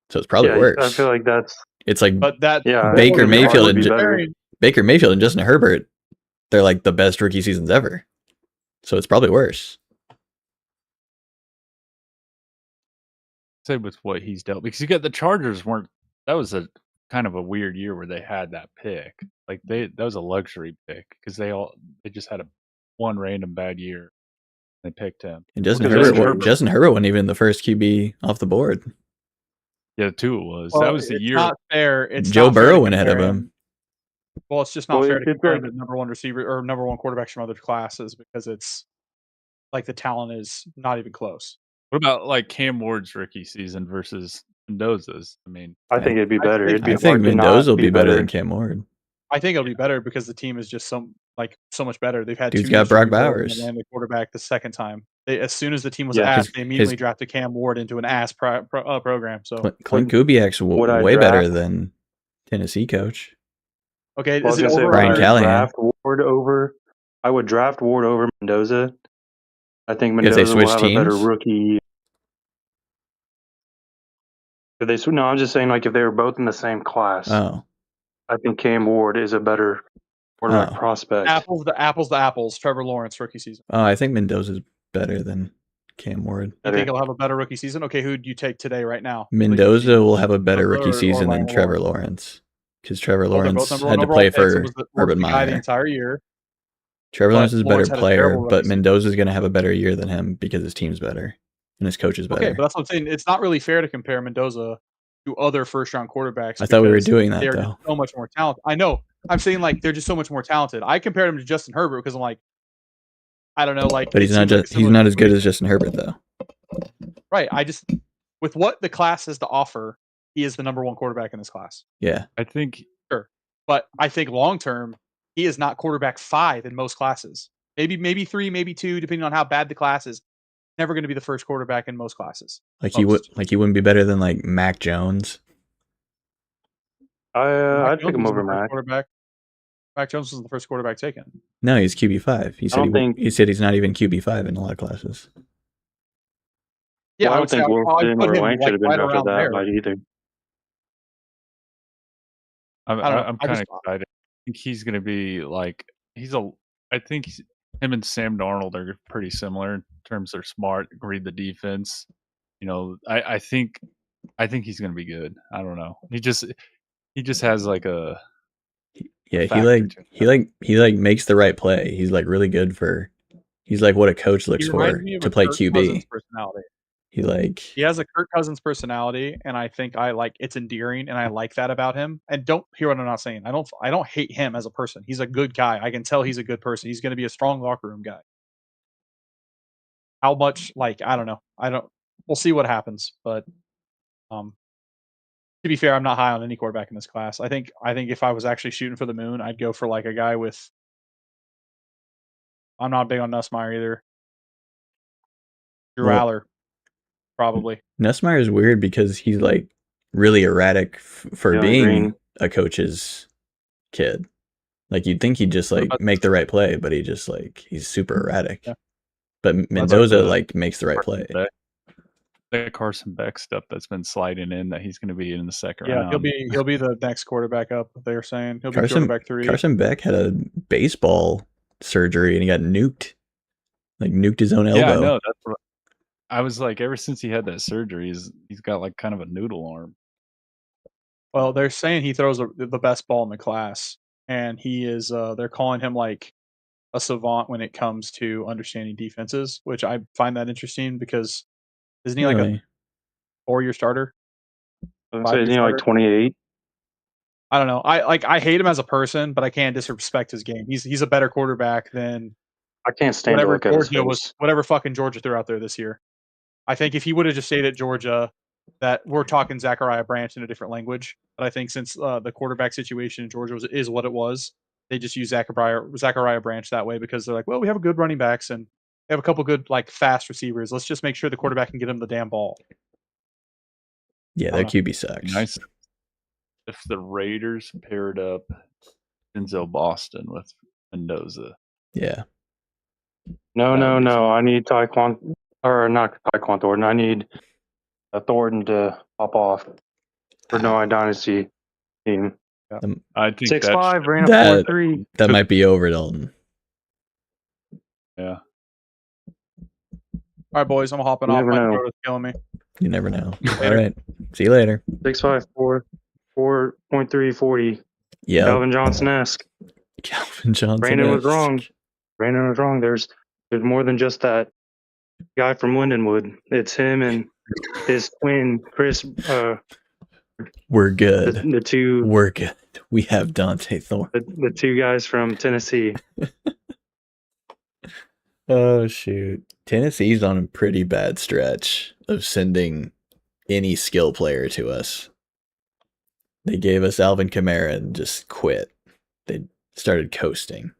so it's probably worse. I feel like that's It's like But that Baker would Mayfield be and better. Baker Mayfield and Justin Herbert. They're like the best rookie seasons ever, so it's probably worse. Say with what he's dealt because you got the Chargers weren't. That was a kind of a weird year where they had that pick. Like that was a luxury pick because they just had one random bad year. They picked him. And Justin Because Herbert wasn't even the first QB off the board. Yeah, 2 it was. Well, that was the it's year. Not fair. It's Joe not fair Burrow to went ahead of compare him. Well, it's just not Well, fair to it's compare like- the number 1 receiver or number 1 quarterbacks from other classes because it's like the talent is not even close. What about like Cam Ward's rookie season versus Mendoza's? I mean, I think it'd be better. It'd be I think hard to not Mendoza will be better better than Cam Ward. I think it'll be better because the team is just so much better. They've had Dude's 2 got years to Brock rebuild and Bowers. they landed the quarterback the second time. As soon as the team was Yeah, ass, his- they immediately his- drafted Cam Ward into an ass program. So Clint Kubiak's Would I way draft- better than Tennessee coach. okay, Well, I was is it gonna say, over? if I Brian would Callahan. draft Ward over. I would draft Ward over Mendoza. I think If they Mendoza will switch have a better teams? rookie. No, I'm just saying, like, if they were both in the same class, Oh, I think Cam Ward is a better quarterback Oh. prospect. Apples to apples. Trevor Lawrence rookie season. I think Mendoza's better than Cam Ward. You think he'll have a better rookie season? Okay, who do you take today, right now? Mendoza will have a better Mendoza rookie or season than Lawrence? Trevor Lawrence because Trevor Well, they're Lawrence both number had one to play overall picks. for It was the Urban guy the Meyer. entire year. Trevor but Lawrence is a better Lawrence had a player, terrible but rookie season. Mendoza's going to have a better year than him because his team's better and his coach is better. Okay, but that's what I'm saying. It's not really fair to compare Mendoza to other first-round quarterbacks. I thought we were because doing that they're though. just so much more talented. I know. I'm saying like they're just so much more talented. I compared him to Justin Herbert because I'm like, I don't know, like. But it he's not seems like a he's similar not as good situation. as Justin Herbert though. Right. I just with what the class has to offer, he is the number 1 quarterback in this class. Yeah. I think But I think long term, he is not quarterback 5 in most classes. Maybe 3, maybe 2, depending on how bad the class is. Never going to be the first quarterback in most classes. Like he would Most. he wouldn't be better than like Mac Jones. I'd Mac pick Jones him was over the first Mac. quarterback. Mac Jones was the first quarterback taken. No, he's QB5. He said he said he's not even QB5 in a lot of classes. Yeah, Well, I I don't would say think I'd Wilson put or him Lang should have been right drafted around that there. high either. I don't know. I'm I kind of just- excited. I think he's going to be like I think him and Sam Darnold are pretty similar in terms they're smart, read the defense. You know, I think he's going to be good. I don't know. He just has like a Yeah, factor to he makes the right play. He's like really good for. He's like what a coach looks He for reminds me of to a play Kirk QB. Cousins personality. He like He has a Kirk Cousins personality, and I think it's endearing, and I like that about him. And don't hear what I'm not saying. I don't hate him as a person. He's a good guy. I can tell he's a good person. He's going to be a strong locker room guy. How much? Like, I don't know. We'll see what happens. But to be fair, I'm not high on any quarterback in this class. I think if I was actually shooting for the moon, I'd go for like a guy with. I'm not big on Nussmeier either. Drew Well, Aller, probably. Nussmeier is weird because he's like really erratic for Jalen being Green. a coach's kid. Like you'd think he'd just What like about- make the right play, but he's super erratic. Yeah. But That's Mendoza like like makes the right play. That Carson Beck stuff that's been sliding in that he's going to be in the second Yeah, round. he'll be the next quarterback up. They're saying he'll be Carson quarterback 3. Carson Beck had a baseball surgery and he got nuked. Like nuked his own elbow. Yeah, I know. That's what I was like. Ever since he had that surgery, he's got like kind of a noodle arm. Well, they're saying he throws the best ball in the class, and he is. They're calling him like a savant when it comes to understanding defenses, which I find that interesting because isn't he like a Really? 4-year starter? I'd 5-year say, like starter? 28. I don't know. I hate him as a person, but I can't disrespect his game. He's a better quarterback than I can't stand to whatever look at his Georgia face. whatever fucking Georgia threw out there this year. I think if he would have just stayed at Georgia, that we're talking Zachariah Branch in a different language. But I think since the quarterback situation in Georgia is what it was, they just use Zachariah Branch that way because they're like, well, we have a good running backs and we have a couple good like fast receivers. Let's just make sure the quarterback can get him the damn ball. Yeah, I their don't know. QB sucks. Nice if the Raiders paired up Denzel Boston with Mendoza. Yeah. No, That no, would be no. I need not Tyquan Thornton. I need a Thornton to pop off for no DyNasty team. I think 6'5", ran a that- 4.3. That might be over, Dalton. Yeah. All right, boys, I'm hopping You off. never My know. throat is killing me. You never know. All Later. right. See you later. 6'5", 4.3, 40. Yeah. Calvin Johnson-esque. Calvin Johnson. Brandon was wrong. Brandon was wrong. There's more than just that guy from Lindenwood. It's him and his twin, Chris. We're good. The two. We're good. We have Dante Thorne. The two guys from Tennessee. Oh, shoot. Tennessee's on a pretty bad stretch of sending any skill player to us. They gave us Alvin Kamara and just quit. They started coasting.